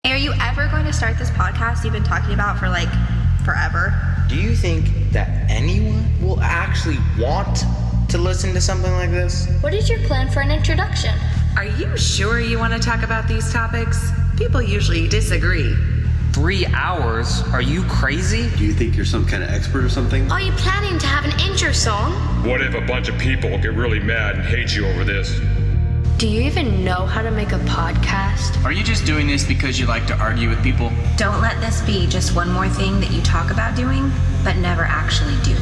Hey, are you ever going to start this podcast you've been talking about for like forever? Do you think that anyone will actually want to listen to something like this? What is your plan for an introduction? Are you sure you want to talk about these topics? People usually disagree. 3 hours? Are you crazy? Do you think you're some kind of expert or something? Are you planning to have an intro song? What if a bunch of people get really mad and hate you over this? Do you even know how to make a podcast? Are you just doing this because you like to argue with people? Don't let this be just one more thing that you talk about doing, but never actually do.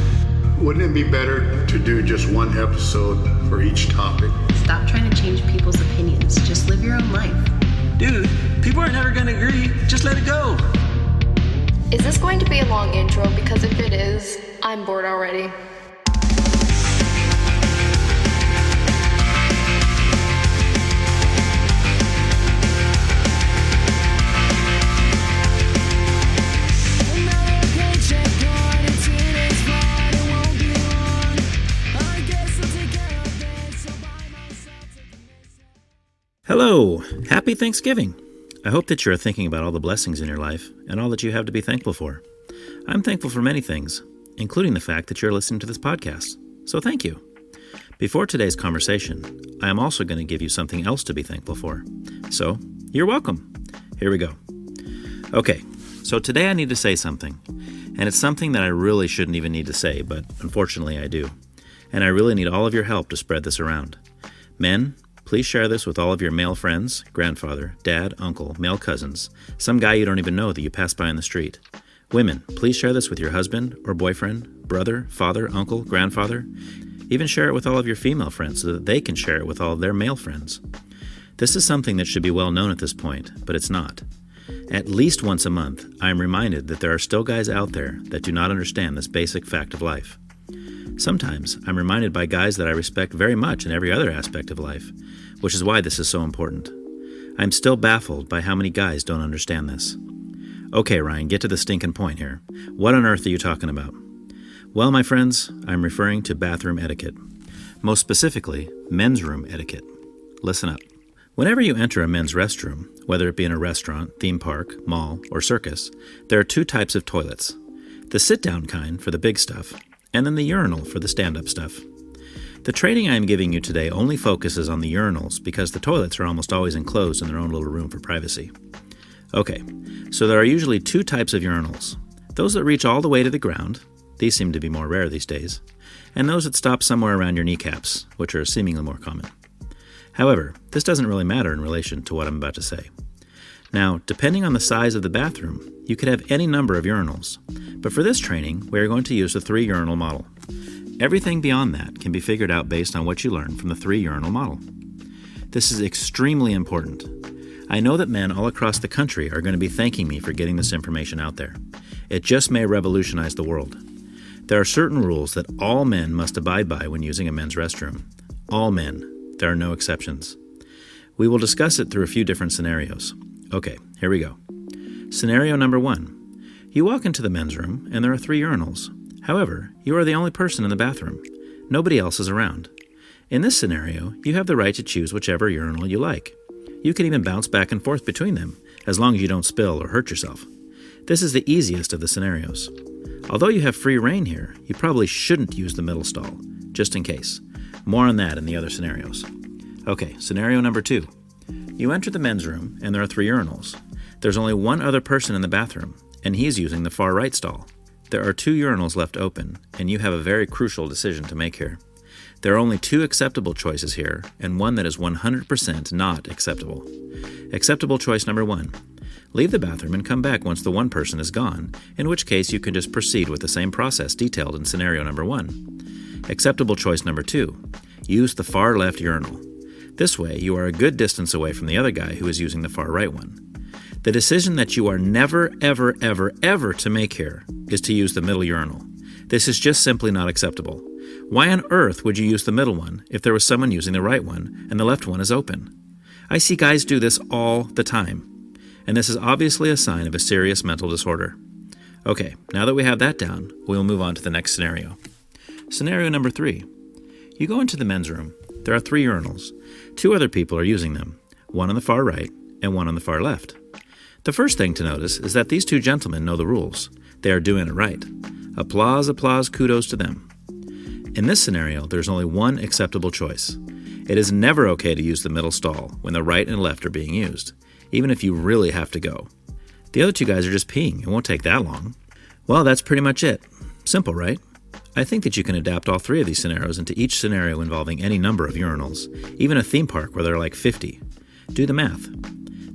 Wouldn't it be better to do just one episode for each topic? Stop trying to change people's opinions. Just live your own life. Dude, people are never going to agree. Just let it go. Is this going to be a long intro? Because if it is, I'm bored already. Hello! Happy Thanksgiving! I hope that you're thinking about all the blessings in your life and all that you have to be thankful for. I'm thankful for many things, including the fact that you're listening to this podcast, so thank you. Before today's conversation, I am also going to give you something else to be thankful for. So, you're welcome. Here we go. Okay, so today I need to say something, and it's something that I really shouldn't even need to say, but unfortunately I do. And I really need all of your help to spread this around. Men, please share this with all of your male friends, grandfather, dad, uncle, male cousins, some guy you don't even know that you pass by on the street. Women, please share this with your husband or boyfriend, brother, father, uncle, grandfather. Even share it with all of your female friends so that they can share it with all of their male friends. This is something that should be well known at this point, but it's not. At least once a month, I am reminded that there are still guys out there that do not understand this basic fact of life. Sometimes I'm reminded by guys that I respect very much in every other aspect of life, which is why this is so important. I'm still baffled by how many guys don't understand this. Okay, Ryan, get to the stinking point here. What on earth are you talking about? Well, my friends, I'm referring to bathroom etiquette. Most specifically, men's room etiquette. Listen up. Whenever you enter a men's restroom, whether it be in a restaurant, theme park, mall, or circus, there are two types of toilets. The sit-down kind for the big stuff, and then the urinal for the stand-up stuff. The training I am giving you today only focuses on the urinals because the toilets are almost always enclosed in their own little room for privacy. Okay, so there are usually two types of urinals. Those that reach all the way to the ground, these seem to be more rare these days, and those that stop somewhere around your kneecaps, which are seemingly more common. However, this doesn't really matter in relation to what I'm about to say. Now, depending on the size of the bathroom, you could have any number of urinals, but for this training, we are going to use the 3-urinal model. Everything beyond that can be figured out based on what you learn from the 3-urinal model. This is extremely important. I know that men all across the country are going to be thanking me for getting this information out there. It just may revolutionize the world. There are certain rules that all men must abide by when using a men's restroom. All men. There are no exceptions. We will discuss it through a few different scenarios. Okay, here we go. Scenario number 1. You walk into the men's room and there are 3 urinals. However, you are the only person in the bathroom. Nobody else is around. In this scenario, you have the right to choose whichever urinal you like. You can even bounce back and forth between them, as long as you don't spill or hurt yourself. This is the easiest of the scenarios. Although you have free reign here, you probably shouldn't use the middle stall, just in case. More on that in the other scenarios. Okay, scenario number 2. You enter the men's room and there are 3 urinals. There's only one other person in the bathroom, and he's using the far right stall. There are 2 urinals left open, and you have a very crucial decision to make here. There are only 2 acceptable choices here, and one that is 100% not acceptable. Acceptable choice number 1. Leave the bathroom and come back once the one person is gone, in which case you can just proceed with the same process detailed in scenario number 1. Acceptable choice number 2. Use the far left urinal. This way, you are a good distance away from the other guy who is using the far right one. The decision that you are never, ever, ever, ever to make here is to use the middle urinal. This is just simply not acceptable. Why on earth would you use the middle one if there was someone using the right one and the left one is open? I see guys do this all the time, and this is obviously a sign of a serious mental disorder. Okay, now that we have that down, we'll move on to the next scenario. Scenario number 3. You go into the men's room. There are 3 urinals. 2 other people are using them, one on the far right and one on the far left. The first thing to notice is that these two gentlemen know the rules. They are doing it right. Applause, applause, kudos to them. In this scenario, there's only one acceptable choice. It is never okay to use the middle stall when the right and left are being used, even if you really have to go. The other two guys are just peeing. It won't take that long. Well, that's pretty much it. Simple, right? I think that you can adapt all three of these scenarios into each scenario involving any number of urinals, even a theme park where there are like 50. Do the math.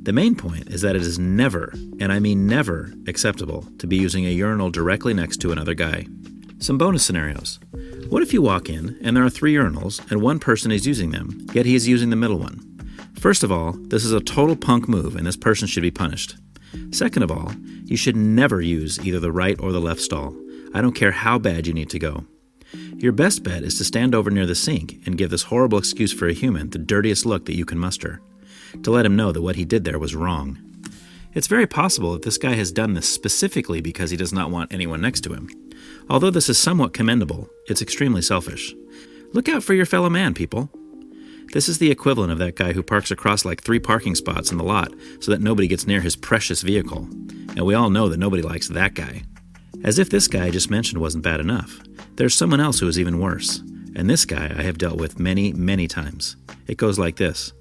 The main point is that it is never, and I mean never, acceptable to be using a urinal directly next to another guy. Some bonus scenarios. What if you walk in and there are 3 urinals and one person is using them, yet he is using the middle one? First of all, this is a total punk move and this person should be punished. Second of all, you should never use either the right or the left stall. I don't care how bad you need to go. Your best bet is to stand over near the sink and give this horrible excuse for a human the dirtiest look that you can muster, to let him know that what he did there was wrong. It's very possible that this guy has done this specifically because he does not want anyone next to him. Although this is somewhat commendable, it's extremely selfish. Look out for your fellow man, people. This is the equivalent of that guy who parks across like 3 parking spots in the lot so that nobody gets near his precious vehicle. And we all know that nobody likes that guy. As if this guy I just mentioned wasn't bad enough, there's someone else who is even worse. And this guy I have dealt with many, many times. It goes like this.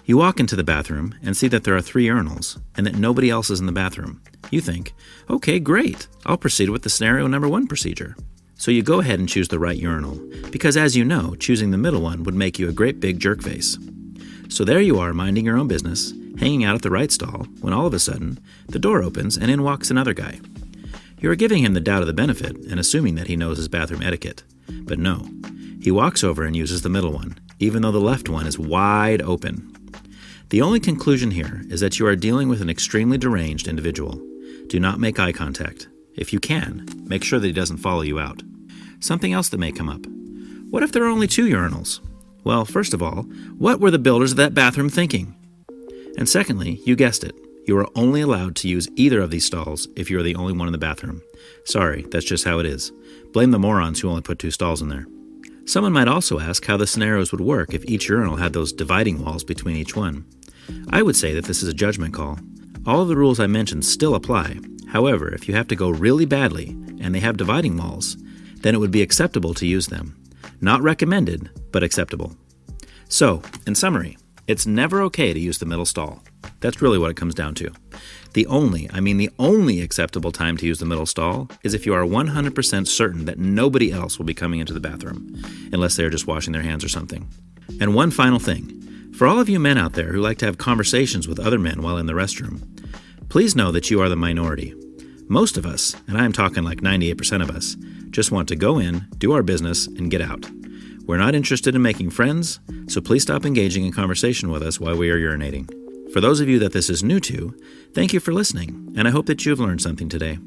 You walk into the bathroom and see that there are 3 urinals and that nobody else is in the bathroom. You think, okay, great, I'll proceed with the scenario number 1 procedure. So you go ahead and choose the right urinal, because as you know, choosing the middle one would make you a great big jerk face. So there you are minding your own business, hanging out at the right stall, when all of a sudden, the door opens and in walks another guy. You are giving him the doubt of the benefit and assuming that he knows his bathroom etiquette. But no, he walks over and uses the middle one, even though the left one is wide open. The only conclusion here is that you are dealing with an extremely deranged individual. Do not make eye contact. If you can, make sure that he doesn't follow you out. Something else that may come up. What if there are only 2 urinals? Well, first of all, what were the builders of that bathroom thinking? And secondly, you guessed it, you are only allowed to use either of these stalls if you are the only one in the bathroom. Sorry, that's just how it is. Blame the morons who only put 2 stalls in there. Someone might also ask how the scenarios would work if each urinal had those dividing walls between each one. I would say that this is a judgment call. All of the rules I mentioned still apply. However, if you have to go really badly and they have dividing walls, then it would be acceptable to use them. Not recommended, but acceptable. So, in summary, it's never okay to use the middle stall. That's really what it comes down to. The only acceptable time to use the middle stall is if you are 100% certain that nobody else will be coming into the bathroom, unless they're just washing their hands or something. And one final thing. For all of you men out there who like to have conversations with other men while in the restroom, please know that you are the minority. Most of us, and I'm talking like 98% of us, just want to go in, do our business, and get out. We're not interested in making friends, so please stop engaging in conversation with us while we are urinating. For those of you that this is new to, thank you for listening, and I hope that you have learned something today.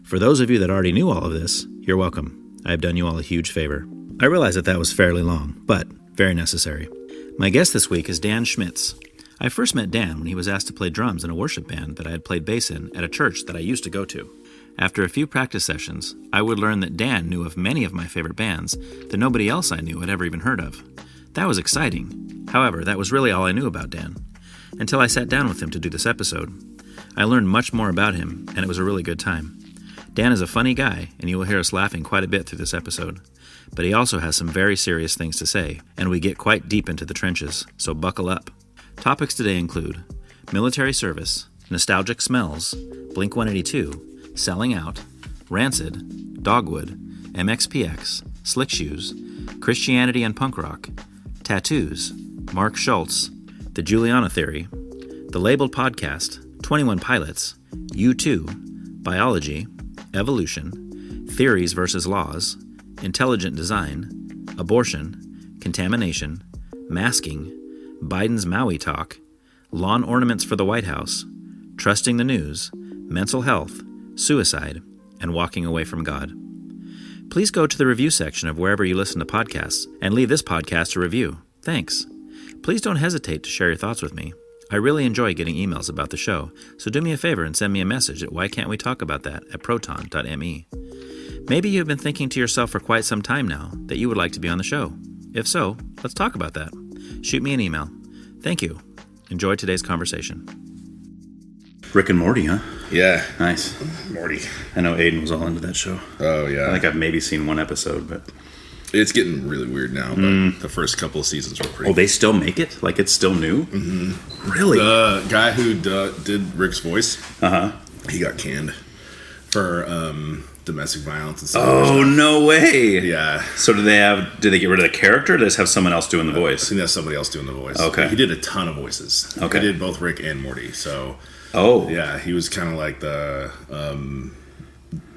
For those of you that already knew all of this, you're welcome. I have done you all a huge favor. I realize that was fairly long, but very necessary. My guest this week is Dan Schmitz. I first met Dan when he was asked to play drums in a worship band that I had played bass in at a church that I used to go to. After a few practice sessions, I would learn that Dan knew of many of my favorite bands that nobody else I knew had ever even heard of. That was exciting. However, that was really all I knew about Dan. Until I sat down with him to do this episode. I learned much more about him, and it was a really good time. Dan is a funny guy, and you will hear us laughing quite a bit through this episode. But he also has some very serious things to say, and we get quite deep into the trenches, so buckle up. Topics today include military service, nostalgic smells, Blink-182, selling out, Rancid, Dogwood, MxPx, slick shoes, Christianity and punk rock, tattoos, Mark Schultz, the Juliana theory, the Labeled podcast, 21 Pilots, U2, biology, evolution, theories versus laws, intelligent design, abortion, contamination, masking, Biden's Maui talk, lawn ornaments for the White House, trusting the news, mental health, suicide, and walking away from God. Please go to the review section of wherever you listen to podcasts and leave this podcast a review. Thanks. Please don't hesitate to share your thoughts with me. I really enjoy getting emails about the show, so do me a favor and send me a message at whycan'twetallkaboutthat at proton.me. Maybe you've been thinking to yourself for quite some time now that you would like to be on the show. If so, let's talk about that. Shoot me an email. Thank you. Enjoy today's conversation. Rick and Morty, huh? Yeah. Nice. Morty. I know Aiden was all into that show. Oh, yeah. I think I've maybe seen one episode, but... It's getting really weird now, but the first couple of seasons were pretty... Oh, they still make it? Like, it's still new? Mm-hmm. Really? The guy who did Rick's voice, he got canned for domestic violence and stuff. Oh, no way! Yeah. So did they get rid of the character, or did they just have someone else doing the voice? I think that's somebody else doing the voice. Okay. He did a ton of voices. Okay. He did both Rick and Morty, so... Oh. Yeah, he was kind of like the...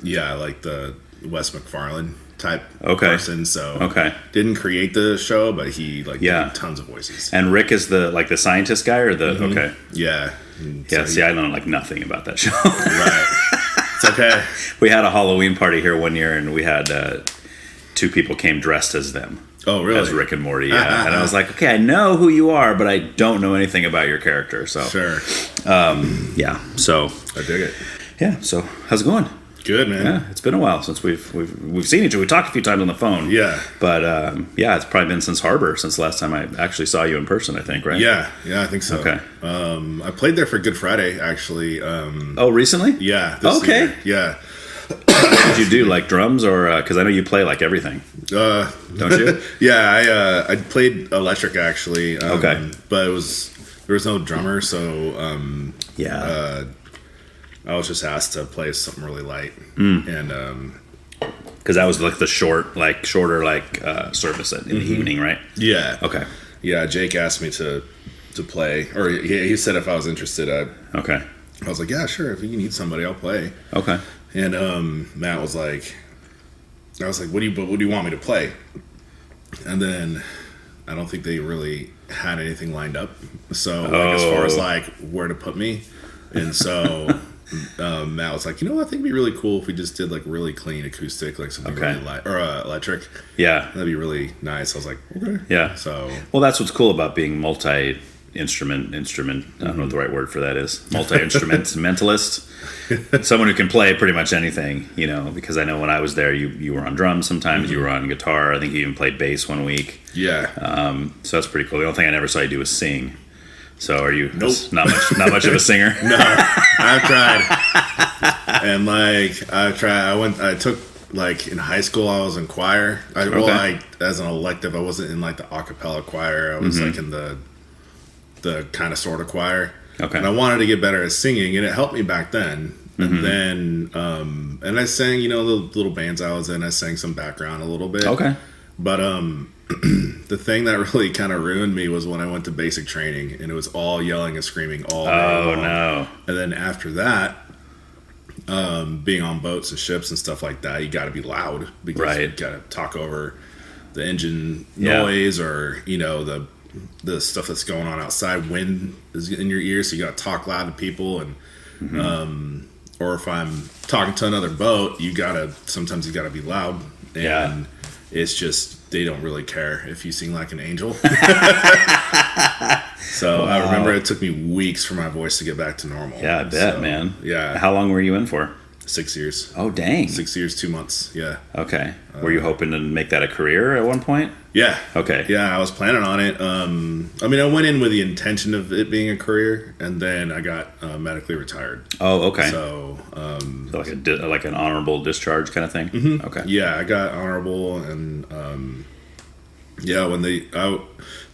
like the Wes MacFarlane type person, so didn't create the show, but he did tons of voices. And Rick is the scientist guy, or the yeah. Yeah, see, I know nothing about that show. Right. It's okay. We had a Halloween party here one year, and we had 2 people came dressed as them. Oh, really? As Rick and Morty, yeah. And I was like, okay, I know who you are, but I don't know anything about your character. So sure. Yeah. So I dig it. Yeah. So how's it going? Good, man. Yeah, it's been a while since we've seen each other. We talked a few times on the phone. Yeah. But it's probably been since Harbor, since the last time I actually saw you in person, I think, right? Yeah, I think so. Okay. I played there for Good Friday, actually. Oh, recently? Yeah. Okay. Year. Yeah. Did you do like drums, or because I know you play like everything? Don't you? Yeah, I played electric actually. Okay. But there was no drummer, so I was just asked to play something really light, and because that was like the shorter service in the evening, right? Yeah. Okay. Yeah, Jake asked me to play, or he said if I was interested. Okay. I was like, yeah, sure. If you need somebody, I'll play. Okay. And Matt was like, I was like, what do you want me to play? And then I don't think they really had anything lined up. So as far as like where to put me, and so. Matt was like, I think it'd be really cool if we just did like really clean acoustic, like something really light, or electric. Yeah, that'd be really nice. I was like, okay. Yeah. So, well, that's what's cool about being multi-instrument. I don't know what the right word for that is. Multi-instrumentalist. Someone who can play pretty much anything, because I know when I was there, you were on drums sometimes, you were on guitar. I think you even played bass one week. Yeah. So that's pretty cool. The only thing I never saw you do was sing. So are you not much of a singer? No, I've tried. And I took like in high school I was in choir. As an elective I wasn't in like the a cappella choir. I was like in the kind of sort of choir. Okay. And I wanted to get better at singing, and it helped me back then. And then and I sang, the little bands I was in, I sang some background a little bit. Okay. But the thing that really kind of ruined me was when I went to basic training, and it was all yelling and screaming all day long. No. And then after that, being on boats and ships and stuff like that, you got to be loud because you got to talk over the engine noise or the stuff that's going on outside. Wind is in your ears, so you got to talk loud to people. And or if I'm talking to another boat, sometimes you got to be loud. And it's just, they don't really care if you sing like an angel. So I remember it took me weeks for my voice to get back to normal. Yeah, I bet, man. Yeah. How long were you in for? 6 years. Oh, dang. 6 years, 2 months. Yeah. Okay. Were you hoping to make that a career at one point? Yeah. Okay. Yeah, I was planning on it. I went in with the intention of it being a career, and then I got medically retired. Oh, okay. So, like an honorable discharge kind of thing? Mm-hmm. Okay. Yeah, I got honorable, and when the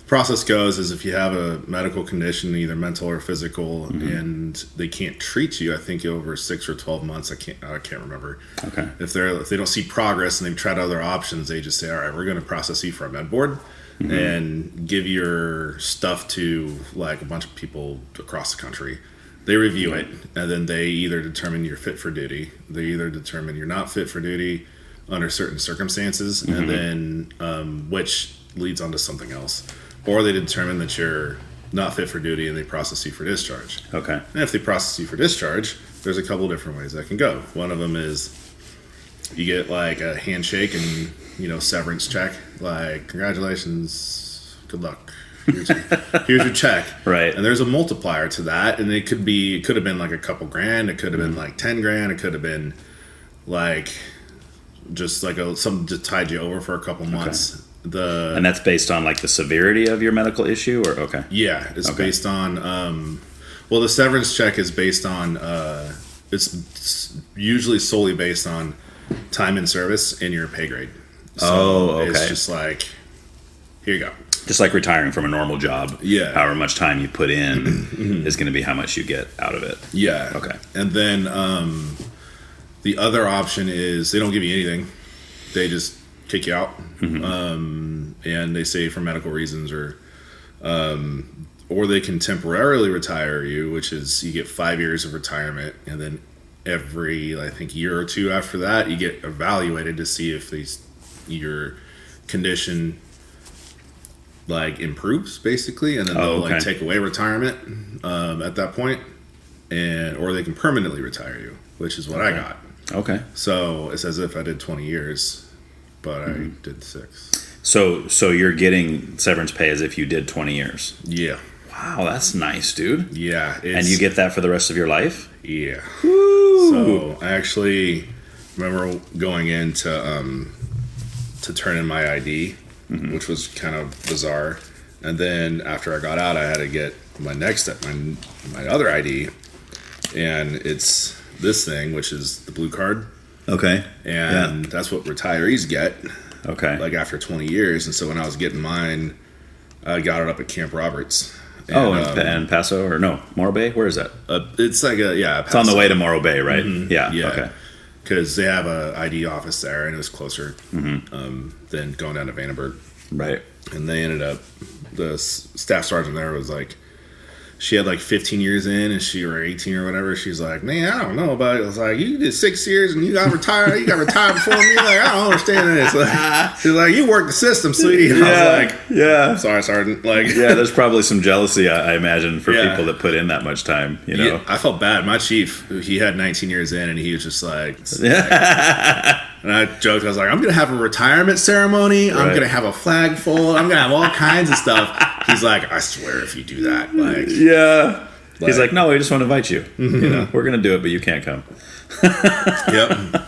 process goes is if you have a medical condition, either mental or physical, and they can't treat you, I think over 6 or 12 months, I can't remember. Okay. If they don't see progress and they've tried other options, they just say, all right, we're going to process you for a med board and give your stuff to like a bunch of people across the country. They review it, and then they either determine you're fit for duty, they either determine you're not fit for duty under certain circumstances, and then which leads on to something else. Or they determine that you're not fit for duty and they process you for discharge. Okay. And if they process you for discharge, there's a couple different ways that can go. One of them is you get like a handshake and, severance check. Like, congratulations, good luck. Here's your check. Right. And there's a multiplier to that. And it could have been like a couple grand. It could have been like 10 grand. It could have been like just like something just tied you over for a couple months. Okay. And that's based on like the severity of your medical issue, or okay? Yeah, it's based on Well, the severance check is based on, it's usually solely based on time in service and your pay grade. So it's just like, here you go. Just like retiring from a normal job. Yeah. However much time you put in is going to be how much you get out of it. Yeah. Okay. And then the other option is they don't give you anything. They just kick you out. And they say for medical reasons or they can temporarily retire you, which is you get 5 years of retirement. And then every, I think, year or two after that, you get evaluated to see if your condition like improves basically, and then they'll like take away retirement at that point, or they can permanently retire you, which is what I got. Okay. So it's as if I did 20 years, but I did 6. So you're getting severance pay as if you did 20 years. Yeah. Wow, that's nice, dude. Yeah. And you get that for the rest of your life? Yeah. Woo! So I actually remember going in to turn in my ID. Which was kind of bizarre, and then after I got out, I had to get my next step, my other ID, and it's this thing, which is the blue card. Okay. And that's what retirees get. Okay. Like after 20 years, and so when I was getting mine, I got it up at Camp Roberts. And, and Paso or no Morro Bay? Where is that? It's like it's on the way to Morro Bay, right? Yeah. Okay. Because they have a ID office there, and it was closer than going down to Vandenberg. Right. And they ended up, the staff sergeant there was like, she had like 15 years in, and she were 18 or whatever. She's like, man, I don't know about it. I was like, you did 6 years and you got retired. You got retired before me. Like, I don't understand this. Like, she's like, you worked the system, sweetie. And I was like, yeah. Sorry, sergeant. Like, yeah, there's probably some jealousy, I imagine, for people that put in that much time. You know, yeah, I felt bad. My chief, he had 19 years in, and he was just like, and I joked, I was like, I'm going to have a retirement ceremony. I'm going to have a flag fold. I'm going to have all kinds of stuff. He's like, I swear if you do that, like... Yeah. He's like, no, we just want to invite you. You know, we're going to do it, but you can't come. Yep. Wow.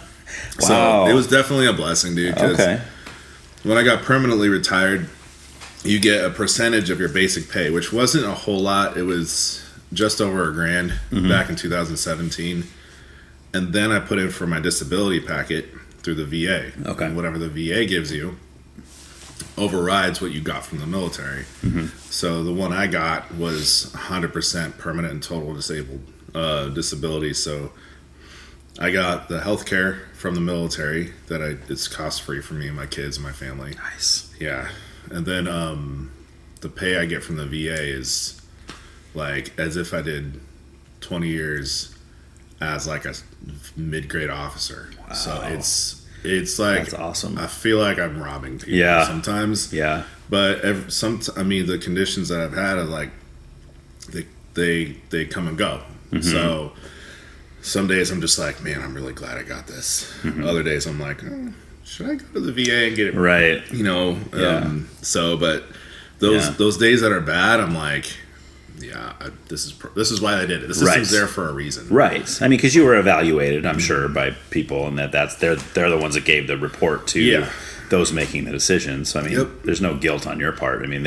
So it was definitely a blessing, dude. Because when I got permanently retired, you get a percentage of your basic pay, which wasn't a whole lot. It was just over $1,000 back in 2017. And then I put in for my disability packet through the VA. Okay. And whatever the VA gives you overrides what you got from the military. So the one I got was 100% permanent and total disabled disability. So I got the health care from the military that it's cost free for me and my kids and my family. Nice. Yeah. And then the pay I get from the VA is like as if I did 20 years as like a mid-grade officer. Wow. So it's like, that's awesome. I feel like I'm robbing people sometimes. Yeah. But the conditions that I've had are like, they come and go. So some days I'm just like, man, I'm really glad I got this. Other days I'm like, should I go to the VA and get it? Right. You know? But those days that are bad, I'm like, this is why I did it. The system's there for a reason. Right. I mean, because you were evaluated, I'm sure, by people, and they're the ones that gave the report to those making the decision. So I mean, there's no guilt on your part. I mean,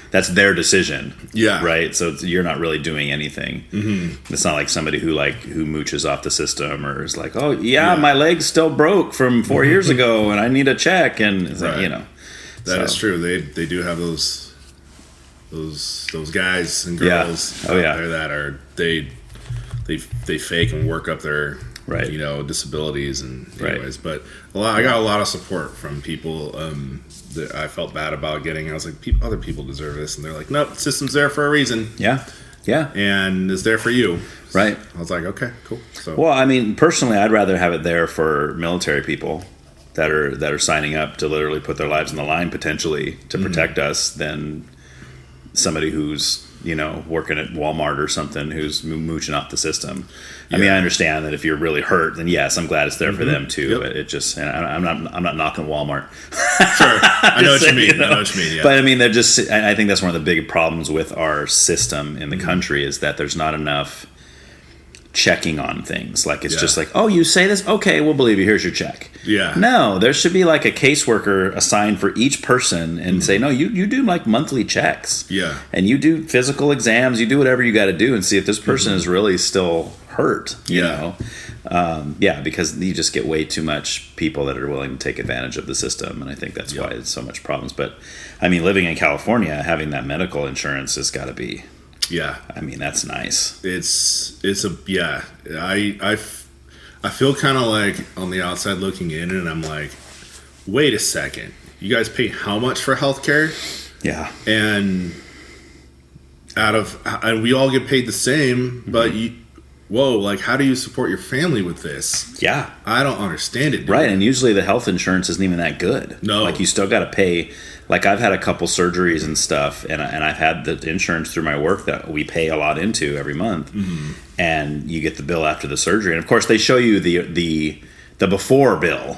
that's their decision. Yeah. Right. So you're not really doing anything. It's not like somebody who mooches off the system or is like, oh my leg's still broke from 4 years ago and I need a check, and it's like, you know. That is true. They do have those guys and girls out there that are they fake and work up their disabilities and anyways. But I got a lot of support from people that I felt bad about getting. I was like, other people deserve this, and they're like, nope, the system's there for a reason. Yeah, and it's there for you. Right. I was like, okay, cool. So well, I mean, personally, I'd rather have it there for military people that are signing up to literally put their lives on the line potentially to protect us than somebody who's working at Walmart or something who's mooching off the system. I mean, I understand that if you're really hurt, then yes, I'm glad it's there for them too. But it just, and I'm not knocking Walmart. Sure, I know what you mean. I know what you mean. Yeah. But I mean, they're just. I think that's one of the big problems with our system in the country is that there's not enough checking on things. Like it's just like, oh, you say this? Okay, we'll believe you. Here's your check. Yeah. No, there should be like a caseworker assigned for each person and say, no, you do like monthly checks. Yeah. And you do physical exams. You do whatever you got to do and see if this person is really still hurt. You know? Because you just get way too much people that are willing to take advantage of the system. And I think that's why it's so much problems. But I mean, living in California, having that medical insurance has got to be. Yeah, I mean that's nice. I feel kind of like on the outside looking in, and I'm like, wait a second, you guys pay how much for healthcare? Yeah, and we all get paid the same, but like how do you support your family with this? Yeah, I don't understand it. Right, and usually the health insurance isn't even that good. No, like you still got to pay. Like I've had a couple surgeries and stuff, and I've had the insurance through my work that we pay a lot into every month, and you get the bill after the surgery, and of course they show you the before bill.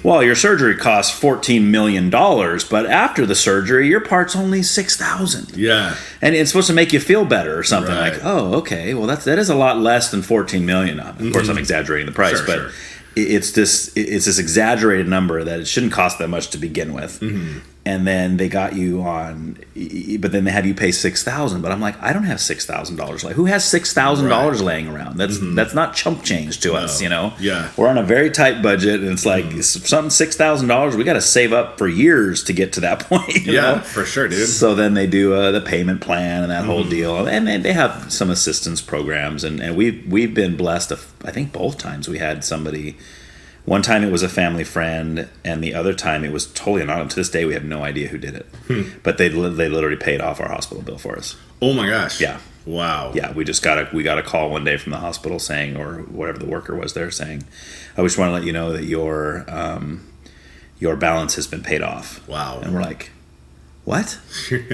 Well, your surgery costs $14 million, but after the surgery, your part's only $6,000. Yeah, and it's supposed to make you feel better or something. Like, oh, okay, well that is a lot less than $14 million. Of course, I'm exaggerating the price, but. It's this exaggerated number that it shouldn't cost that much to begin with, and then they got you on, but then they have you pay $6,000. But I'm like, I don't have $6,000. Like, who has $6,000 laying around? That's not chump change to us, you know. Yeah, we're on a very tight budget, and it's like something $6,000. We got to save up for years to get to that point. You know? For sure, dude. So then they do the payment plan and that whole deal, and they have some assistance programs, and we've been blessed. I think both times we had somebody. One time it was a family friend, and the other time it was totally anonymous. To this day, we have no idea who did it. But they literally paid off our hospital bill for us. Oh my gosh! Yeah. Wow. Yeah, we got a call one day from the hospital saying, or whatever the worker was there saying, I just want to let you know that your balance has been paid off. Wow. And we're like, what?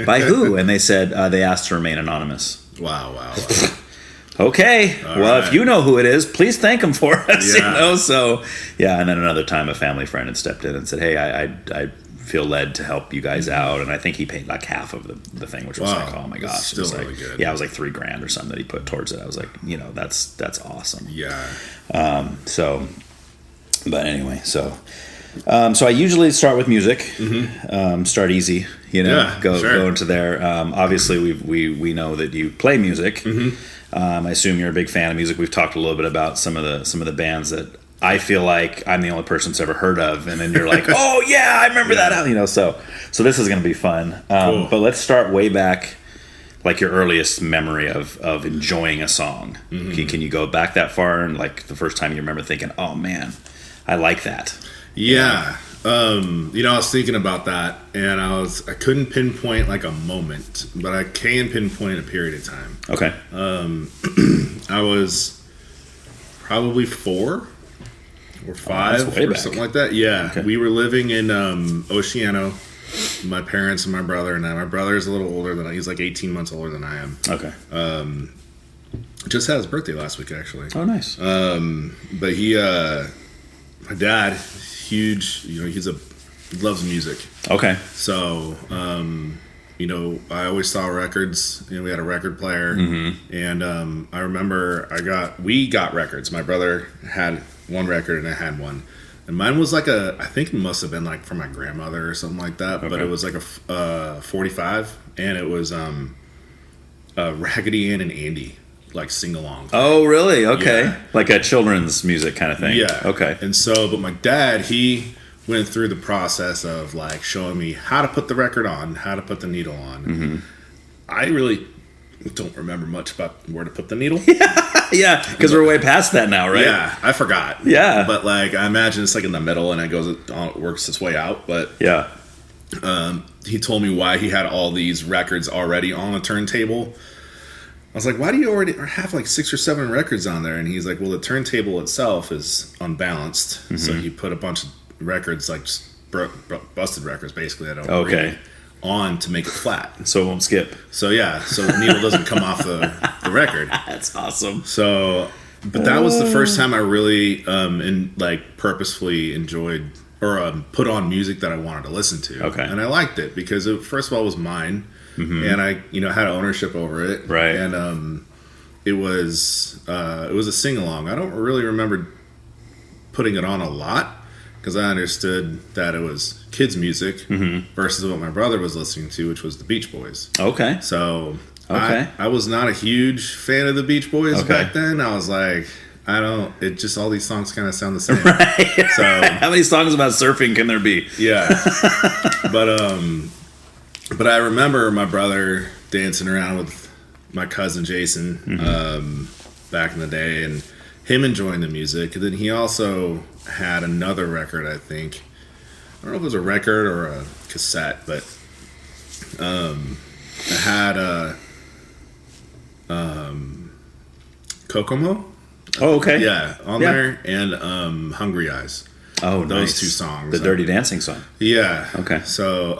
By who? And they said they asked to remain anonymous. Wow. Okay, All well, right. if you know who it is, please thank them for us. Yeah. You know, so yeah. And then another time, a family friend had stepped in and said, "Hey, I feel led to help you guys out," and I think he paid like half of the thing, which was like, oh my gosh, still it was really like, good. Yeah, it was like $3,000 or something that he put towards it. I was like, you know, that's awesome. Yeah. But anyway, so I usually start with music. Start easy, you know. Go into there. Obviously, we know that you play music. I assume you're a big fan of music. We've talked a little bit about some of the bands that I feel like I'm the only person that's ever heard of, and then you're like, oh yeah, I remember that. You know, so this is going to be fun. Cool. But let's start way back, like your earliest memory of enjoying a song. Can you go back that far, and like the first time you remember thinking, oh man, I like that. Yeah. I was thinking about that, and I couldn't pinpoint like a moment, but I can pinpoint a period of time. Okay. I was probably 4 or 5 or something like that. Yeah. Okay. We were living in Oceano, my parents and my brother and I. My brother is a little older than I. He's like 18 months older than I am. Okay. Just had his birthday last week, actually. Oh, nice. But my dad, huge, he loves music. Okay. So, I always saw records. We had a record player, and I remember we got records. My brother had one record, and I had one, and mine was like I think it must have been like for my grandmother or something like that. Okay. But it was like a 45, and it was Raggedy Ann and Andy. Like sing along. Oh, really? Okay. Yeah. Like a children's music kind of thing. Yeah. Okay. And so, but my dad, he went through the process of like showing me how to put the record on, how to put the needle on. I really don't remember much about where to put the needle. Yeah, because we're way past that now, right? Yeah, I forgot. Yeah. But like, I imagine it's like in the middle and it works its way out. But yeah. He told me why he had all these records already on a turntable. I was like, why do you already have like 6 or 7 records on there? And he's like, well, the turntable itself is unbalanced. So he put a bunch of records, like busted records, basically, that don't read on to make it flat. So it won't skip. So yeah, so the needle doesn't come off the record. That's awesome. So, but that was the first time I really purposefully enjoyed or put on music that I wanted to listen to. Okay. And I liked it because it, first of all, it was mine. And I, had ownership over it. Right. And it was a sing along. I don't really remember putting it on a lot because I understood that it was kids' music versus what my brother was listening to, which was the Beach Boys. Okay. So Okay. I was not a huge fan of the Beach Boys back then. I was like, it just, all these songs kind of sound the same. Right. So how many songs about surfing can there be? Yeah. But I remember my brother dancing around with my cousin Jason back in the day, and him enjoying the music. And then he also had another record, I think. I don't know if it was a record or a cassette, but it had Kokomo. Oh, okay. Yeah, on there, and Hungry Eyes. Oh, those nice. two songs. The Dirty Dancing song. Yeah. Okay. So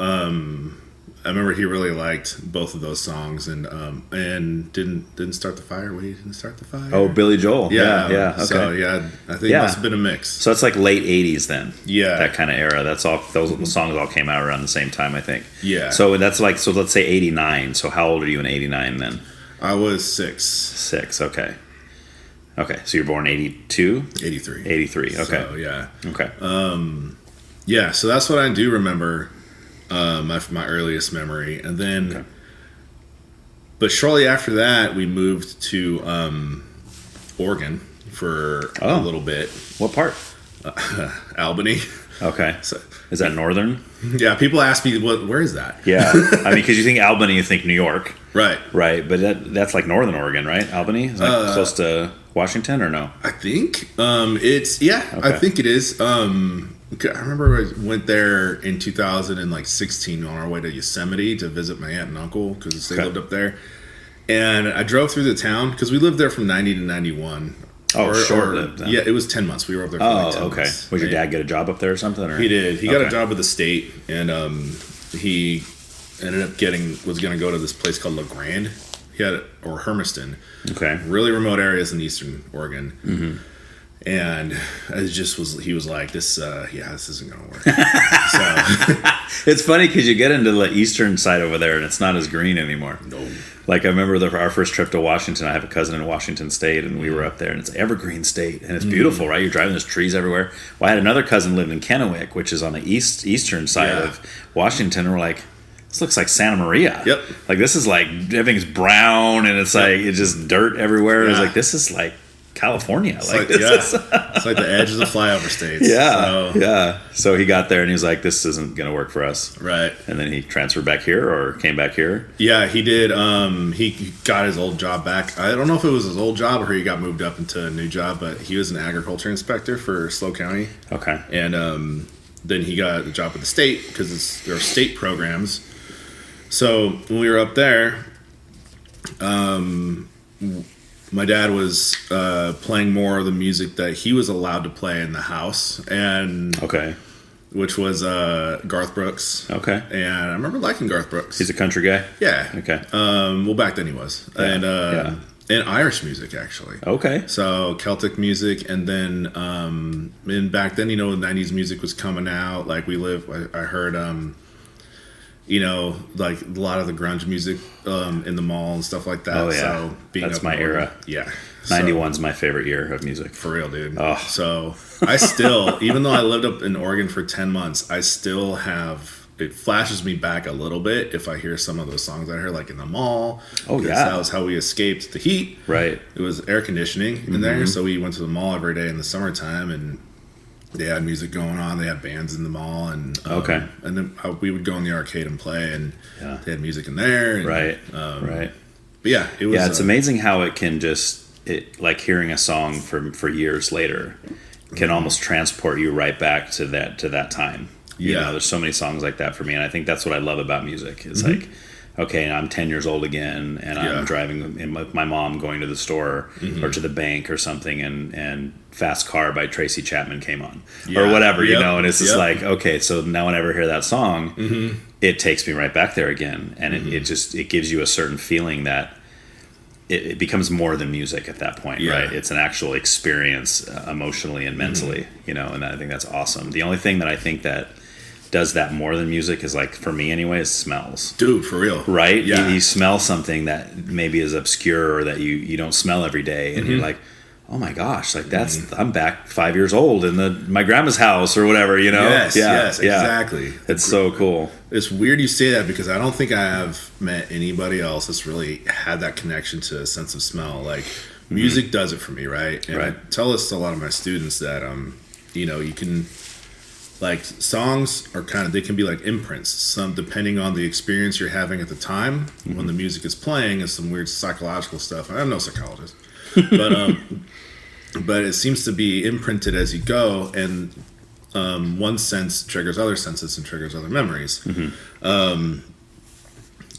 I remember he really liked both of those songs, and didn't start the fire. Wait, he didn't start the fire. Oh, Billy Joel. Yeah. Okay. So yeah, I think it must have been a mix. So it's like late '80s then. Yeah. That kind of era. That's all. Those songs all came out around the same time, I think. Yeah. So that's like, so let's say '89. So how old are you in '89 then? I was 6. 6. Okay. Okay. So you're born '82. 83. 83. Okay. So, yeah. Okay. Yeah. So that's what I do remember. My earliest memory, and then, but shortly after that, we moved to Oregon for a little bit. What part? Albany. Okay. So, is that northern? Yeah. People ask me, where is that? Yeah. I mean, because you think Albany, you think New York. Right. Right. But that's like northern Oregon, right? Albany? Is that close to Washington or no? I think it's, I think it is. I remember I went there in 2016 on our way to Yosemite to visit my aunt and uncle because they lived up there. And I drove through the town because we lived there from 90 to 91. Oh, short-lived then. Yeah, it was 10 months. We were up there for like 10 okay. months. Was your dad get a job up there or something? Or? He did. He got a job with the state, and he ended up was going to go to this place called La Grande. Or Hermiston. Okay. Really remote areas in eastern Oregon. Mm-hmm. And he was like, this isn't going to work. So it's funny because you get into the eastern side over there and it's not as green anymore. No. Like I remember our first trip to Washington, I have a cousin in Washington State and we were up there and it's evergreen state and it's beautiful, right? You're driving, there's trees everywhere. Well, I had another cousin live in Kennewick, which is on the eastern side of Washington, and we're like, this looks like Santa Maria. Yep. Like this is like, everything's brown and it's like, it's just dirt everywhere. It's like, this is like California. It's like the edge of the flyover states. Yeah. So he got there and he was like, this isn't going to work for us. Right. And then he transferred back here or came back here. Yeah, he did. He got his old job back. I don't know if it was his old job or he got moved up into a new job, but he was an agriculture inspector for SLO County. Okay. And then he got a job with the state because there are state programs. So when we were up there, my dad was playing more of the music that he was allowed to play in the house, and which was Garth Brooks. Okay, and I remember liking Garth Brooks. He's a country guy. Yeah. Okay. Well, back then he was, and Irish music actually. Okay. So Celtic music, and then and back then, the '90s music was coming out. Like I heard. Like a lot of the grunge music in the mall and stuff like that. Oh, yeah. So that's my era. Yeah. 91's my favorite year of music. For real, dude. Oh. So I still, even though I lived up in Oregon for 10 months, I still have, it flashes me back a little bit if I hear some of those songs I heard like in the mall. Oh, yeah. That was how we escaped the heat. Right. It was air conditioning in there. So we went to the mall every day in the summertime, and they had music going on. They had bands in the mall, and and then we would go in the arcade and play, and they had music in there. And, right. But yeah, it was. Yeah, it's amazing how it can like hearing a song for years later can almost transport you right back to that time. You know, there's so many songs like that for me, and I think that's what I love about music. It's like, okay, I'm 10 years old again, and I'm driving with my mom going to the store or to the bank or something, and Fast Car by Tracy Chapman came on or whatever, and it's just like, okay, so now whenever I hear that song, it takes me right back there again, and it gives you a certain feeling that it becomes more than music at that point, right? It's an actual experience emotionally and mentally, and I think that's awesome. The only thing that I think that does that more than music is, like, for me anyway, is smells. Dude, for real. Right? Yeah. You smell something that maybe is obscure or that you don't smell every day, and you're like, oh my gosh, like I'm back 5 years old in my grandma's house or whatever, you know? Yes, exactly. It's so cool. It's weird you say that because I don't think I have met anybody else that's really had that connection to a sense of smell. Like, music does it for me, right? And I tell this to a lot of my students that, you know, you can, like, songs are they can be like imprints. Some, depending on the experience you're having at the time when the music is playing, is some weird psychological stuff. I'm no psychologist. But it seems to be imprinted as you go, and one sense triggers other senses and triggers other memories. And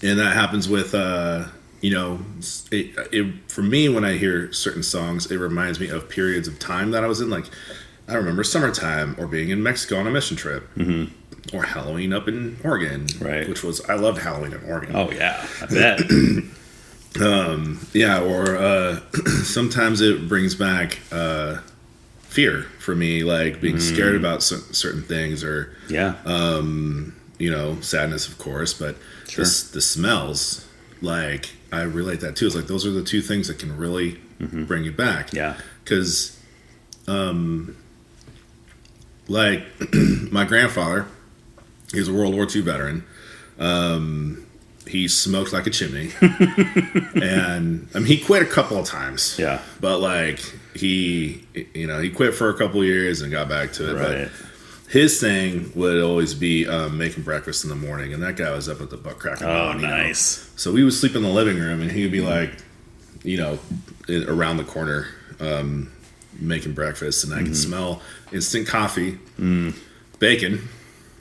that happens with, you know, for me, when I hear certain songs, it reminds me of periods of time that I was in. Like, I remember summertime, or being in Mexico on a mission trip, or Halloween up in Oregon, which was, I loved Halloween in Oregon. Oh yeah, I bet. Or sometimes it brings back fear for me, like being scared about certain things, or you know, sadness, of course, but the smells, like, I relate that too. It's like those are the two things that can really bring you back. Yeah, because like my grandfather, he was a World War II veteran. He smoked like a chimney. And I mean, he quit a couple of times. Yeah. But like he quit for a couple of years and got back to it. Right. But his thing would always be making breakfast in the morning. And that guy was up at the butt crack of dawn. Oh, nice. So we would sleep in the living room, and he would be like, you know, around the corner making breakfast. And I could smell instant coffee, bacon,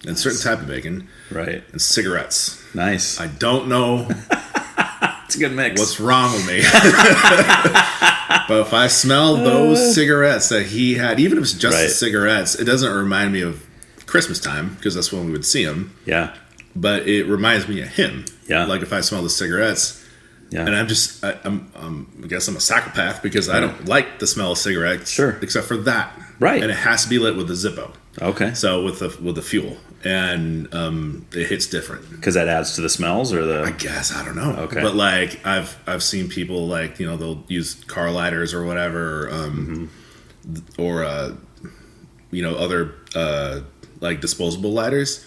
and certain type of bacon. Right. And cigarettes. Nice. I don't know. It's a good mix. What's wrong with me? But if I smell those cigarettes that he had, even if it's just the cigarettes, it doesn't remind me of Christmas time, because that's when we would see him. Yeah. But it reminds me of him. Yeah. Like if I smell the cigarettes. Yeah. And I guess I'm a psychopath, because I don't like the smell of cigarettes. Sure. Except for that. Right. And it has to be lit with the Zippo. Okay. So with the fuel, and it hits different because that adds to the smells, or the. I guess, I don't know. Okay. But like I've seen people, like, you know, they'll use car lighters or whatever, or you know, other like disposable lighters.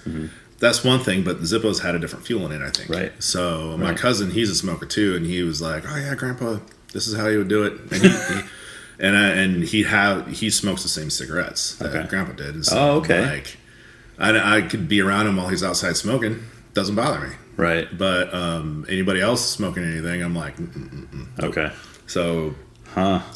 That's one thing, but the Zippo's had a different fuel in it, I think. Right. So my cousin, he's a smoker too, and he was like, "Oh yeah, Grandpa, this is how he would do it." And he smokes the same cigarettes that Grandpa did. And so, like, I could be around him while he's outside smoking. Doesn't bother me. Right. But anybody else smoking anything, I'm like, okay. So,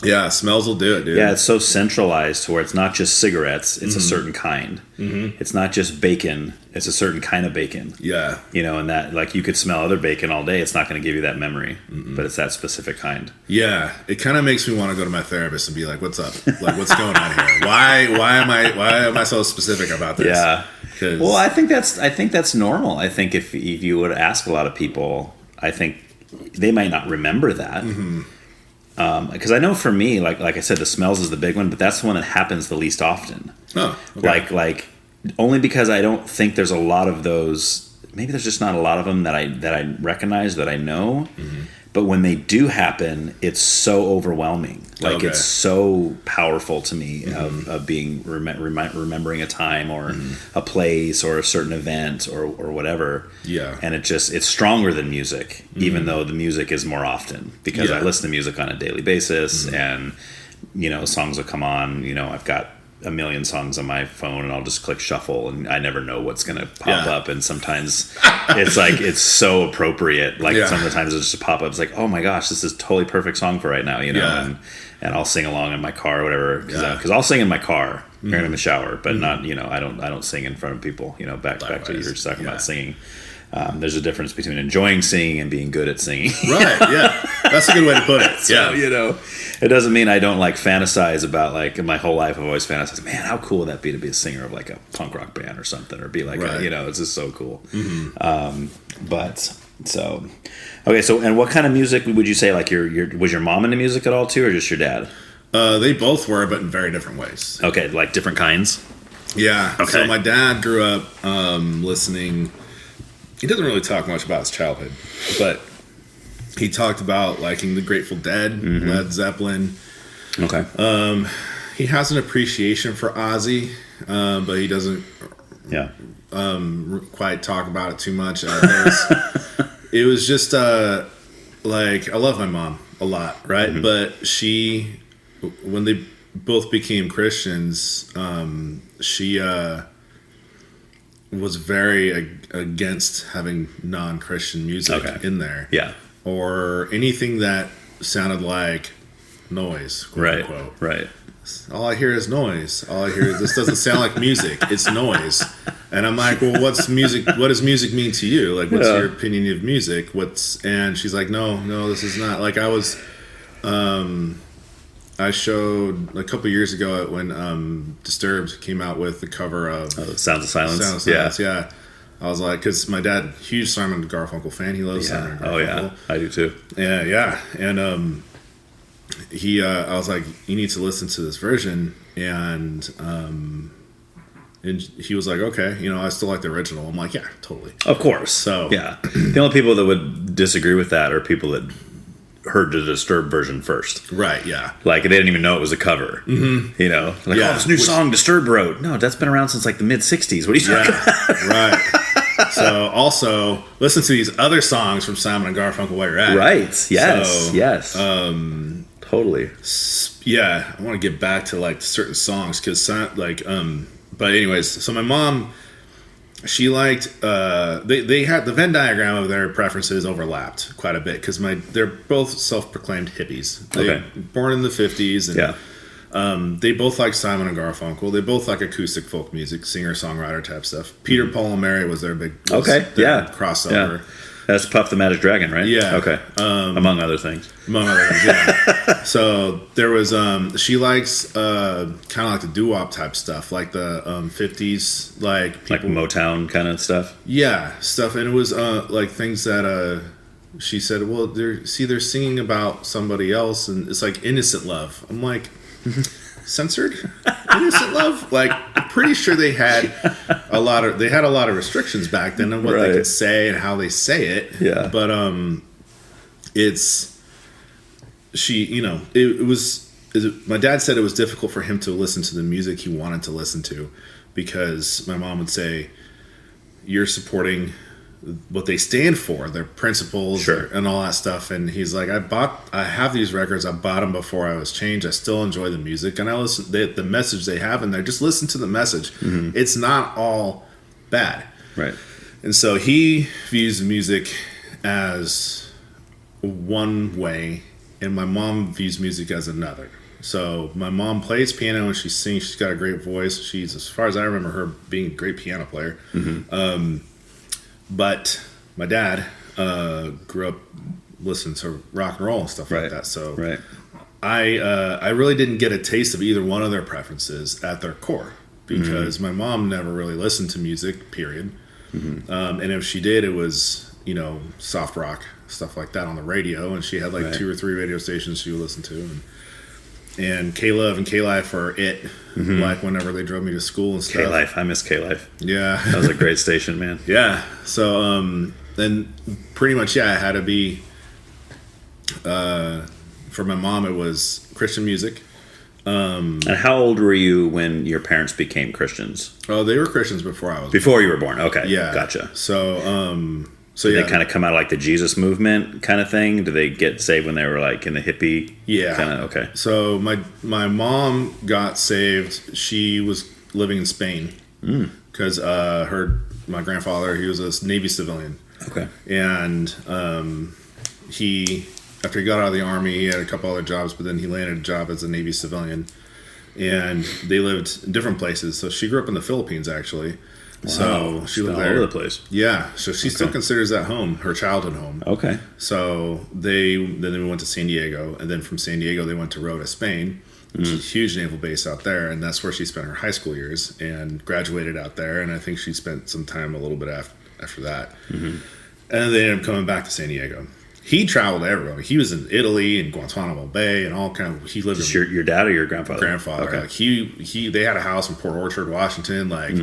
yeah, smells will do it, dude. Yeah, it's so centralized to where it's not just cigarettes. It's a certain kind. It's not just bacon. It's a certain kind of bacon. Yeah. You know, and that, like, you could smell other bacon all day. It's not going to give you that memory, but it's that specific kind. Yeah. It kind of makes me want to go to my therapist and be like, what's up? Like, what's going on here? Why am I so specific about this? Yeah. Well, I think that's normal. I think if you would ask a lot of people, I think they might not remember that. Because I know for me, like I said, the smells is the big one, but that's the one that happens the least often. Oh, okay. Like only because I don't think there's a lot of those. Maybe there's just not a lot of them that I recognize, that I know. But when they do happen, it's so overwhelming. Like it's so powerful to me of being remembering a time or a place or a certain event or whatever. Yeah. And it's stronger than music, even though the music is more often, because I listen to music on a daily basis, and, you know, songs will come on. You know, I've got a million songs on my phone, and I'll just click shuffle, and I never know what's going to pop up. And sometimes it's like, it's so appropriate. Like sometimes it's just a pop up. It's like, oh my gosh, this is a totally perfect song for right now, you know? And I'll sing along in my car or whatever. Cause I'll sing in my car during in the shower, but not, you know, I don't sing in front of people, you know, back to what you were just talking about singing. There's a difference between enjoying singing and being good at singing. Right, yeah. That's a good way to put it. So, you know, it doesn't mean I don't, like, fantasize about, like, in my whole life I've always fantasized, man, how cool would that be to be a singer of, like, a punk rock band or something, or be like, you know, it's just so cool. And what kind of music would you say, like, was your mom into music at all, too, or just your dad? They both were, but in very different ways. Okay, like different kinds? Yeah. Okay. So my dad grew up listening. He doesn't really talk much about his childhood, but he talked about liking the Grateful Dead, Led Zeppelin. Okay. He has an appreciation for Ozzy, but he doesn't quite talk about it too much. It was just like, I love my mom a lot, right? But when they both became Christians, she was very against having non-Christian music in there. Yeah. Or anything that sounded like noise, quote unquote. Right. All I hear is noise. All I hear is, this doesn't sound like music. It's noise. And I'm like, well, what's music? What does music mean to you? Like, what's your opinion of music? And she's like, no, this is not. Like, I showed a couple years ago when Disturbed came out with the cover of Sounds of Silence. Sounds of Silence, yeah. I was like, because my dad, huge Simon and Garfunkel fan. He loves Simon and Garfunkel. Oh, yeah. I do too. Yeah. And I was like, you need to listen to this version. And he was like, okay, I still like the original. I'm like, yeah, totally. Of course. So, yeah. The only people that would disagree with that are people that heard the Disturbed version first. Right, yeah. Like, they didn't even know it was a cover. Mm-hmm. Like, this new song Disturbed wrote. No, that's been around since like the mid-'60s. What are you talking about? Right. So, also, listen to these other songs from Simon and Garfunkel while you're at it. Right, yes, so, yes. Totally. Yeah, I want to get back to, like, certain songs, because, but anyways, so my mom, she liked, they had the Venn diagram of their preferences overlapped quite a bit, because they're both self-proclaimed hippies. They born in the 50s, and they both like Simon and Garfunkel. They both like acoustic folk music, singer-songwriter type stuff. Peter, Paul, and Mary was their big crossover. Yeah. That's Puff the Magic Dragon, right? Yeah. Okay. Among other things. Yeah. So there was, she likes kind of like the doo-wop type stuff, like the 50s, like people. Like Motown kind of stuff? Yeah, stuff. And it was like things that she said, well, they're singing about somebody else, and it's like innocent love. I'm like, censored? Innocent love? Like, I'm pretty sure they had a lot of restrictions back then on what they could say and how they say it. Yeah. But my dad said it was difficult for him to listen to the music he wanted to listen to, because my mom would say, you're supporting what they stand for, their principles, and all that stuff. And he's like, I have these records. I bought them before I was changed. I still enjoy the music, and I listen. The message they have in there. Just listen to the message. Mm-hmm. It's not all bad, right? And so he views music as one way, and my mom views music as another. So my mom plays piano and she sings. She's got a great voice. She's, as far as I remember, her being a great piano player. Mm-hmm. But my dad grew up listening to rock and roll and stuff like that. So I really didn't get a taste of either one of their preferences at their core, because my mom never really listened to music, period. Mm-hmm. And if she did, it was, soft rock, stuff like that on the radio. And she had like 2 or 3 radio stations she would listen to. And K-Love and K-Life are it, like whenever they drove me to school and stuff. K-Life, I miss K-Life. Yeah. That was a great station, man. Yeah. So then pretty much, I had to be, for my mom, it was Christian music. And how old were you when your parents became Christians? Oh, they were Christians before I was Before you were born, okay. Yeah. Gotcha. So did they kind of come out of like the Jesus movement kind of thing? Did they get saved when they were like in the hippie? Yeah. Kind of, okay. So my mom got saved. She was living in Spain because my grandfather, he was a Navy civilian. Okay. And after he got out of the Army, he had a couple other jobs, but then he landed a job as a Navy civilian. And they lived in different places. So she grew up in the Philippines, actually. Wow. So she lived there. All over the place. Yeah. So she still considers that home, her childhood home. Okay. So then they went to San Diego, and then from San Diego they went to Rota, Spain, which is a huge naval base out there, and that's where she spent her high school years and graduated out there. And I think she spent some time a little bit after that. Mm-hmm. And then they ended up coming back to San Diego. he traveled everywhere. He was in Italy and Guantanamo Bay and all kind of. He lived. Just your dad or your grandfather? Grandfather. Okay. Like they had a house in Port Orchard, Washington, like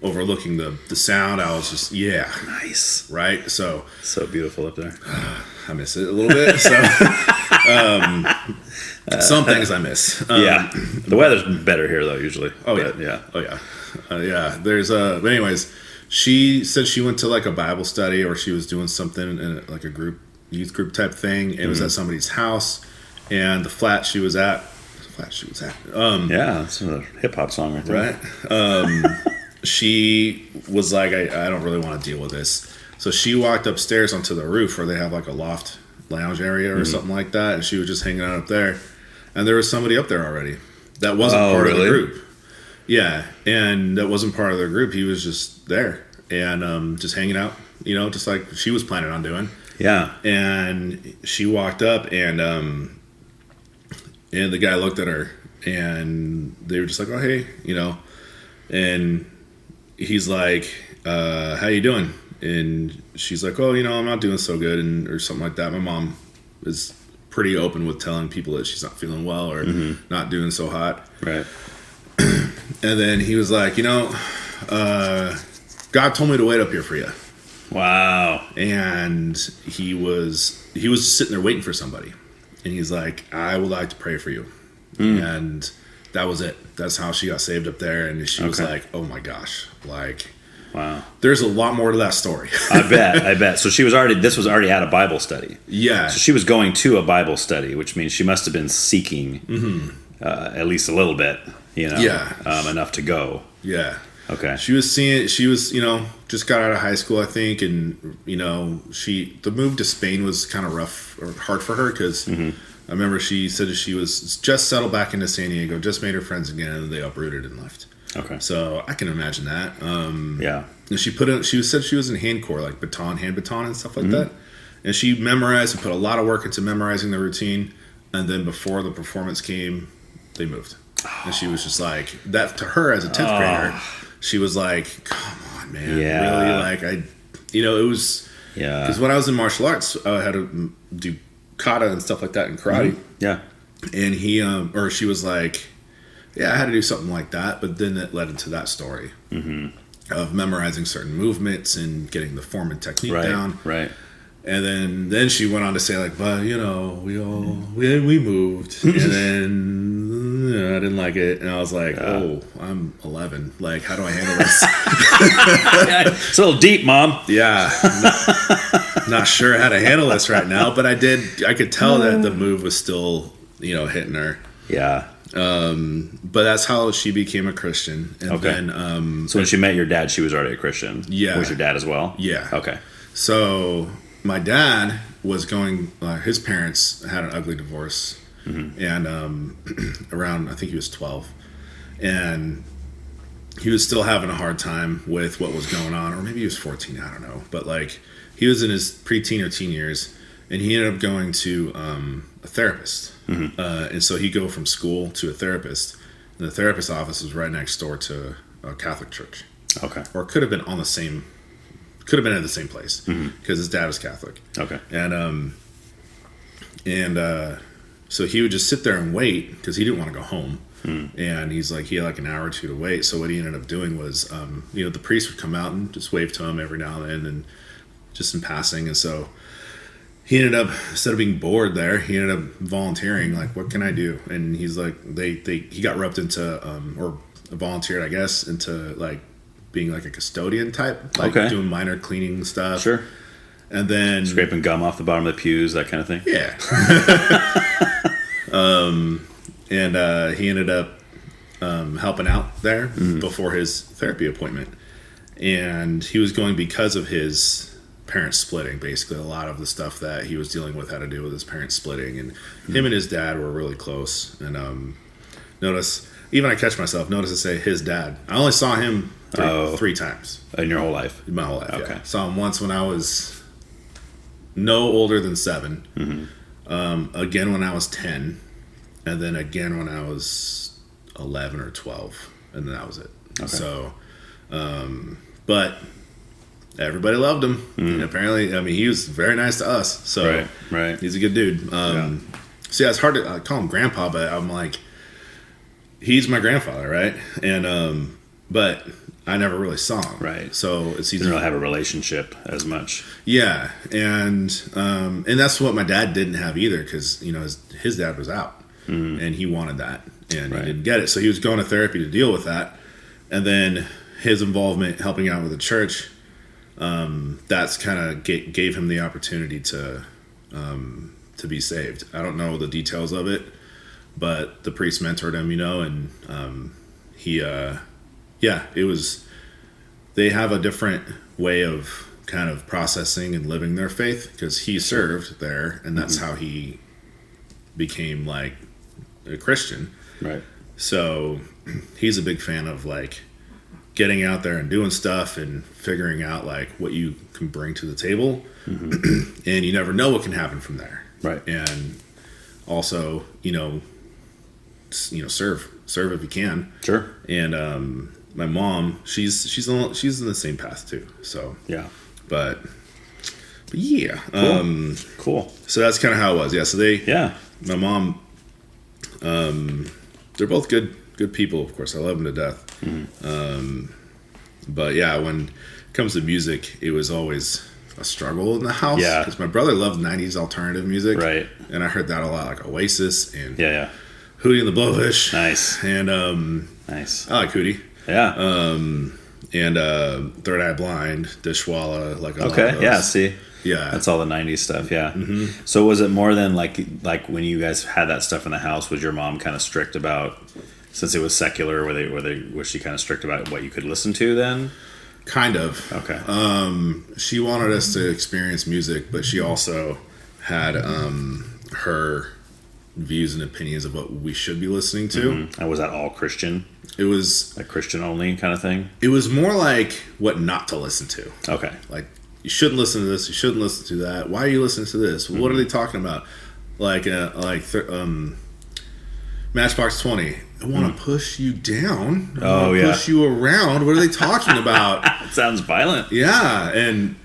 overlooking the sound. I was just nice, right? So beautiful up there. I miss it a little bit. So some things I miss. The weather's better here though usually. Yeah. There's but anyways, she said she went to like a Bible study or she was doing something in like a youth group type thing. It was at somebody's house, and the flat she was at. That's a hip hop song right there. Right. She was like, I don't really want to deal with this. So she walked upstairs onto the roof where they have like a loft lounge area or something like that, and she was just hanging out up there. And there was somebody up there already that wasn't part of the group. Yeah, and that wasn't part of their group. He was just there and just hanging out, just like she was planning on doing. Yeah. And she walked up, and the guy looked at her, and they were just like, "Oh, hey," and he's like, "How you doing?" And she's like, "Oh, I'm not doing so good," or something like that. My mom is pretty open with telling people that she's not feeling well or not doing so hot. Right. And then he was like, God told me to wait up here for you. Wow. And he was sitting there waiting for somebody. And he's like, I would like to pray for you. And that was it. That's how she got saved up there. And she was like, oh my gosh. Like, wow. There's a lot more to that story. I bet. So this was already at a Bible study. Yeah. So she was going to a Bible study, which means she must have been seeking at least a little bit, enough to go. Yeah. Okay. She was just got out of high school, I think. And, the move to Spain was kind of rough or hard for her because I remember she said that she was just settled back into San Diego, just made her friends again, and they uprooted and left. Okay. So I can imagine that. Yeah. And she said she was in hand corps, like hand baton and stuff like that. And she memorized and put a lot of work into memorizing the routine. And then before the performance came, they moved. And she was just like, that to her as a 10th grader, she was like, come on, man. Yeah. Really? Like, it was, because when I was in martial arts, I had to do kata and stuff like that in karate. Yeah. And she was like, yeah, I had to do something like that, but then it led into that story of memorizing certain movements and getting the form and technique down. Right. And then she went on to say like, but we moved, and then I didn't like it, and I was like, oh, I'm 11. Like, how do I handle this? It's a little deep, Mom. Yeah, not sure how to handle this right now, but I could tell that the move was still hitting her. Yeah. But that's how she became a Christian. And then, so when she met your dad, she was already a Christian. Yeah. Was your dad as well? Yeah. Okay. So my dad was his parents had an ugly divorce, and around, I think he was 12, and he was still having a hard time with what was going on, or maybe he was 14, I don't know, but like he was in his preteen or teen years, and he ended up going to a therapist. And so he'd go from school to a therapist, and the therapist office was right next door to a Catholic church. Okay. Or it could have been at the same place because his dad was Catholic. Okay. And so he would just sit there and wait because he didn't want to go home. And he's like, he had like an hour or two to wait. So what he ended up doing was, the priest would come out and just wave to him every now and then, and just in passing. And so he ended up, instead of being bored there, he ended up volunteering. Like, what can I do? And he's like, he got roped into, or volunteered, I guess, into like being like a custodian type, like doing minor cleaning stuff. Sure. And then scraping gum off the bottom of the pews, that kind of thing. Yeah. And he ended up helping out there before his therapy appointment. And he was going because of his parents splitting. Basically, a lot of the stuff that he was dealing with had to do with his parents splitting. And him and his dad were really close. And notice I say his dad. I only saw him three times. In your whole life? In my whole life, okay. Yeah. Saw him once when I was no older than 7. Again when I was 10. And then again when I was 11 or 12. And then that was it. Okay. So, but everybody loved him. And apparently, I mean, he was very nice to us. So right. He's a good dude. So yeah, it's hard to call him grandpa, but I'm like, he's my grandfather, right? And but I never really saw him, right? So it's easy. Doesn't really have a relationship as much. Yeah, and that's what my dad didn't have either, because you know his dad was out, and he wanted that, and he didn't get it, so he was going to therapy to deal with that, and then his involvement helping out with the church, that's kind of gave him the opportunity to be saved. I don't know the details of it, but the priest mentored him, you know, and he. Yeah, it was. They have a different way of kind of processing and living their faith, because he served there, and that's how he became like a Christian. Right. So he's a big fan of like getting out there and doing stuff and figuring out like what you can bring to the table, and you never know what can happen from there. Right. And also, you know, serve if you can. Sure. And my mom, she's in the same path too. So yeah, but yeah, cool. So that's kind of how it was. Yeah. So my mom, they're both good people. Of course, I love them to death. But yeah, when it comes to music, it was always a struggle in the house. Yeah, because my brother loved '90s alternative music. Right. And I heard that a lot, like Oasis and Hootie and the Blowfish. Nice. And nice. I like Hootie. Yeah. And Third Eye Blind, Dishwalla, like a lot of those. Yeah, see. Yeah. That's all the 90s stuff, yeah. So was it more than like when you guys had that stuff in the house, was your mom kind of strict about, since it was secular, was she kind of strict about what you could listen to then? Kind of. Okay. She wanted us to experience music, but she also had her views and opinions of what we should be listening to. And was that all Christian? It was like Christian only kind of thing? It was more like what not to listen to. Okay. Like, you shouldn't listen to this, you shouldn't listen to that. Why are you listening to this? What are they talking about? Like Matchbox 20. I want to push you down. I want to push you around. What are they talking about? It sounds violent. Yeah, and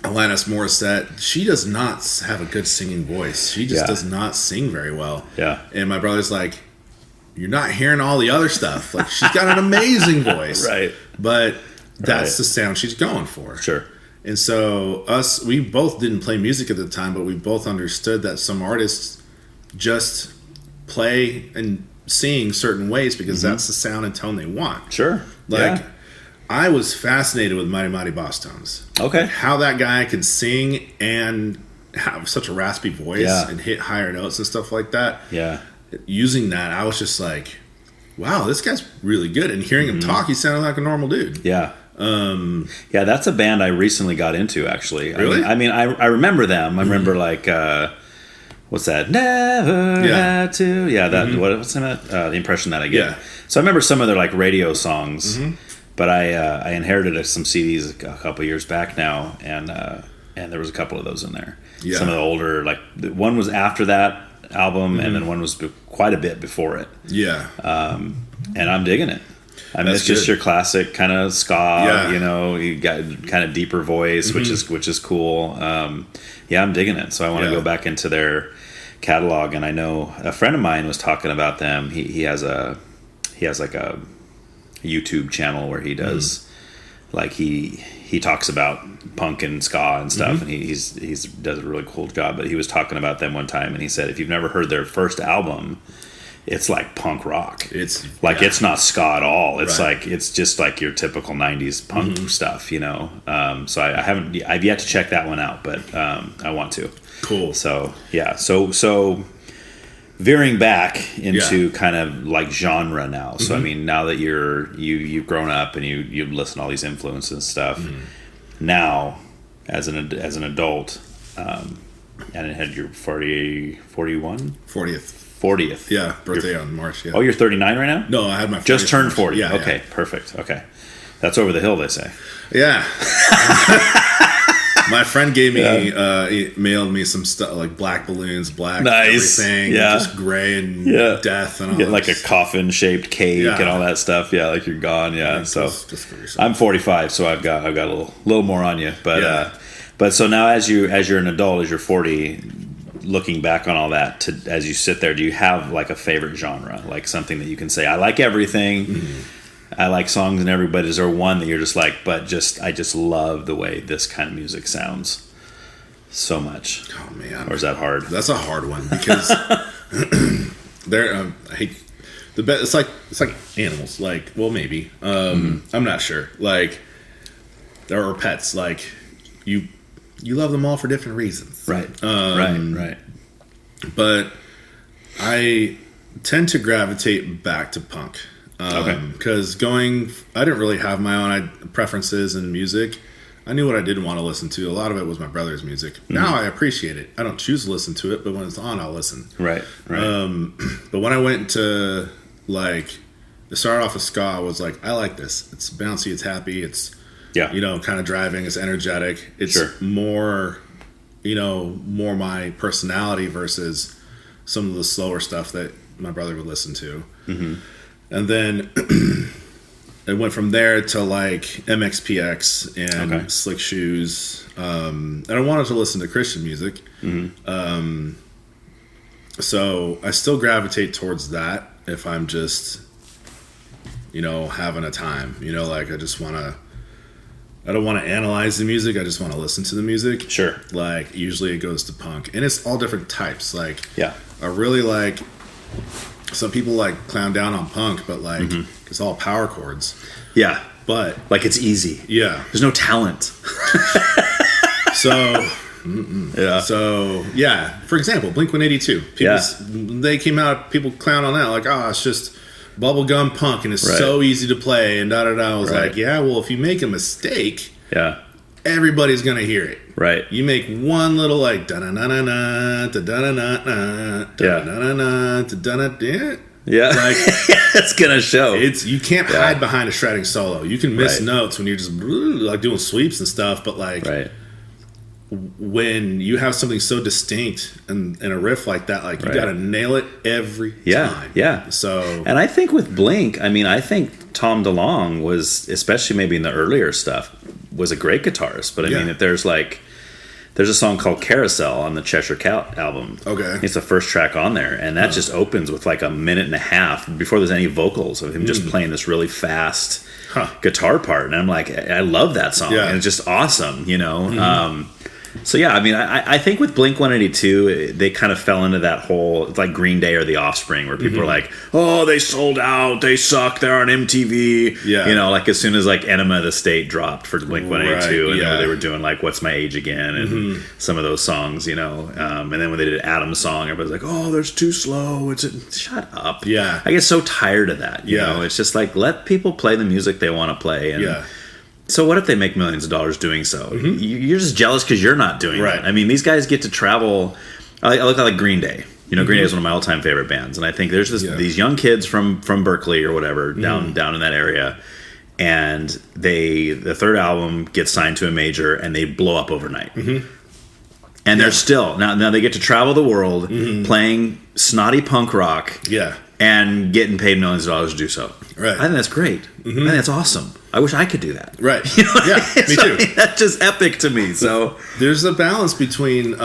Alanis Morissette, she does not have a good singing voice. She just does not sing very well. Yeah. And my brother's like, you're not hearing all the other stuff. Like, she's got an amazing voice. Right. But that's the sound she's going for. Sure. And so we both didn't play music at the time, but we both understood that some artists just play and sing certain ways because that's the sound and tone they want. Sure. Like, I was fascinated with Mighty Mighty Boss Tones. Okay. How that guy could sing and have such a raspy voice and hit higher notes and stuff like that. Yeah. Using that, I was just like, wow, this guy's really good. And hearing him talk, he sounded like a normal dude. Yeah. Yeah, that's a band I recently got into, actually. Really? I remember them. I remember, like, what's that? Never had to. Yeah, that. What's that? The impression that I get. Yeah. So I remember some of their, like, radio songs. But I inherited some CDs a couple years back now, and there was a couple of those in there. Yeah. Some of the older, like, one was after that album, and then one was quite a bit before it. Yeah. And I'm digging it. I mean, it's just your classic kind of ska, you know, you got kind of deeper voice, which is cool. Yeah, I'm digging it. So I want to go back into their catalog. And I know a friend of mine was talking about them. He has like a YouTube channel where he does like he talks about punk and ska and stuff, and he's does a really cool job. But he was talking about them one time, and he said, if you've never heard their first album, it's like punk rock. It's like it's not ska at all. It's like it's just like your typical '90s punk stuff, you know. So I've yet to check that one out, but I want to. Cool. So yeah. So veering back into kind of like genre now. So I mean, now that you've grown up and you listen to all these influences and stuff. Now, as an adult, and it had your 40th. Yeah, birthday on March. Yeah. Oh, you're 39 right now? No, I had my 40th just turned 40. Yeah. Okay, perfect. Okay, that's over the hill, they say. Yeah. My friend gave me, he mailed me some stuff like black balloons, black everything, just gray and death and all. Get like a coffin shaped cake and all that stuff. Yeah, like you're gone. Yeah, so I'm 45, so I've got a little more on you, but so now as you're an adult, as you're 40. Looking back on all that, as you sit there, do you have like a favorite genre, like something that you can say, I like everything, I like songs and everybody? Is there one that you're just like, I just love the way this kind of music sounds so much? Oh man, or is that hard? That's a hard one because I hate the best. It's like animals. Like, well, maybe I'm not sure. Like, there are pets. Like you love them all for different reasons. Right. Right. But I tend to gravitate back to punk. Because I didn't really have my own preferences in music. I knew what I didn't want to listen to. A lot of it was my brother's music. Now I appreciate it. I don't choose to listen to it, but when it's on, I'll listen. Right. But when I went to, like, the start off with ska, I was like, I like this. It's bouncy, it's happy, it's kind of driving, it's energetic. It's more my personality versus some of the slower stuff that my brother would listen to. And then it went from there to like MxPx and Slick Shoes. And I wanted to listen to Christian music. So I still gravitate towards that if I'm just, having a time. Like I don't want to analyze the music. I just want to listen to the music. Sure. Like, usually it goes to punk. And it's all different types. Like, I really like... Some people like clown down on punk, but like it's all power chords. Yeah. But... Like, it's easy. Yeah. There's no talent. So... So, yeah. For example, Blink-182. They came out, people clown on that. Like, it's just... bubblegum punk and it's so easy to play and I was like, well, if you make a mistake, everybody's gonna hear it. Right. You make one little like da-na-na-na-na, da-da-na-na-na, da-da-na-na, da-da-na-na. Like it's gonna show. You can't hide behind a shredding solo. You can miss notes when you're just like doing sweeps and stuff, but like when you have something so distinct and a riff like that, like you gotta nail it every time. So, and I think with Blink, I think Tom DeLonge was, especially maybe in the earlier stuff, was a great guitarist. But if there's a song called Carousel on the Cheshire Cat album. It's the first track on there, and that just opens with like a minute and a half before there's any vocals of him just playing this really fast guitar part, and I'm like, I love that song, and it's just awesome, So I think with Blink-182, they kind of fell into that whole, it's like Green Day or The Offspring, where people are like, oh, they sold out, they suck, they're on MTV. Like as soon as like Enema of the State dropped for Blink-182, and they were doing like What's My Age Again and some of those songs, and then when they did Adam's song, everybody's like, oh, there's too slow. Shut up. I get so tired of that. You know, it's just like, let people play the music they want to play. And so what if they make millions of dollars doing so? You're just jealous because you're not doing it. These guys get to travel. I look at like Green Day. Green Day is one of my all-time favorite bands, and I think there's these young kids from Berkeley or whatever down in that area, and the third album gets signed to a major, and they blow up overnight. And they're still now they get to travel the world playing snotty punk rock. And getting paid millions of dollars to do so. I think that's great. I think that's awesome. I wish I could do that. Me too. That's just epic to me. So there's a balance between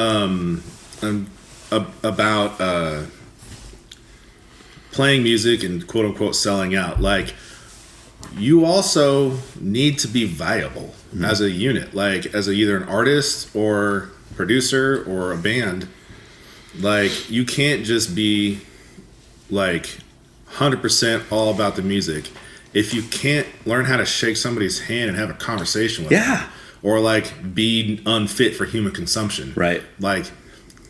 about playing music and quote unquote selling out. Like, you also need to be viable as a unit, like as either an artist or producer or a band. Like, you can't just be like 100% all about the music if you can't learn how to shake somebody's hand and have a conversation with them, or like be unfit for human consumption. Like,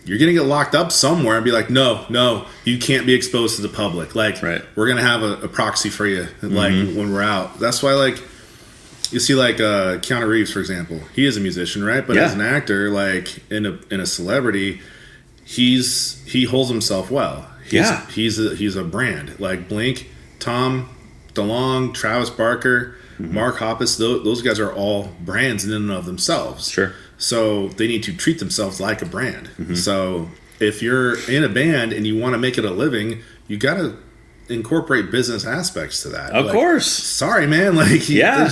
you're gonna get locked up somewhere and be like, no, you can't be exposed to the public. Like, we're gonna have a proxy for you, like when we're out. That's why, like, you see like Keanu Reeves, for example. He is a musician, right? But as an actor, like in a celebrity, he holds himself well. He's a brand. Like Blink, Tom DeLonge, Travis Barker, Mark Hoppus, those guys are all brands in and of themselves. So they need to treat themselves like a brand. Mm-hmm. So if you're in a band and you want to make it a living, you got to incorporate business aspects to that. Of course. Sorry, man. Like, yeah.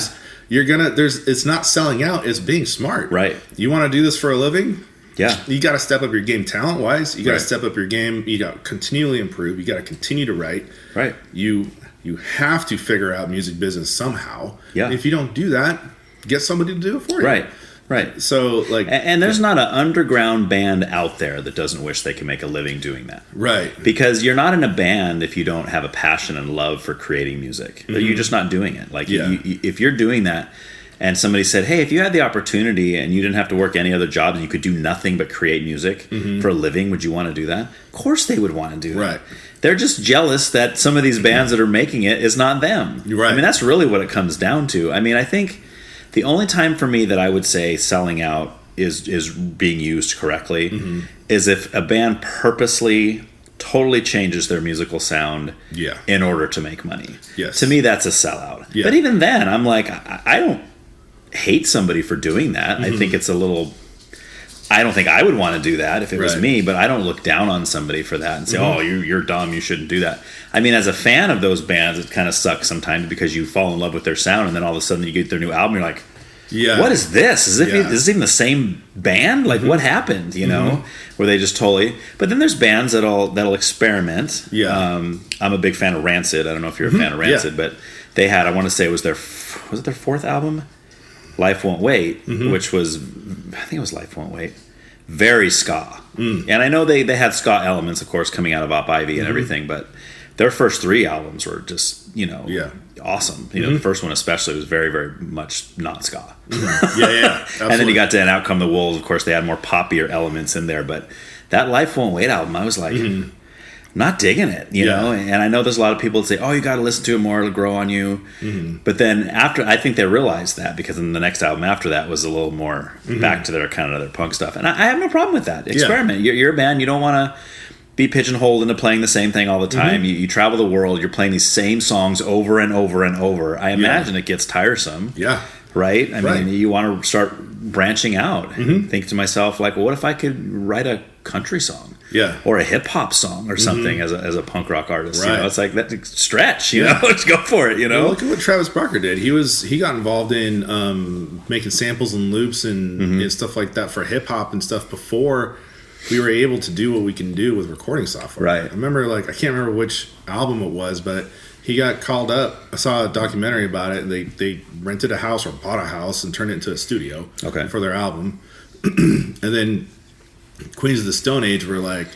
It's not selling out. It's being smart. Right. You want to do this for a living? Yeah. You got to step up your game talent wise. You got to step up your game. You got to continually improve. You got to continue to write. Right. You have to figure out music business somehow. Yeah. If you don't do that, get somebody to do it for you. Right. Right. So, like, and there's not an underground band out there that doesn't wish they could make a living doing that. Right. Because you're not in a band if you don't have a passion and love for creating music. Mm-hmm. You're just not doing it. Like, if you're doing that, and somebody said, hey, if you had the opportunity and you didn't have to work any other jobs and you could do nothing but create music for a living, would you want to do that? Of course they would want to do that. Right. They're just jealous that some of these bands that are making it is not them. Right. I mean, that's really what it comes down to. I mean, I think the only time for me that I would say selling out is being used correctly is if a band purposely totally changes their musical sound in order to make money. Yes. To me, that's a sellout. Yeah. But even then, I'm like, I don't hate somebody for doing that. I think it's a little... I don't think I would want to do that if it was me, but I don't look down on somebody for that and say, oh, you're dumb, you shouldn't do that. I mean, as a fan of those bands, it kind of sucks sometimes because you fall in love with their sound and then all of a sudden you get their new album, you're like, what is this? Is this even the same band? Like, what happened, you know? Where they just totally... But then there's bands that'll experiment. Yeah. I'm a big fan of Rancid. I don't know if you're a fan of Rancid, but they had, I want to say it was their fourth album? Life Won't Wait, which was, I think it was Life Won't Wait. Very ska. And I know they had ska elements, of course, coming out of Op Ivy and everything, but their first 3 albums were just, awesome. You know, the first one especially was very, very much not ska. Yeah. And then you got to an Out Come the Wolves. Of course, they had more poppier elements in there, but that Life Won't Wait album, I was like... not digging it, you know, and I know there's a lot of people that say, oh, you got to listen to it more, it'll grow on you. But then after, I think they realized that because then the next album after that was a little more back to their kind of their punk stuff. And I have no problem with that. Experiment. You're a band, you don't want to be pigeonholed into playing the same thing all the time. You travel the world, you're playing these same songs over and over and over. I imagine it gets tiresome. Yeah. Right? I mean, you want to start branching out. And think to myself, like, well, what if I could write a country song? Yeah. Or a hip hop song or something as a punk rock artist. Right. You know, it's like that stretch, you know, let's go for it, you know. Well, look at what Travis Barker did. He got involved in making samples and loops and stuff like that for hip hop and stuff before we were able to do what we can do with recording software. Right. I remember, like, I can't remember which album it was, but he got called up. I saw a documentary about it. They rented a house or bought a house and turned it into a studio for their album. And then Queens of the Stone Age were like,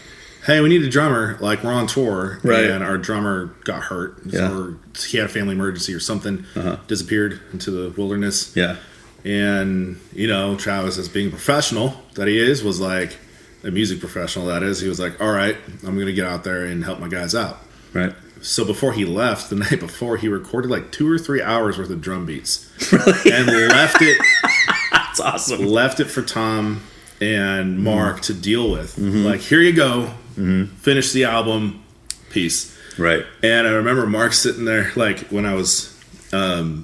hey, we need a drummer. Like, we're on tour. Right. And our drummer got hurt. Or he had a family emergency or something. Disappeared into the wilderness. Yeah. And, you know, Travis, as being a professional that he is, was like, a music professional that is, he was like, all right, I'm going to get out there and help my guys out. Right. So before he left, the night before, he recorded like 2 or 3 hours worth of drum beats. Really? And left it. That's awesome. Left it for Tom and Mark to deal with. Like, here you go. Finish the album. Peace. Right. And I remember Mark sitting there, like, when I was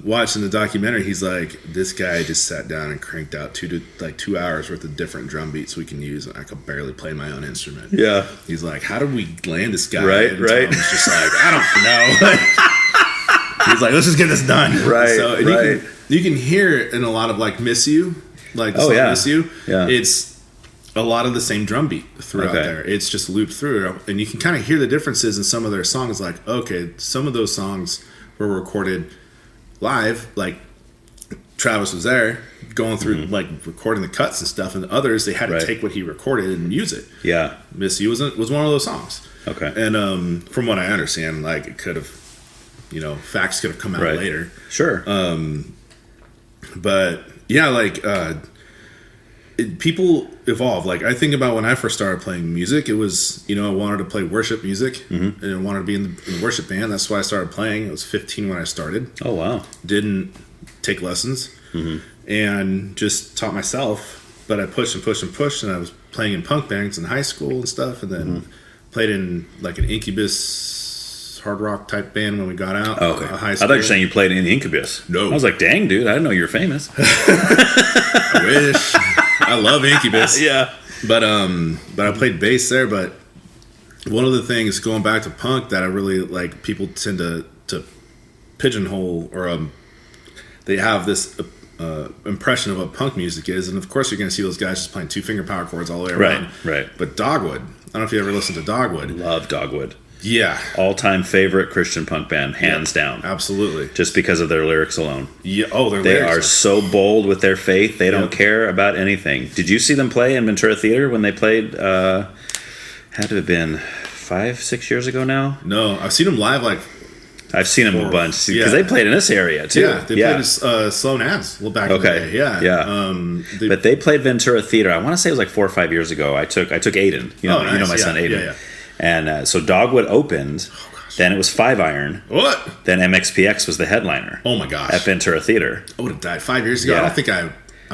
watching the documentary, he's like, this guy just sat down and cranked out 2 hours worth of different drum beats we can use, and I could barely play my own instrument. Yeah. He's like, how did we land this guy? Right. And Tom's just like, I don't know. He's like, let's just get this done. Right. So you can hear it in a lot of, like, Miss You, like the song Miss You. Yeah. It's a lot of the same drum beat throughout there. It's just looped through, and you can kind of hear the differences in some of their songs. Like, okay, some of those songs were recorded live, like Travis was there going through like recording the cuts and stuff, and others they had to take what he recorded and use it. Yeah. Miss You was one of those songs. Okay. And from what I understand, like, it could have, you know, facts could have come out later. Sure. But yeah, like people evolve. Like, I think about when I first started playing music, it was, you know, I wanted to play worship music and I wanted to be in the worship band. That's why I started playing. I was 15 when I started. Oh, wow. Didn't take lessons and just taught myself, but I pushed and pushed and pushed, and I was playing in punk bands in high school and stuff, and then played in like an Incubus hard rock type band when we got out of high school. I thought you were saying you played in Incubus. No. I was like, dang, dude, I didn't know you were famous. I wish. I love Incubus. Yeah. But I played bass there. But one of the things going back to punk that I really like, people tend to pigeonhole, or they have this impression of what punk music is, and of course you're going to see those guys just playing 2-finger power chords all the way around. Right. But Dogwood, I don't know if you ever listened to Dogwood. Love Dogwood. Yeah. All-time favorite Christian punk band, hands down. Absolutely. Just because of their lyrics alone. Yeah. Oh, they are so bold with their faith. They don't care about anything. Did you see them play in Ventura Theater when they played? Had to have been 5-6 years ago now. No, I've seen them live I've seen them a bunch because they played in this area too. Yeah, they played Sloan Ads back in the day. Yeah. But they played Ventura Theater. I want to say it was like 4 or 5 years ago. I took Aiden. You know my son Aiden. Yeah. And so Dogwood opened. Then it was 5 Iron. What? Then MxPx was the headliner. Oh my gosh! At Ventura Theater. I would have died 5 years ago. Yeah. I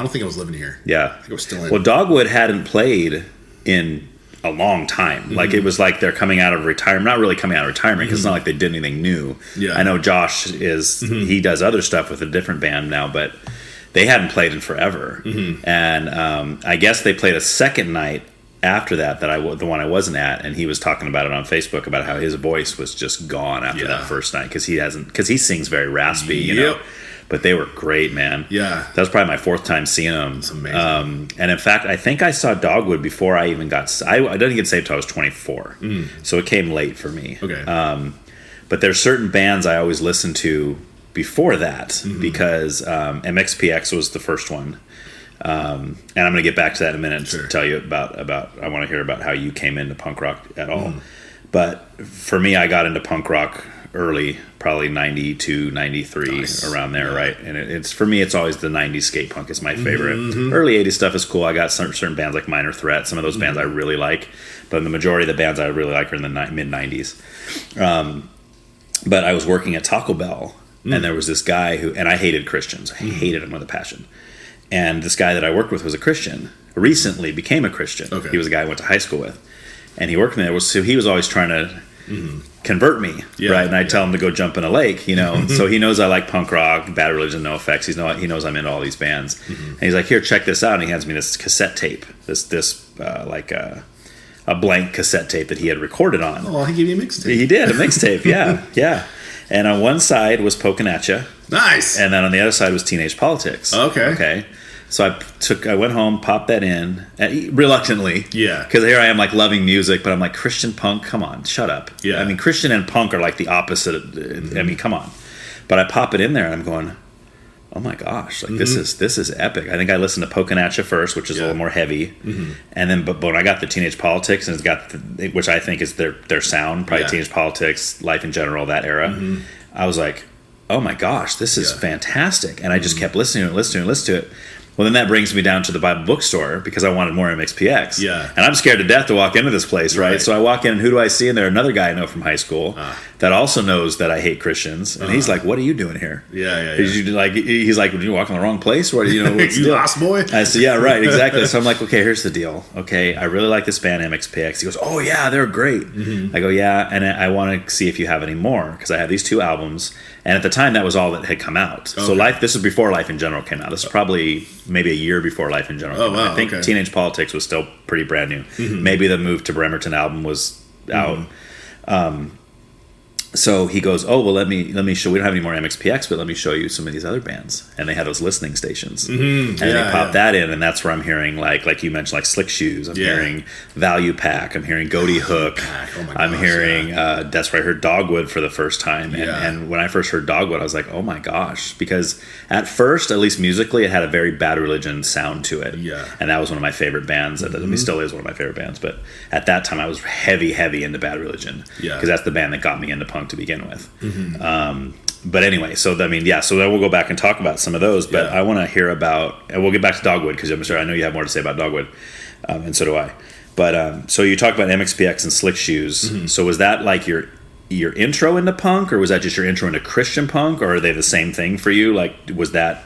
don't think I was living here. Yeah. I think I was still in. Well, Dogwood hadn't played in a long time. Mm-hmm. Like it was like they're coming out of retirement. Not really coming out of retirement because it's not like they did anything new. Yeah. I know Josh is. Mm-hmm. He does other stuff with a different band now, but they hadn't played in forever. Mm-hmm. And I guess they played a second night after that the one I wasn't at, and he was talking about it on Facebook about how his voice was just gone after that first night because he sings very raspy, you know. But they were great, man. Yeah. That was probably my 4th time seeing them. That's amazing. And in fact, I think I saw Dogwood before I even I didn't get saved until I was 24. So it came late for me. Okay. But there's certain bands I always listen to before that because MxPx was the first one. And I'm going to get back to that in a minute to tell you about I want to hear about how you came into punk rock at all. But for me, I got into punk rock early, probably 92, 93, around there, right? And it's for me, it's always the 90s skate punk is my favorite. Early 80s stuff is cool. I got certain bands like Minor Threat. Some of those bands I really like, but the majority of the bands I really like are in the mid-90s. But I was working at Taco Bell, and there was this guy and I hated Christians. I hated them with a passion. And this guy that I worked with was a Christian. Recently became a Christian. Okay. He was a guy I went to high school with. And he worked with me. So he was always trying to convert me, right? And I'd tell him to go jump in a lake, you know. So he knows I like punk rock, Bad Religion, No Effects. He knows I'm into all these bands. And he's like, here, check this out. And he hands me this cassette tape, like a blank cassette tape that he had recorded on. Oh, he gave you a mixtape. He did, a mixtape, yeah. And on one side was Pokin' At Ya. Nice. And then on the other side was Teenage Politics. Okay. So I went home, popped that in, reluctantly. Yeah. Because here I am, like, loving music, but I'm like, Christian punk? Come on, shut up. Yeah. I mean, Christian and punk are like the opposite. I mean, come on. But I pop it in there, and I'm going, oh my gosh, like this is epic. I think I listened to Pokin' At Ya first, which is a little more heavy. And then, but when I got the Teenage Politics, and it's got, which I think is their sound, probably Teenage Politics, Life in General, that era, I was like, oh my gosh, this is fantastic. And I just kept listening to it. Well, then that brings me down to the Bible bookstore because I wanted more MxPx. Yeah. And I'm scared to death to walk into this place, right? So I walk in, and who do I see in there? Another guy I know from high school that also knows that I hate Christians. And he's like, what are you doing here? Yeah. He's like, did you walk in the wrong place? What, you know, what's you lost, boy? I said, yeah, right, exactly. So I'm like, okay, here's the deal. Okay, I really like this band, MxPx. He goes, oh, yeah, they're great. I go, yeah, and I want to see if you have any more because I have these 2 albums. And at the time, that was all that had come out. Okay. So this was before Life in General came out. This is probably maybe a year before Life in General came out. I think Teenage Politics was still pretty brand new. Maybe the Move to Bremerton album was out. So he goes, oh, well, let me show, we don't have any more MxPx, but let me show you some of these other bands. And they had those listening stations. And they pop that in, and that's where I'm hearing, like you mentioned, like Slick Shoes. I'm hearing Value Pack. I'm hearing Goatee Hook. I'm hearing, that's where I heard Dogwood for the first time. And when I first heard Dogwood, I was like, oh my gosh. Because at first, at least musically, it had a very Bad Religion sound to it. Yeah. And that was one of my favorite bands. I mean, still is one of my favorite bands. But at that time, I was heavy into Bad Religion. Yeah. Because that's the band that got me into punk to begin with. But anyway, so then we'll go back and talk about some of those, but I want to hear about, and we'll get back to Dogwood because I'm sure I know you have more to say about Dogwood, and so do I. But so you talked about MxPx and Slick Shoes. So was that like your intro into punk, or was that just your intro into Christian punk, or are they the same thing for you? Like, was that?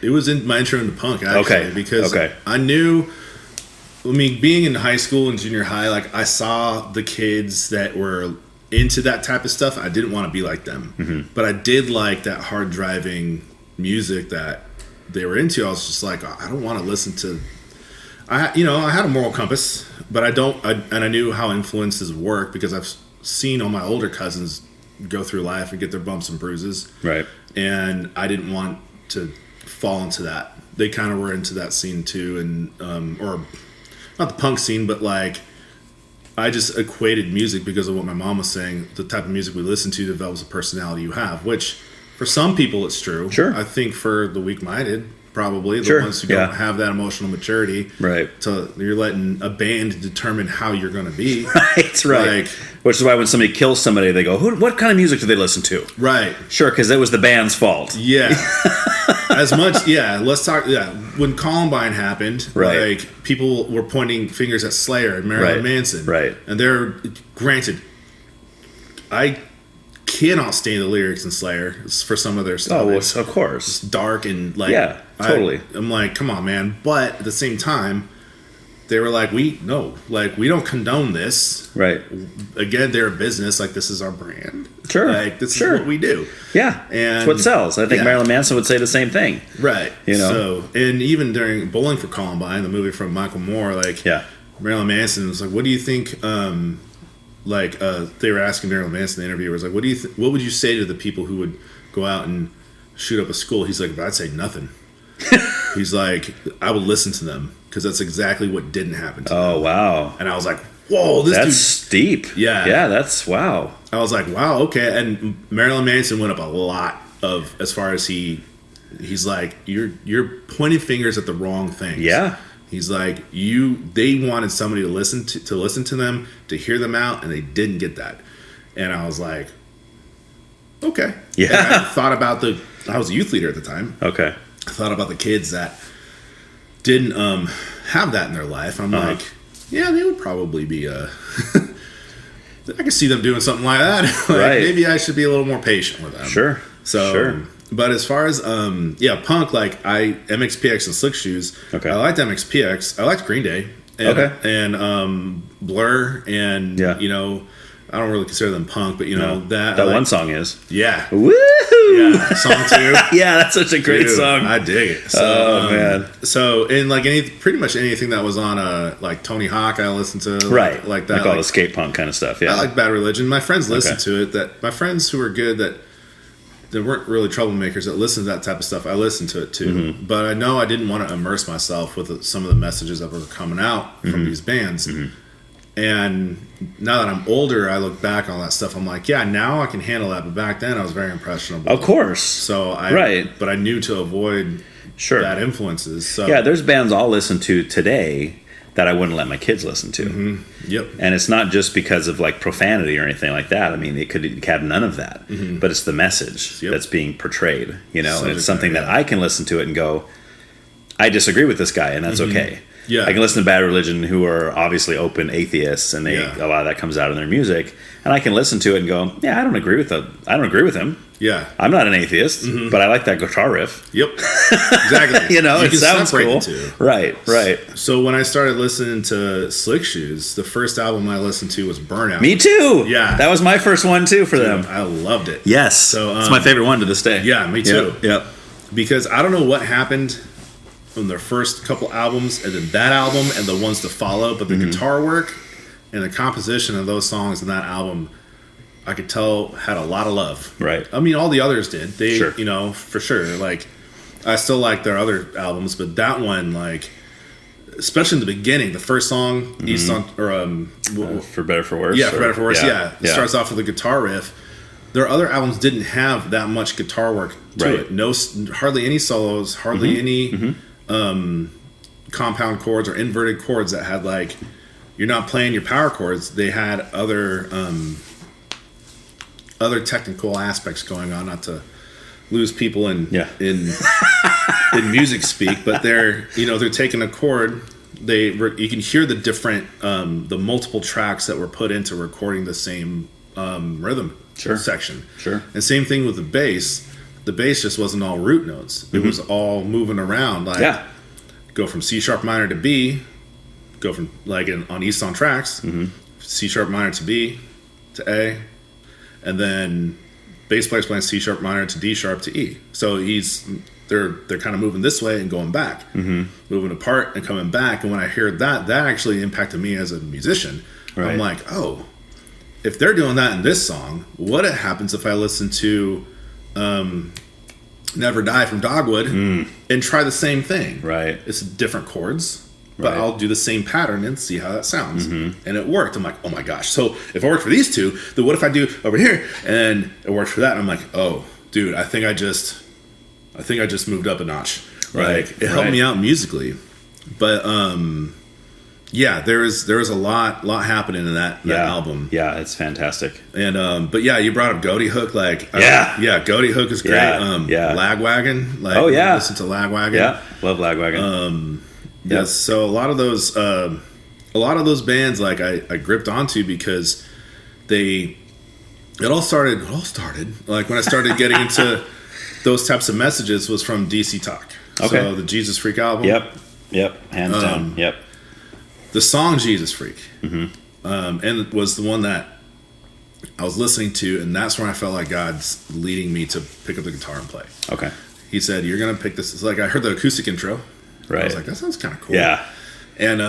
It was my intro into punk, actually, because I knew. I mean, being in high school and junior high, like I saw the kids that were into that type of stuff. I didn't want to be like them, but I did like that hard driving music that they were into. I was just like, I don't want to listen to. I had a moral compass, but I knew how influences work because I've seen all my older cousins go through life and get their bumps and bruises. Right. And I didn't want to fall into that. They kind of were into that scene too, and or not the punk scene, but like I just equated music because of what my mom was saying. The type of music we listen to develops a personality you have, which for some people it's true. Sure. I think for the weak-minded, probably the Sure. ones who don't have that emotional maturity. Right. You're letting a band determine how you're going to be. Right. Right. Which is why when somebody kills somebody, they go, what kind of music do they listen to? Right. Sure, because it was the band's fault. Yeah. As much, yeah. Let's talk. Yeah, when Columbine happened, right. like people were pointing fingers at Slayer and Marilyn Manson, right? And they're granted, I cannot stand the lyrics in Slayer for some of their stuff. Oh, well, of course, it's dark and like totally. I'm like, come on, man. But at the same time, they were like, we don't condone this. Right. Again, they're a business. Like, this is our brand. Sure. Like, this is what we do. Yeah. And it's what sells. I think Marilyn Manson would say the same thing. Right. So, and even during Bowling for Columbine, the movie from Michael Moore, like, Marilyn Manson was like, what do you think, they were asking Marilyn Manson, the interviewer was like, what would you say to the people who would go out and shoot up a school? He's like, I'd say nothing. He's like, I would listen to them because that's exactly what didn't happen to them. Oh, wow. And I was like, whoa, that's steep. Yeah. Yeah, that's wow. I was like, wow, okay. And Marilyn Manson went up a lot of as far as he's like, you're pointing fingers at the wrong things. Yeah. He's like, they wanted somebody to listen to them, to hear them out, and they didn't get that. And I was like, okay. Yeah. And I thought about I was a youth leader at the time. Okay. I thought about the kids that didn't have that in their life. I'm like, yeah, they would probably be I can see them doing something like that. Like, right. Maybe I should be a little more patient with them. Sure. But as far as punk, like MxPx and Slick Shoes. Okay. I liked MxPx. I liked Green Day. And Blur, and I don't really consider them punk, but that one song is. Yeah. Woo! Yeah, song 2. Yeah, that's such a great song. I dig it. So, man. So, and like pretty much anything that was on like Tony Hawk, I listened to. Right. Like that. Like all the skate punk kind of stuff, yeah. I like Bad Religion. My friends listened to it. My friends who were good that weren't really troublemakers that listened to that type of stuff, I listened to it too. Mm-hmm. But I know I didn't want to immerse myself with some of the messages that were coming out from these bands. Mm-hmm. And now that I'm older, I look back on that stuff. I'm like, yeah, now I can handle that. But back then, I was very impressionable. Of course. So but I knew to avoid bad influences. So yeah, there's bands I'll listen to today that I wouldn't let my kids listen to. Mm-hmm. Yep. And it's not just because of like profanity or anything like that. I mean, it could have none of that. Mm-hmm. But it's the message that's being portrayed. And it's something that I can listen to it and go, I disagree with this guy, and that's okay. Yeah. I can listen to Bad Religion, who are obviously open atheists, and a lot of that comes out in their music. And I can listen to it and go, yeah, I don't agree with him. Yeah. I'm not an atheist, but I like that guitar riff. Yep. Exactly. It sounds cool. Right. So when I started listening to Slick Shoes, the first album I listened to was Burnout. Me too. Yeah. That was my first one too for them. I loved it. Yes. So it's my favorite one to this day. Yeah, me too. Yep. Because I don't know what happened on their first couple albums and then that album and the ones to follow, but the guitar work and the composition of those songs in that album, I could tell had a lot of love. Right. I mean, all the others did. They, for sure. Like, I still like their other albums, but that one, like, especially in the beginning, the first song, East on, or For Better For Worse. Yeah, For Better For Worse. Yeah. It starts off with a guitar riff. Their other albums didn't have that much guitar work to it. No, hardly any solos, hardly any compound chords or inverted chords that had like you're not playing your power chords. They had other technical aspects going on. Not to lose people in music speak, but they're taking a chord. You can hear the different the multiple tracks that were put into recording the same rhythm section. Sure. And same thing with the bass. The bass just wasn't all root notes. It was all moving around. Like go from C sharp minor to B, go from like on East on Tracks, C sharp minor to B to A, and then bass player's playing C sharp minor to D sharp to E. So he's they're kind of moving this way and going back, moving apart and coming back. And when I heard that actually impacted me as a musician. Right. I'm like, oh, if they're doing that in this song, what happens if I listen to Never Die from Dogwood and try the same thing? Right. It's different chords, but I'll do the same pattern and see how that sounds. And it worked. I'm like, oh my gosh. So if it worked for these two, then what if I do over here? And it worked for that. And I'm like, oh, dude, I think I just moved up a notch. Right. Like, it helped me out musically. But yeah, there was a lot happening in that album. Yeah, it's fantastic. And but yeah, you brought up Goaty Hook, like Goaty Hook is great. Lagwagon, like listen to Lagwagon. Yeah, love Lagwagon. Yes, so a lot of those bands like I gripped onto because it all started like when I started getting into those types of messages was from DC Talk. Okay. So the Jesus Freak album. Yep, hands down. Yep. The song Jesus Freak, and it was the one that I was listening to, and that's when I felt like God's leading me to pick up the guitar and play. Okay. He said, "You're gonna pick this." It's like I heard the acoustic intro. Right. I was like, "That sounds kind of cool." Yeah. And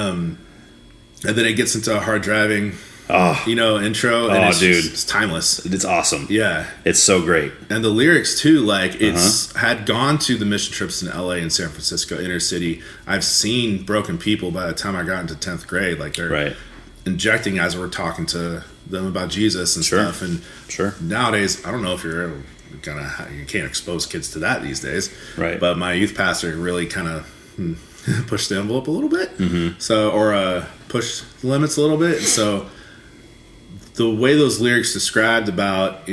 then it gets into a hard driving, intro. And it's timeless. It's awesome. Yeah. It's so great. And the lyrics too, like it's had gone to the mission trips in LA and San Francisco, inner city. I've seen broken people by the time I got into 10th grade. Like they're injecting as we're talking to them about Jesus and stuff. And nowadays, I don't know if you're you can't expose kids to that these days. Right. But my youth pastor really kind of pushed the envelope a little bit. So, or pushed the limits a little bit. So the way those lyrics described about,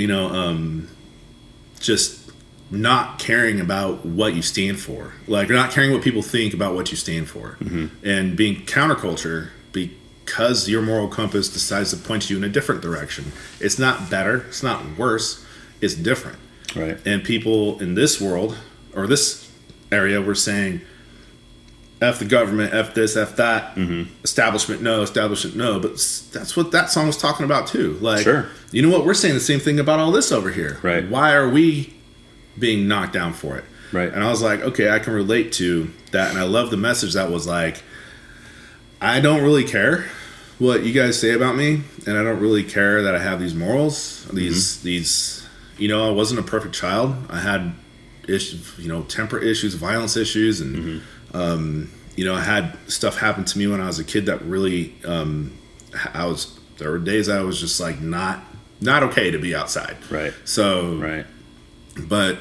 just not caring about what you stand for, like not caring what people think about what you stand for, and being counterculture because your moral compass decides to point you in a different direction. It's not better, it's not worse, it's different. Right. And people in this world or this area were saying, F the government, F this, F that, establishment no, but that's what that song was talking about too. Like, you know what, we're saying the same thing about all this over here. Right. Why are we being knocked down for it? Right. And I was like, okay, I can relate to that. And I love the message that was like, I don't really care what you guys say about me, and I don't really care that I have these morals, these I wasn't a perfect child. I had issues, temper issues, violence issues, and I had stuff happen to me when I was a kid that really, there were days I was just like not okay to be outside. Right. So, but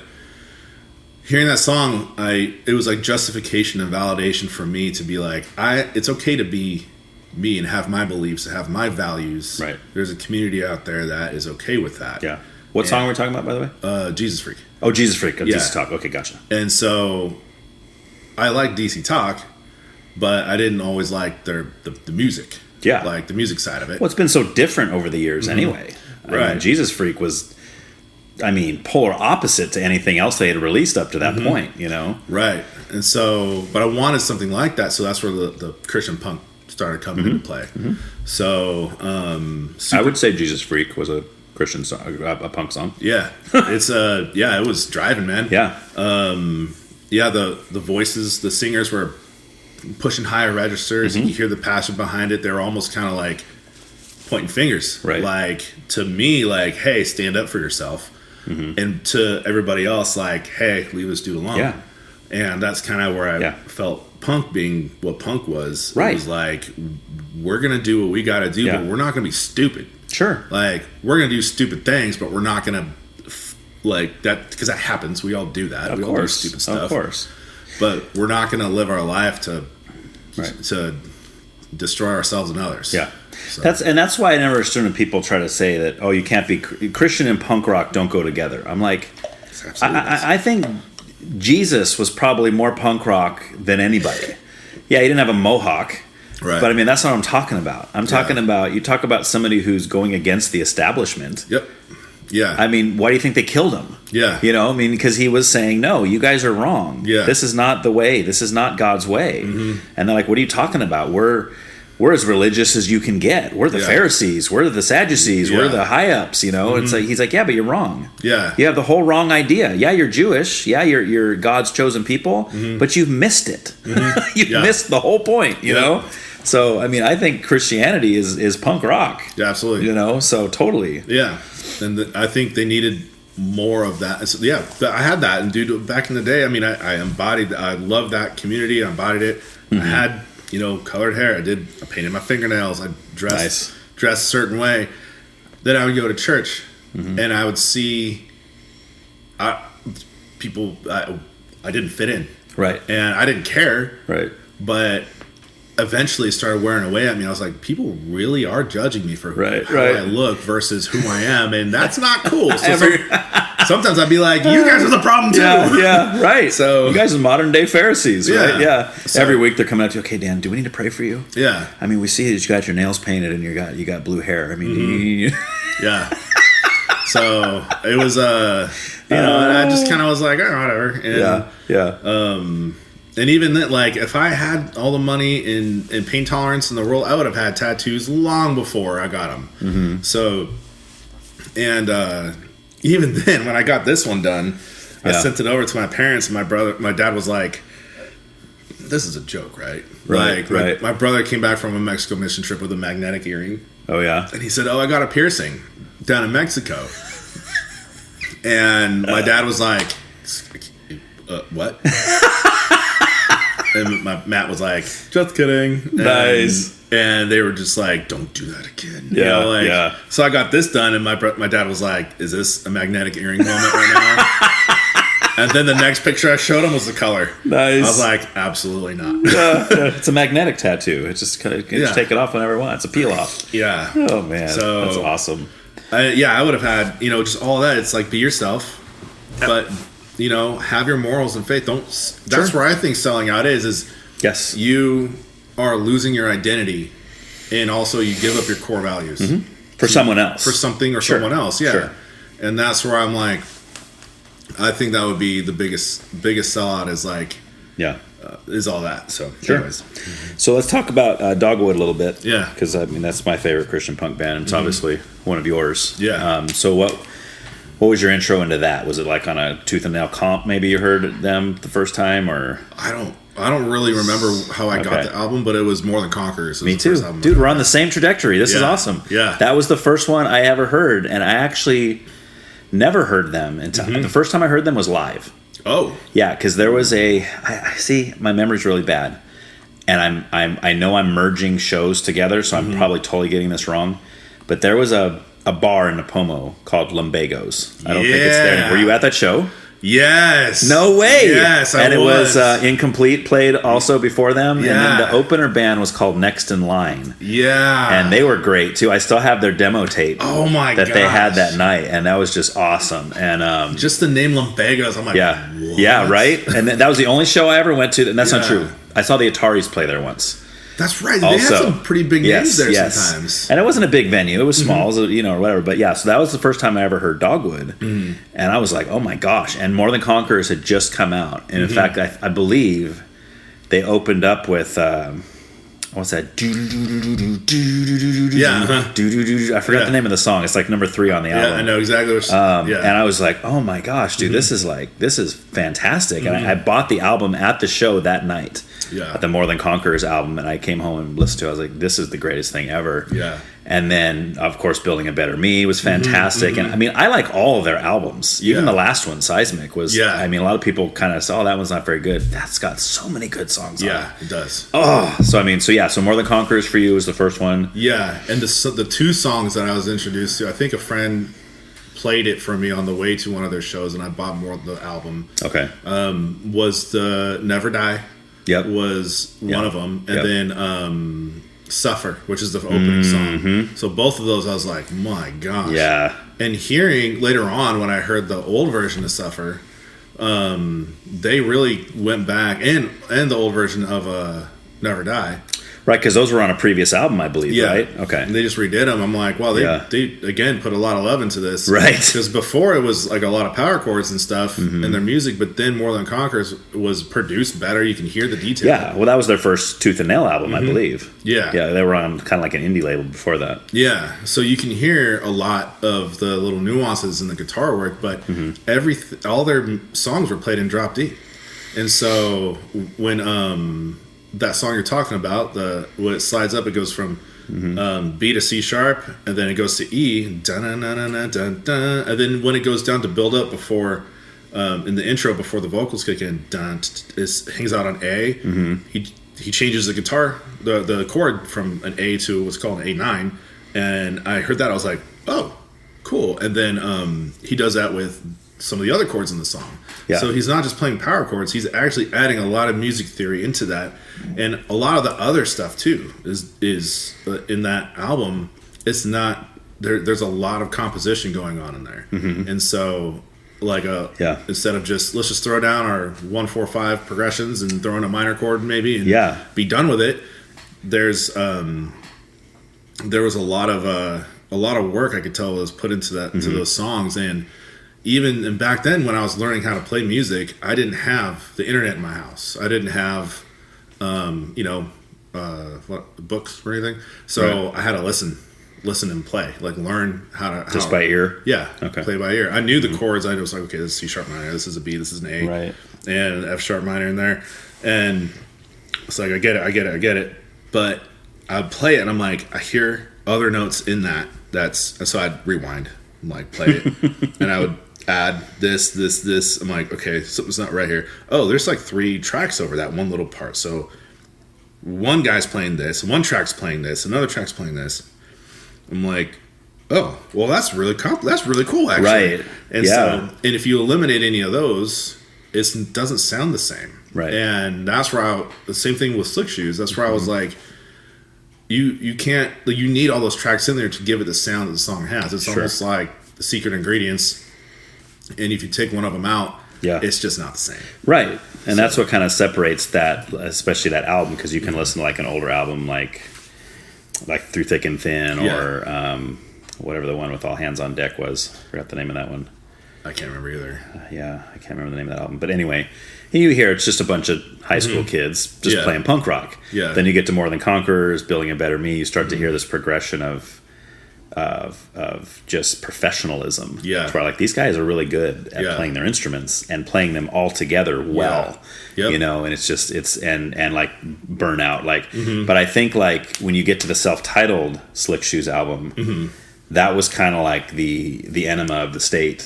hearing that song, it was like justification and validation for me to be like, it's okay to be me and have my beliefs, have my values. Right. There's a community out there that is okay with that. Yeah. What song are we talking about, by the way? Jesus Freak. Oh, Jesus Freak. DC Talk. Okay, gotcha. And so I like DC Talk, but I didn't always like the music. Yeah. Like the music side of it. Well, it's been so different over the years anyway. I mean, Jesus Freak was, polar opposite to anything else they had released up to that point, Right. And so, but I wanted something like that, so that's where the Christian punk started coming into play. So, I would say Jesus Freak was a Christian song, a punk song. Yeah. It's it was driving, man. Yeah. The voices, the singers were pushing higher registers. You hear the passion behind it. They were almost kind of like pointing fingers. Right. Like to me, like, hey, stand up for yourself. And to everybody else, like, hey, leave this dude alone. Yeah. And that's kind of where I felt punk being what punk was. Right. It was like, we're going to do what we got to do, but we're not going to be stupid. Sure. Like, we're going to do stupid things, but we're not going to, like, that, because that happens. We all do that. We all do stupid stuff. Of course. But we're not going to live our life to destroy ourselves and others. Yeah. So. That's why I never understood when people try to say that, you can't be Christian and punk rock don't go together. I'm like, I think Jesus was probably more punk rock than anybody. Yeah, he didn't have a mohawk. Right. But that's not what I'm talking about. I'm talking about, you talk about somebody who's going against the establishment. Yep. Yeah. Why do you think they killed him? Yeah. Because he was saying, no, you guys are wrong. Yeah. This is not the way. This is not God's way. And they're like, what are you talking about? we're as religious as you can get. We're the Pharisees. We're the Sadducees. We're the high ups. You know, it's like he's like, yeah, but you're wrong. Yeah, you have the whole wrong idea. Yeah, you're Jewish. Yeah, you're God's chosen people, but you've missed it. You've missed the whole point. You know. So I mean, I think Christianity is punk rock. Yeah, absolutely. You know, so totally. Yeah, and I think they needed more of that. So, yeah, I had that, and dude, back in the day, I mean, I embodied. I loved that community. I embodied it. I had, you know, colored hair. I painted my fingernails. I dressed a certain way. Then I would go to church, and I would see people. I didn't fit in, right, and I didn't care, right, but eventually it started wearing away at me. I was like, people really are judging me for how I look versus who I am, and that's not cool. So sometimes I'd be like, you guys are the problem too. Yeah, right. So you guys are modern day Pharisees, right? Yeah. So, every week they're coming up to you, okay, Dan, do we need to pray for you? Yeah. I mean, we see that you got your nails painted and you got blue hair. I mean, yeah. So it was you know, and I just kind of was like, oh, whatever. And, and even then, like, if I had all the money in pain tolerance in the world, I would have had tattoos long before I got them. So, and even then, when I got this one done, I sent it over to my parents, and my dad was like, this is a joke, right? Like, my brother came back from a Mexico mission trip with a magnetic earring. Oh, yeah? And he said, I got a piercing down in Mexico. And my dad was like, what? And Matt was like, just kidding. Nice. And they were just like, don't do that again. Yeah, So I got this done, and my dad was like, is this a magnetic earring moment right now? And then the next picture I showed him was the color. Nice. I was like, absolutely not. It's a magnetic tattoo. It just kind of just take it off whenever you want. It's a peel off. Yeah. Oh man, so that's awesome. I would have had, you know, just all that. It's like, be yourself, but you know, have your morals and faith. That's where I think selling out is yes, you are losing your identity, and also you give up your core values for someone else, for something or someone else. Yeah, and that's where I'm like, I think that would be the biggest sellout is like, is all that. So anyways. So let's talk about Dogwood a little bit. Yeah, because I mean that's my favorite Christian punk band, and it's obviously one of yours. Yeah. So what was your intro into that? Was it like on a Tooth and Nail comp? Maybe you heard them the first time, or I don't really remember how I got the album, but it was More Than Conquerors. Me too, dude. We're on the same trajectory. This is awesome. Yeah, that was the first one I ever heard, and I actually never heard them until the first time I heard them was live. Oh, yeah, because there was I see my memory's really bad, and I know I'm merging shows together, so I'm probably totally getting this wrong, but there was a bar in Napomo called Lumbago's. I don't think it's there. Were you at that show? Yes. No way. Yes, and it was Incomplete played also before them. Yeah. And then the opener band was called Next in Line. Yeah. And they were great too. I still have their demo tape. Oh my god. That they had that night, and that was just awesome. And just the name Lumbago's, I'm like, what? Yeah, right. And that was the only show I ever went to, and that's not true. I saw the Ataris play there once. That's right. They had some pretty big names there sometimes. And it wasn't a big venue. It was small, you know, or whatever. But yeah, so that was the first time I ever heard Dogwood. And I was like, oh my gosh. And More Than Conquerors had just come out. And in fact, I believe they opened up with, what's that? Yeah. I forgot the name of the song. It's like number 3 on the album. Yeah, I know exactly what And I was like, oh my gosh, dude, this is fantastic. And I bought the album at the show that night. Yeah. At the More Than Conquerors album, and I came home and listened to it. I was like, this is the greatest thing ever. Yeah. And then, of course, Building a Better Me was fantastic. And I mean, I like all of their albums. Even the last one, Seismic, was, I mean, a lot of people kind of said, oh, that one's not very good. That's got so many good songs on it. Yeah, it does. Oh, so I mean, so More Than Conquerors for you was the first one. Yeah, and the 2 songs that I was introduced to, I think a friend played it for me on the way to one of their shows, and I bought more of the album. Okay. Was the Never Die. Yep. Was one of them. And then Suffer, which is the opening song. So both of those I was like, my gosh. Yeah. And hearing later on when I heard the old version of Suffer, they really went back, and the old version of Never Die. Right, because those were on a previous album, I believe, right? Okay. And they just redid them. I'm like, wow, they again put a lot of love into this. Right. Because before it was like a lot of power chords and stuff in their music, but then More Than Conquerors was produced better. You can hear the detail. Yeah, well, that was their first Tooth and Nail album, I believe. Yeah. Yeah, they were on kind of like an indie label before that. Yeah, so you can hear a lot of the little nuances in the guitar work, but all their songs were played in drop D. And so when that song you're talking about, when it slides up, it goes from B to C sharp, and then it goes to E, dun-dun-dun-dun-dun-dun, and then when it goes down to build up before, in the intro before the vocals kick in, it hangs out on A. He changes the guitar, the chord from an A to what's called an A9, and I heard that, I was like, oh, cool. And then he does that with some of the other chords in the song. Yeah. So he's not just playing power chords, he's actually adding a lot of music theory into that. And a lot of the other stuff too is in that album, it's not there's a lot of composition going on in there. And so like instead of just let's just throw down our 1-4-5 progressions and throw in a minor chord maybe and be done with it, there was a lot of work I could tell was put into that into those songs. And even back then when I was learning how to play music, I didn't have the internet in my house. I didn't have books or anything. So I had to listen and play, like learn how to by ear. Yeah. Okay. Play by ear. I knew the chords. I was like, okay, this is C sharp minor, this is a B, this is an A, right, and F sharp minor in there. And it's like I get it. But I'd play it and I'm like, I hear other notes in that. So I'd rewind and like play it, and I would add this. I'm like, okay, something's not right here. Oh, there's like 3 tracks over that one little part. So one guy's playing this, one track's playing this, another track's playing this. I'm like, oh, well, that's really cool, actually. Right. And so, and if you eliminate any of those, it doesn't sound the same. Right. And that's where the same thing with Slick Shoes. That's where I was like, you can't, you need all those tracks in there to give it the sound that the song has. It's almost like the secret ingredients. And if you take one of them out, it's just not the same. Right. And that's what kind of separates that, especially that album, because you can listen to like an older album like Through Thick and Thin or whatever the one with All Hands on Deck was. Forgot the name of that one. I can't remember either. I can't remember the name of that album. But anyway, you hear it's just a bunch of high school kids just playing punk rock. Yeah. Then you get to More Than Conquerors, Building a Better Me. You start to hear this progression of just professional,ism. Yeah. It's where like these guys are really good at playing their instruments and playing them all together well. Yep. And it's and like Burnout. Like but I think like when you get to the self-titled Slick Shoes album, that was kind of like the enema of the state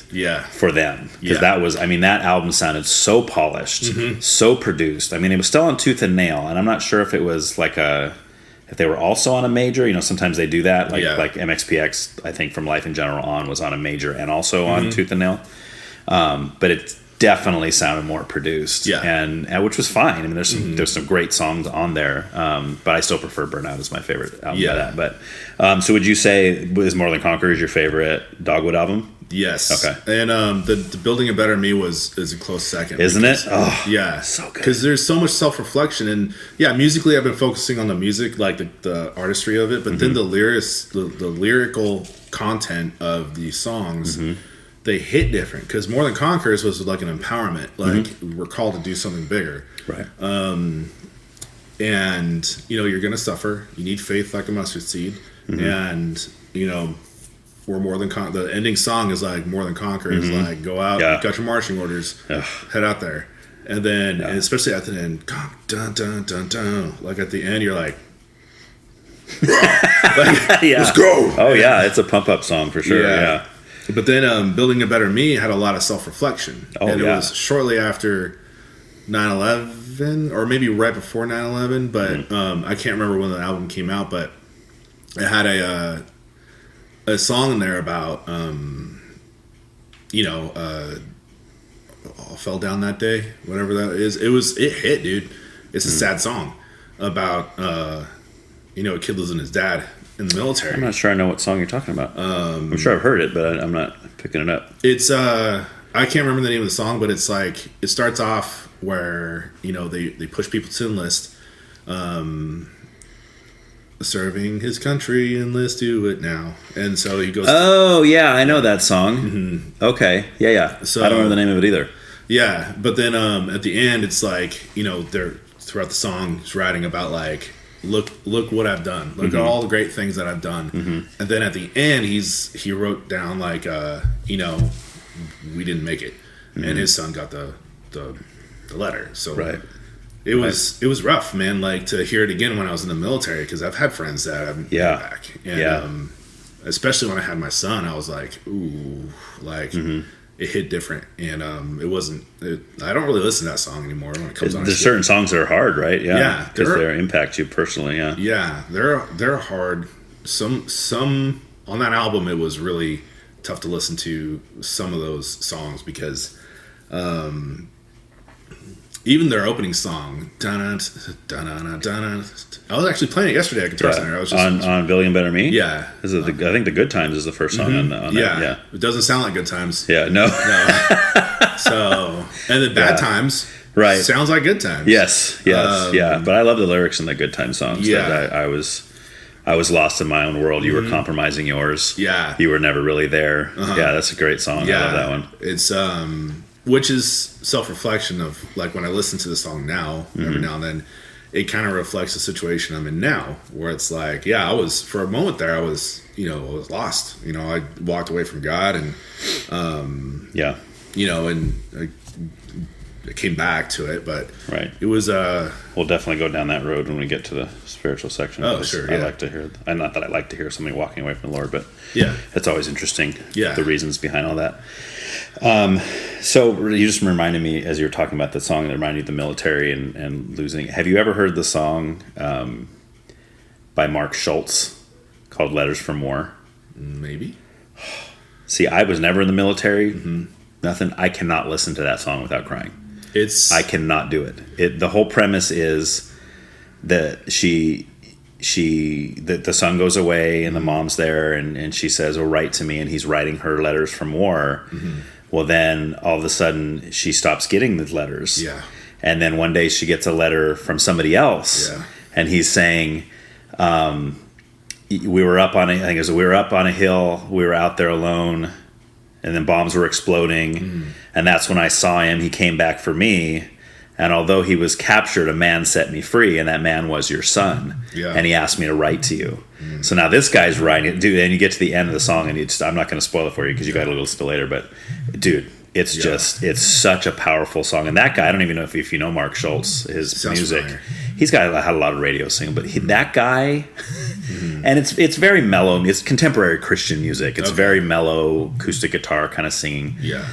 for them. Because that was, I mean, that album sounded so polished, so produced. I mean, it was still on Tooth and Nail, and I'm not sure if it was like if they were also on a major. Sometimes they do that. Like MxPx, I think from Life in General on was on a major and also on Tooth and Nail. But it definitely sounded more produced. Yeah. And which was fine. I mean, there's some great songs on there. But I still prefer Burnout as my favorite album by that. But so would you say is More Than Conquerors your favorite Dogwood album? Yes. Okay. And the Building a Better Me is a close second. Isn't it? Oh, yeah. So good. Because there's so much self-reflection. And musically I've been focusing on the music, like the artistry of it. But then the lyrical content of these songs, they hit different. Because More Than Conquerors was like an empowerment. Like we're called to do something bigger. Right. And, you're going to suffer. You need faith like a mustard seed. And, we're more than the ending song is like More Than Conquerors, like go out, you got your marching orders, head out there, and then and especially at the end, dun dun dun dun, like at the end you're like, let's go. Oh yeah, it's a pump up song for sure. Yeah. But then Building a Better Me had a lot of self reflection, and it was shortly after 9/11 or maybe right before 9/11, but I can't remember when the album came out, but it had a song in there about all fell down that day, whatever that is. It hit, dude. It's a sad song about a kid losing his dad in the military. I'm not sure I know what song you're talking about. I'm sure I've heard it, but I'm not picking it up. It's I can't remember the name of the song, but it's like it starts off where they push people to enlist, serving his country and let's do it now. And so he goes. Oh yeah, I know that song. Mm-hmm. Okay, yeah. So I don't remember the name of it either. Yeah, but then at the end, it's like, they're throughout the song, he's writing about like, look what I've done. Look at all the great things that I've done. Mm-hmm. And then at the end, he wrote down like, we didn't make it, and his son got the letter. So right. It was rough, man. Like to hear it again when I was in the military, because I've had friends that haven't been back, and especially when I had my son, I was like, ooh, like it hit different, and it wasn't. I don't really listen to that song anymore when it comes on. There's certain songs that are hard, right? Yeah, because they impact you personally. Yeah, yeah, they're hard. Some on that album, it was really tough to listen to some of those songs because. Even their opening song, I was actually playing it yesterday at Guitar Center. I was just on Billy and Better Me. Yeah, I think the Good Times is the first song on that. Yeah, it doesn't sound like Good Times. Yeah, no. So and the Bad Times, right? Sounds like Good Times. Yes, yeah. But I love the lyrics in the Good Times songs. Yeah, I was lost in my own world. You were compromising yours. Yeah, you were never really there. Yeah, that's a great song. Yeah, I love that one. It's which is self-reflection of like when I listen to the song now, every now and then, it kind of reflects the situation I'm in now, where it's like, I was for a moment there, I was lost. I walked away from God, and and I came back to it, but it was. We'll definitely go down that road when we get to the spiritual section. Oh, sure. I like to hear. Not that I like to hear somebody walking away from the Lord, but it's always interesting. Yeah, the reasons behind all that. So you just reminded me as you were talking about the song that reminded you of the military and losing. Have you ever heard the song by Mark Schultz called "Letters from War"? Maybe. See, I was never in the military. Nothing. I cannot listen to that song without crying. I cannot do it. The whole premise is that the son goes away and the mom's there and she says, "Oh, write to me," and he's writing her letters from war. Well, then all of a sudden she stops getting the letters. Yeah. And then one day she gets a letter from somebody else. Yeah. And he's saying, we were up on a hill, we were out there alone, and then bombs were exploding. And that's when I saw him. He came back for me. And although he was captured, a man set me free, and that man was your son. Yeah. And he asked me to write to you. So now this guy's writing, dude. And you get to the end of the song, and I'm not going to spoil it for you because you got to listen to it later. But dude, it's it's such a powerful song. And that guy, I don't even know if you know Mark Schultz, his music. Familiar. He's had a lot of radio singing, but that guy, and it's very mellow. It's contemporary Christian music. It's very mellow acoustic guitar kind of singing. Yeah.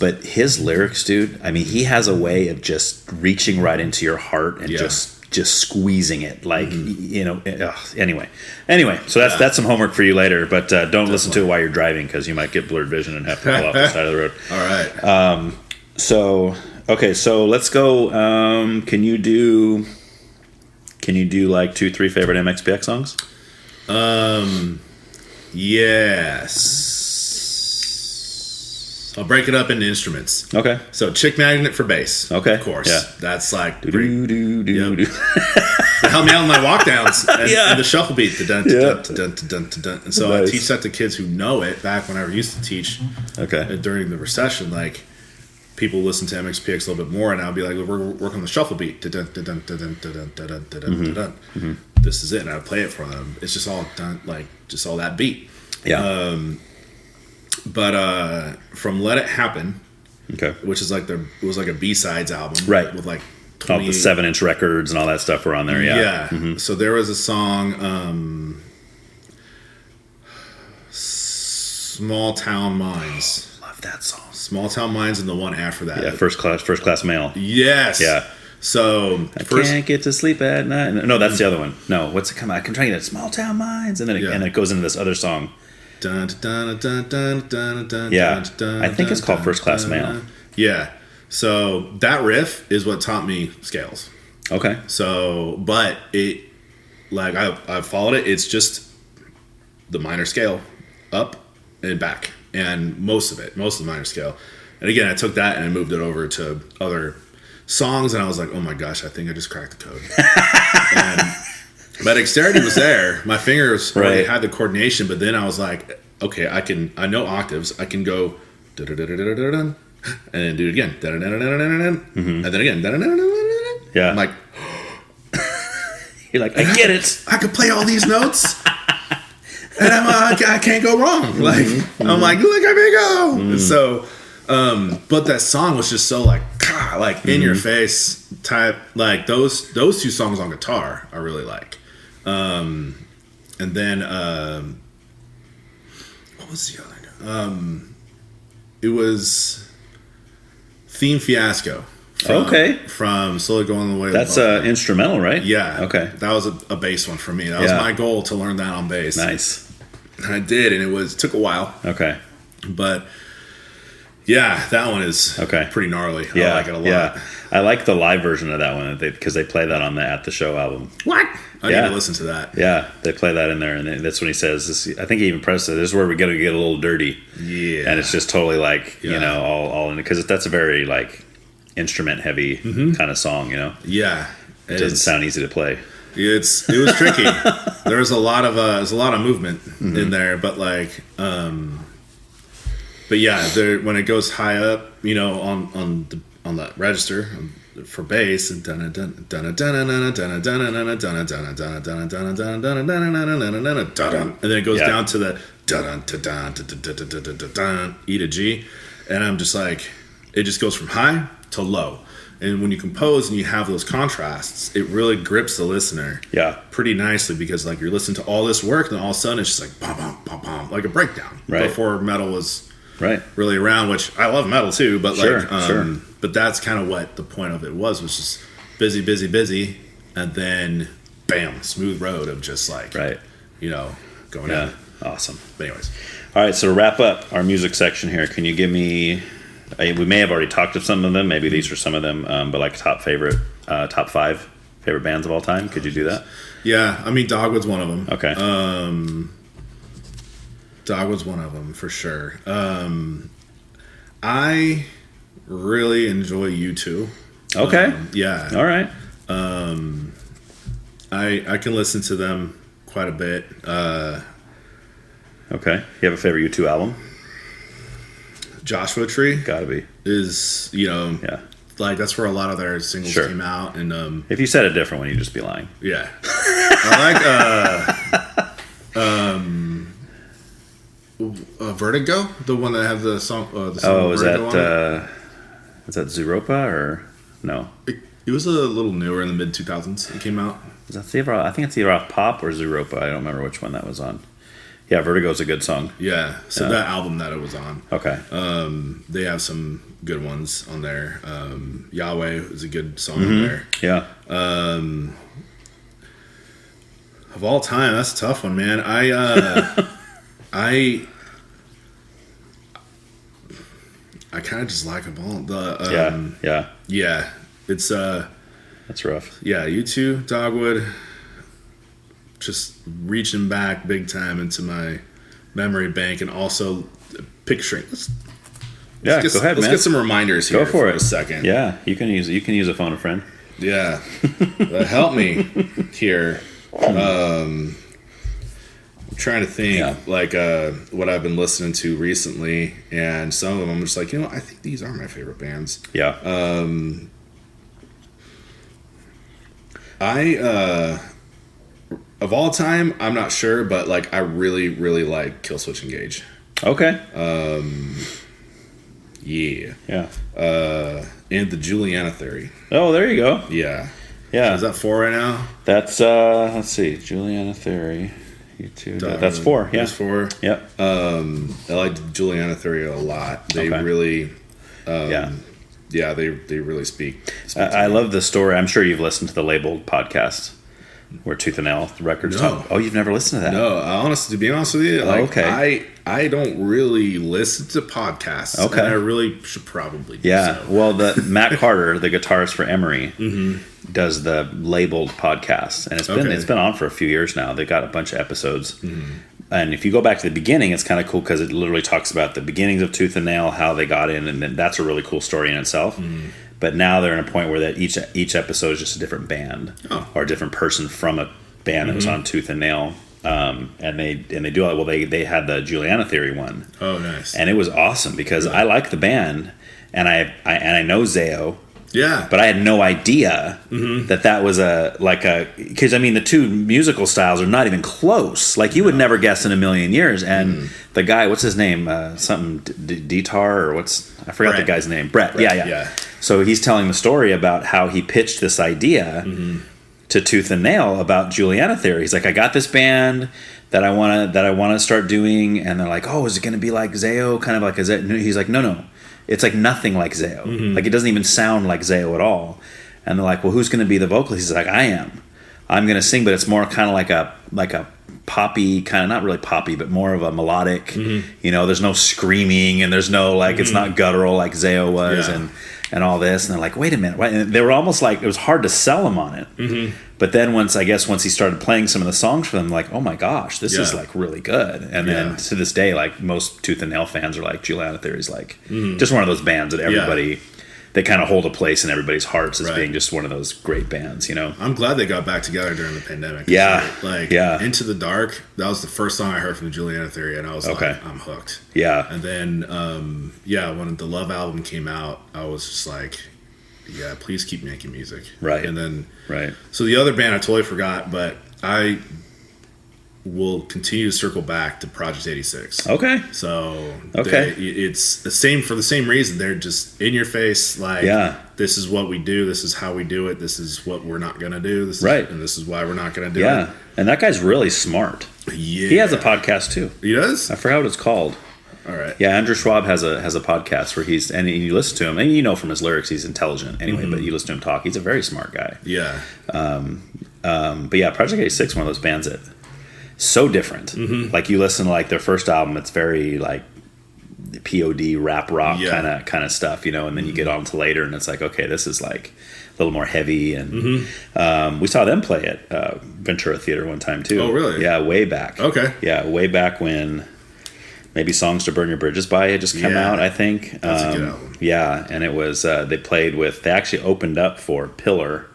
But his lyrics, dude, I mean, he has a way of just reaching right into your heart and just squeezing it, like Anyway, so that's some homework for you later. But don't listen to it while you're driving because you might get blurred vision and have to pull off the side of the road. All right. So let's go. Can you do like 2-3 favorite MxPx songs? Yes. I'll break it up into instruments. Okay. So Chick Magnet for bass. Okay. Of course. Yeah. That's like... They help me out in my walk downs and the shuffle beat. And so I teach that to kids who know it back when I used to teach during the recession. Like, people listen to MxPx a little bit more, and I'll be like, we're working on the shuffle beat. This is it. And I would play it for them. It's just all done, like, just all that beat. Yeah. But from Let It Happen, which is like it was like a B-sides album, right? With like all the 7-inch records and all that stuff were on there. Yeah. So there was a song, "Small Town Minds." Love that song. "Small Town Minds" and the one after that. Yeah, First Class Mail. Yes. Yeah. So I can't get to sleep at night. No, that's the other one. No, what's it come out? I can try to get it. "Small Town Minds," and then it goes into this other song. Yeah, I think it's called First Class Mail. Yeah, so that riff is what taught me scales. Okay. So, but it, like I followed it. It's just the minor scale, up and back, and most of the minor scale. And again, I took that and I moved it over to other songs, and I was like, oh my gosh, I think I just cracked the code. But dexterity was there. My fingers already had the coordination, but then I was like, okay, I know octaves. I can go and then do it again. And then again. Yeah. I'm like, you're like, I get it. I could play all these notes. And I can't go wrong. Like, I'm like, look at me go. And so, but that song was just so like in your face type. Like those two songs on guitar, I really like. And then, what was the other? It was Theme Fiasco. From Slowly Going the Way. That's instrumental, right? Yeah. Okay. That was a bass one for me. That was my goal, to learn that on bass. Nice. And I did, and it took a while. Okay. But yeah, that one is pretty gnarly. I like it a lot. Yeah. I like the live version of that one because they play that on the At the Show album. What? I need to listen to that. Yeah, they play that in there, and that's when he says, I think he even pressed it, this is where we got to get a little dirty. Yeah. And it's just totally like, you know, all in it, because that's a very like instrument heavy kind of song, you know? Yeah. It doesn't sound easy to play. It was tricky. There was a lot of movement in there, but like, but yeah, when it goes high up, you know, on the register for bass, and then it goes down to the E to G, and I'm just like, it just goes from high to low. And when you compose and you have those contrasts, it really grips the listener pretty nicely, because like you're listening to all this work, and all of a sudden it's just like bum, bum, bum, bum, like a breakdown before metal was really around, which I love metal too, but but that's kind of what the point of it was just busy, busy, busy, and then bam, smooth road of just like, you know, going in. Awesome. But anyways. All right, so to wrap up our music section here, can you give me, we may have already talked of some of them, maybe these are some of them, but like top 5 favorite bands of all time, could you do that? Yeah, I mean, Dogwood's one of them. Okay. Dogwood's one of them for sure. I really enjoy U2. Okay. Yeah. All right. I can listen to them quite a bit. Okay. You have a favorite U2 album? Joshua Tree. Gotta be. Is, you know, like that's where a lot of their singles came out. And if you said it different one, you'd just be lying. Yeah. I like Vertigo, the one that had the song. Is that Zooropa or no? It was a little newer in the mid 2000s. It came out. Is that I think it's either off Pop or Zooropa. I don't remember which one that was on. Yeah, Vertigo's a good song. Yeah, so that album that it was on. Okay. They have some good ones on there. Yahweh is a good song on there. Yeah. Of all time, that's a tough one, man. I kind of just like them all. Yeah. It's that's rough. Yeah, U2, Dogwood. Just reaching back big time into my memory bank, and also picturing. Go ahead, man. Let's get some reminders here. Go for it. A second. Yeah, you can use a phone a friend. Yeah, help me here. I'm trying to think like what I've been listening to recently, and some of them I'm just like, you know, I think these are my favorite bands. Yeah. Of all time, I'm not sure, but like I really, really like Killswitch Engage. Okay. Yeah. And the Juliana Theory. Oh, there you go. Yeah. Yeah. So is that 4 right now? That's let's see, Juliana Theory. U2. That's 4. Yeah. That's 4. Yep. I like Juliana Theory a lot. They really. Yeah, they really speak. I love the story. I'm sure you've listened to the Labeled podcast, where Tooth and Nail Records talk. Oh, you've never listened to that? No, honestly, to be honest with you, like, I don't really listen to podcasts. Okay. And I really should probably do so. Well, the Matt Carter, the guitarist for Emery, Mm-hmm. does the Labeled podcast, and it's been on for a few years now. They've got a bunch of episodes. Mm-hmm. And if you go back to the beginning, it's kind of cool because it literally talks about the beginnings of Tooth and Nail, how they got in, and then that's a really cool story in itself. Mm-hmm. But now they're in a point where that each episode is just a different band or a different person from band that was on Tooth and Nail. And they do well. They had the Juliana Theory one. Oh, nice! And it was awesome because I like the band, and I know Zao. Yeah, but I had no idea that was because I mean the two musical styles are not even close. Like you would never guess in a million years. And the guy, what's his name? Something Detar or I forgot the guy's name. Brett. Yeah. So he's telling the story about how he pitched this idea. To Tooth and Nail about Juliana Theory. He's like, I got this band that I want to start doing, and they're like, oh, is it going to be like Zao, kind of like a Zao? He's like, no, it's like nothing like Zao. Like it doesn't even sound like Zao at all. And they're like, well, who's going to be the vocalist? He's like, I'm going to sing, but it's more kind of like a poppy kind of, not really poppy, but more of a melodic. There's no screaming and there's no it's not guttural like Zao was, and all this, and they're like, wait a minute. And they were almost like, it was hard to sell them on it. But then once he started playing some of the songs for them, like, oh my gosh, this is like really good. And then to this day, like most Tooth and Nail fans are like, Juliana Theory is like just one of those bands that everybody, they kind of hold a place in everybody's hearts as being just one of those great bands, I'm glad they got back together during the pandemic. Into the Dark, that was the first song I heard from the Juliana Theory, and I was like, I'm hooked. And then when the Love album came out, I was just like, please keep making music. And then so the other band I totally forgot, but I will continue to circle back to Project 86. So it's the same for the same reason. They're just in your face, like, this is what we do, this is how we do it, this is what we're not gonna do, and this is why we're not gonna do it. And that guy's really smart. He has a podcast too. He does? I forgot what it's called. All right. Yeah, Andrew Schwab has a podcast where and you listen to him, and from his lyrics he's intelligent anyway, but you listen to him talk, he's a very smart guy. But yeah, Project 86, one of those bands that so different. Like you listen to like their first album, it's very like POD rap rock kind of stuff, and then you get on to later and it's like, okay, this is like a little more heavy. And we saw them play at Ventura Theater one time too. Oh really? Yeah, way back. Yeah, way back when maybe Songs to Burn Your Bridges By had just come out, I think. That's a good album. Yeah, and it was they actually opened up for Pillar.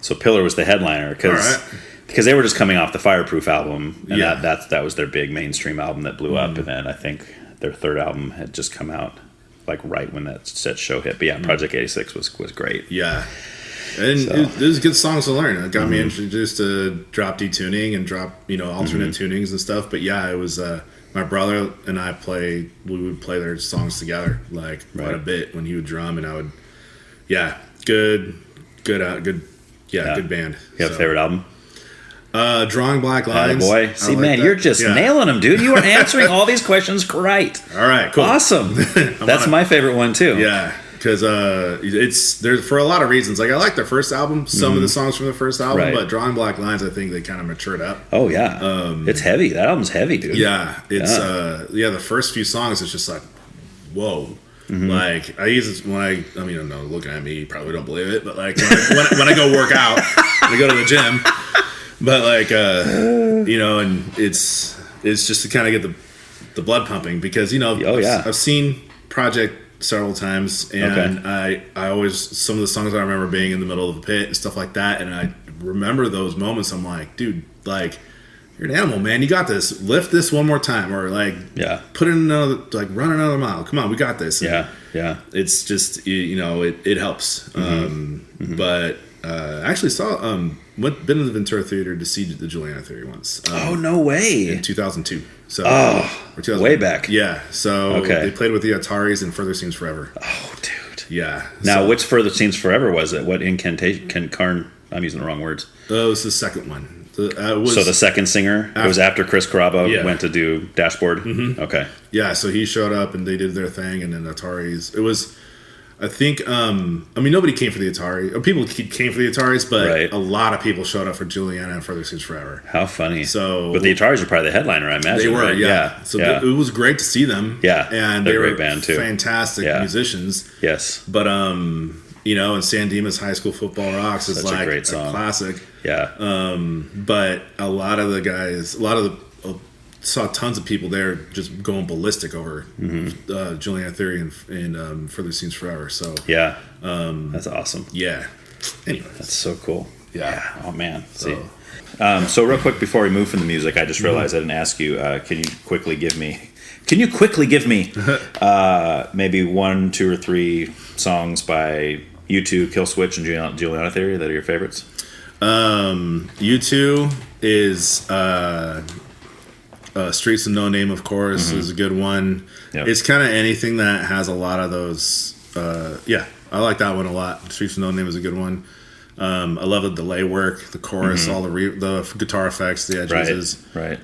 So Pillar was the headliner because they were just coming off the Fireproof album, and that was their big mainstream album that blew up, and then I think their third album had just come out like right when that show hit. But yeah, Project 86 was great. Yeah. And it was good songs to learn. It got me introduced to drop D tuning and drop alternate tunings and stuff. But yeah, it was my brother and I we would play their songs together like quite a bit when he would drum, and I would good band. You have a favorite album? Drawing Black Lines. Boy. See, man, you're just nailing them, dude. You are answering all these questions right. All right, cool. Awesome. That's my favorite one, too. Yeah, because there's for a lot of reasons. Like, I like their first album, some of the songs from the first album, but Drawing Black Lines, I think they kind of matured up. Oh, yeah. It's heavy. That album's heavy, dude. Yeah. It's, the first few songs, it's just like, whoa. Like I use it when no, looking at me, you probably don't believe it, but like when I go work out, when I go to the gym, but like and it's just to kind of get the blood pumping because I've seen Project several times, and I always, some of the songs I remember being in the middle of the pit and stuff like that, and I remember those moments. I'm like, dude, like, you're an animal, man. You got this. Lift this one more time, or like, put in another, like, run another mile. Come on, we got this. And it's just it helps. But I actually saw been to the Ventura Theater to see the Juliana Theory once. Oh no way! In 2002. So way back. Yeah. So they played with the Ataris and Further Seems Forever. Oh, dude. Yeah. Now, which Further Seems Forever was it? What incantation? I'm using the wrong words. It was the second one. So the second singer, it was after Chris Carrabba went to do Dashboard? Okay. Yeah, so he showed up and they did their thing, and then Ataris. It was, I think, nobody came for the Atari. Or people came for the Ataris, but a lot of people showed up for Juliana and Further Seems Forever. How funny. So, but the Ataris were probably the headliner, I imagine. They were, yeah. So it was great to see them. Yeah, and they're they a were great band too. Fantastic musicians. Yes. But, and San Dimas High School Football Rocks is like a great song. Classic. Yeah. But a lot of the guys, saw tons of people there just going ballistic over Juliana Theory and Further Seems Forever. So yeah, that's awesome. Yeah. Anyway, that's so cool. Yeah. Oh man. See. So real quick before we move from the music, I just realized I didn't ask you. Can you quickly give me maybe 1, 2, or 3 songs by U2, Kill Switch, and Juliana Theory that are your favorites? U2 is Streets of No Name, of course, is a good one. Yep. It's kind of anything that has a lot of those. I like that one a lot. Streets of No Name is a good one. I love the delay work, the chorus, all the guitar effects, the edges. Right.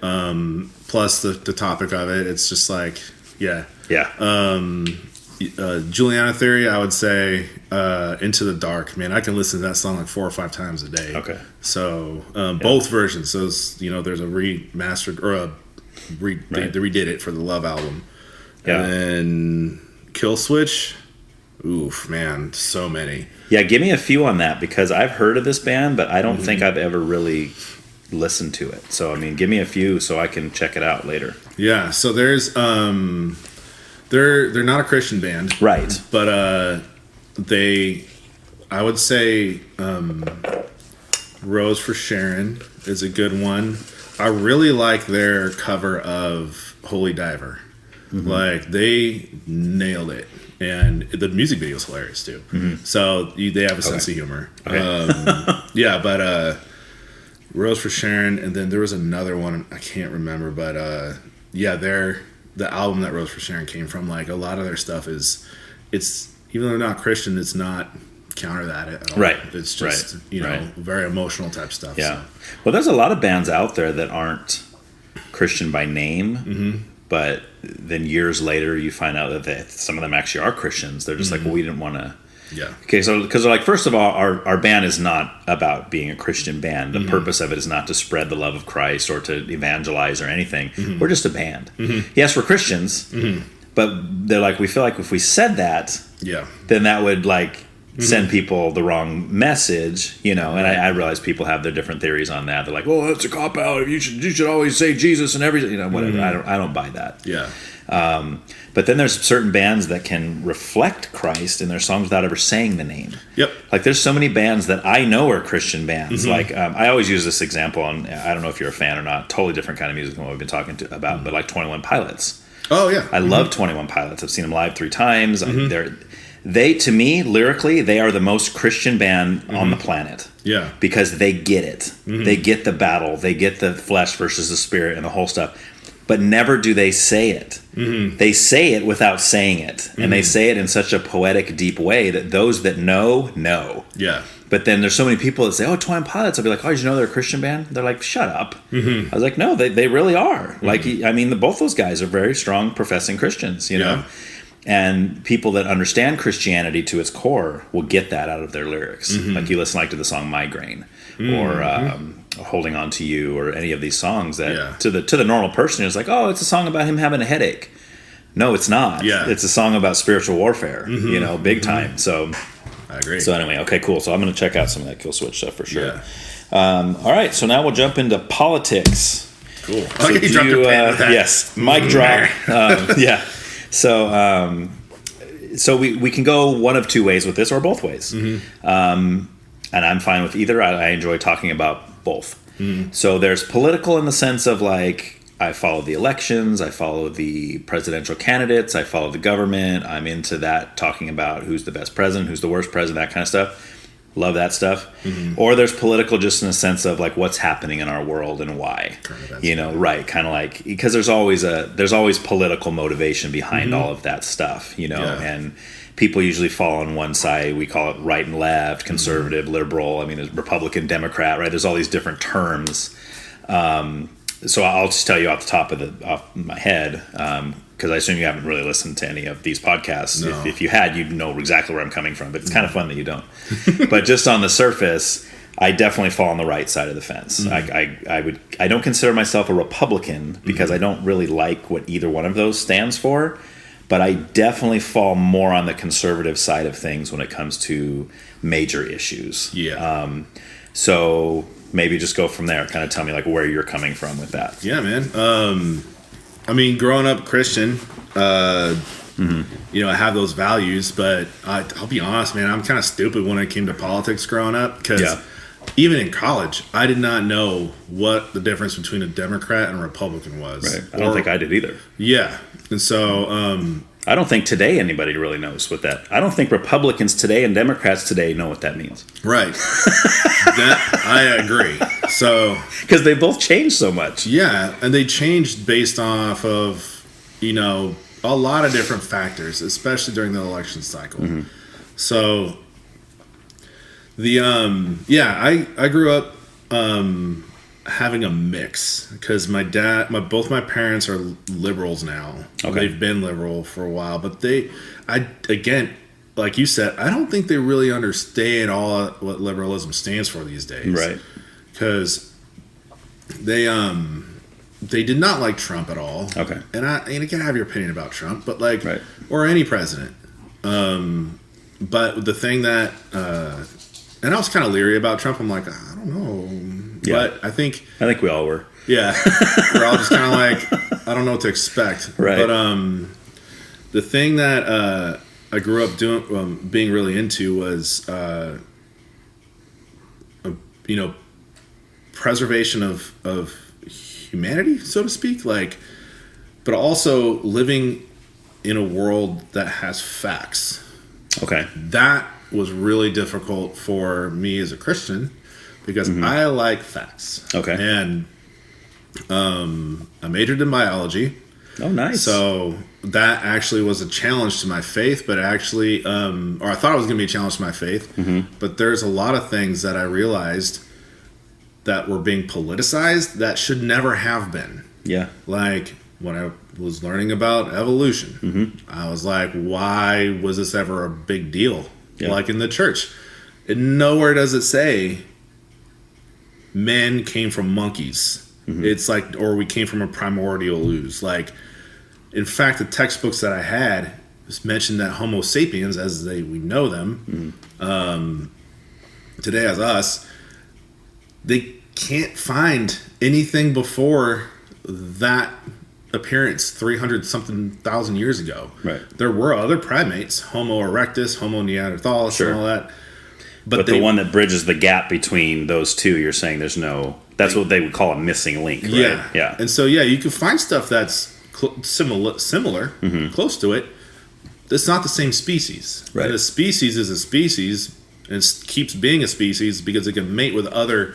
Plus the topic of it. It's just like, yeah. Juliana Theory, I would say Into the Dark. Man, I can listen to that song like 4 or 5 times a day. Okay. So both versions. So there's a remastered or they redid it for the Love album. Yeah. And then Kill Switch. Oof, man, so many. Yeah, give me a few on that because I've heard of this band, but I don't think I've ever really listened to it. So I mean, give me a few so I can check it out later. Yeah. So there's they're not a Christian band, right? But I would say Rose for Sharon is a good one. I really like their cover of Holy Diver. Like they nailed it, and the music video is hilarious too. So they have a sense of humor. Okay. But Rose for Sharon, and then there was another one I can't remember, but the album that Rose for Sharon came from, like a lot of their stuff it's even though they're not Christian, it's not counter that at all. Right. It's just very emotional type stuff. Yeah. So. Well, there's a lot of bands out there that aren't Christian by name, but then years later you find out that some of them actually are Christians. They're just like, well, we didn't want to. Yeah. Okay, so because they're like, first of all, our band is not about being a Christian band. The purpose of it is not to spread the love of Christ or to evangelize or anything. We're just a band. Yes, we're Christians, but they're like, we feel like if we said that, then that would like send people the wrong message, And I realize people have their different theories on that. They're like, well, that's a cop out. You should always say Jesus and everything, whatever. I don't buy that. Yeah. But then there's certain bands that can reflect Christ in their songs without ever saying the name. Yep. Like there's so many bands that I know are Christian bands. Like I always use this example, and I don't know if you're a fan or not. Totally different kind of music than what we've been talking about, but like 21 Pilots. Oh yeah. I love 21 Pilots. I've seen them live 3 times. They to me lyrically they are the most Christian band on the planet. Yeah. Because they get it. They get the battle. They get the flesh versus the spirit and the whole stuff. But never do they say it. They say it without saying it. And they say it in such a poetic, deep way that those that know. Yeah. But then there's so many people that say, oh, 21 Pilots. I'll be like, oh, did you know they're a Christian band? They're like, shut up. I was like, no, they really are. Like, I mean, both those guys are very strong professing Christians, know? And people that understand Christianity to its core will get that out of their lyrics. Like you listen to the song Migraine or Holding On to You or any of these songs that to the normal person is like, oh, it's a song about him having a headache. No, it's not. It's a song about spiritual warfare, big time. So I agree. So anyway, okay, cool. So I'm going to check out some of that Kill Switch stuff for sure. All right, so now we'll jump into politics. Cool. So you dropped your pen with that. Yes, mic drop. So we can go one of 2 ways with this, or both ways. And I'm fine with either. I enjoy talking about both. So there's political in the sense of like I follow the elections, I follow the presidential candidates, I follow the government. I'm into that, talking about who's the best president, who's the worst president, that kind of stuff. Love that stuff. Or there's political just in the sense of like what's happening in our world and why. Right, kind of like because there's always political motivation behind all of that stuff, and people usually fall on one side. We call it right and left, conservative, liberal. I mean, there's Republican, Democrat, right? There's all these different terms. So I'll just tell you off the top of my head, because I assume you haven't really listened to any of these podcasts. No. If you had, you'd know exactly where I'm coming from, but it's kind of fun that you don't. But just on the surface, I definitely fall on the right side of the fence. I don't consider myself a Republican because I don't really like what either one of those stands for, but I definitely fall more on the conservative side of things when it comes to major issues. So maybe just go from there. Kind of tell me like where you're coming from with that. Yeah, man. I mean, growing up Christian, I have those values, but I'll be honest, man, I'm kind of stupid when it came to politics growing up because even in college, I did not know what the difference between a Democrat and a Republican was. Right. I don't think I did either. Yeah. And so I don't think today anybody really knows what that. I don't think Republicans today and Democrats today know what that means. Right. That I agree. So because they both changed so much. Yeah, and they changed based off of, you know, a lot of different factors, especially during the election cycle. Mm-hmm. So the I grew up having a mix because both my parents are liberals now. Okay. They've been liberal for a while, but again, like you said, I don't think they really understand all what liberalism stands for these days. Right. Because they did not like Trump at all. Okay. And you can have your opinion about Trump, but right. or any president. But the thing that and I was kind of leery about Trump. I'm like, I don't know. Yeah. But I think we all were. Yeah. We're all just kind of like, I don't know what to expect. Right. But the thing that I grew up being really into was preservation of humanity, so to speak, but also living in a world that has facts. Okay. That was really difficult for me as a Christian because I like facts. Okay. And I majored in biology. Oh, nice. So that actually was a challenge to my faith, but actually, or I thought it was going to be a challenge to my faith, but there's a lot of things that I realized that were being politicized that should never have been. Yeah. Like when I was learning about evolution, I was like, why was this ever a big deal? Yeah. Like in the church. And nowhere does it say men came from monkeys. It's like, or we came from a primordial ooze. Like, in fact, the textbooks that I had mentioned that Homo sapiens, as we know them, today as us, they can't find anything before that appearance 300-something thousand years ago. Right. There were other primates, Homo erectus, Homo neanderthalis, and all that. But the one that bridges the gap between those two, you're saying there's no... That's what they would call a missing link, right? Yeah. Yeah. And so, you can find stuff that's similar, close to it. It's not the same species. Right. And a species is a species, and it keeps being a species because it can mate with other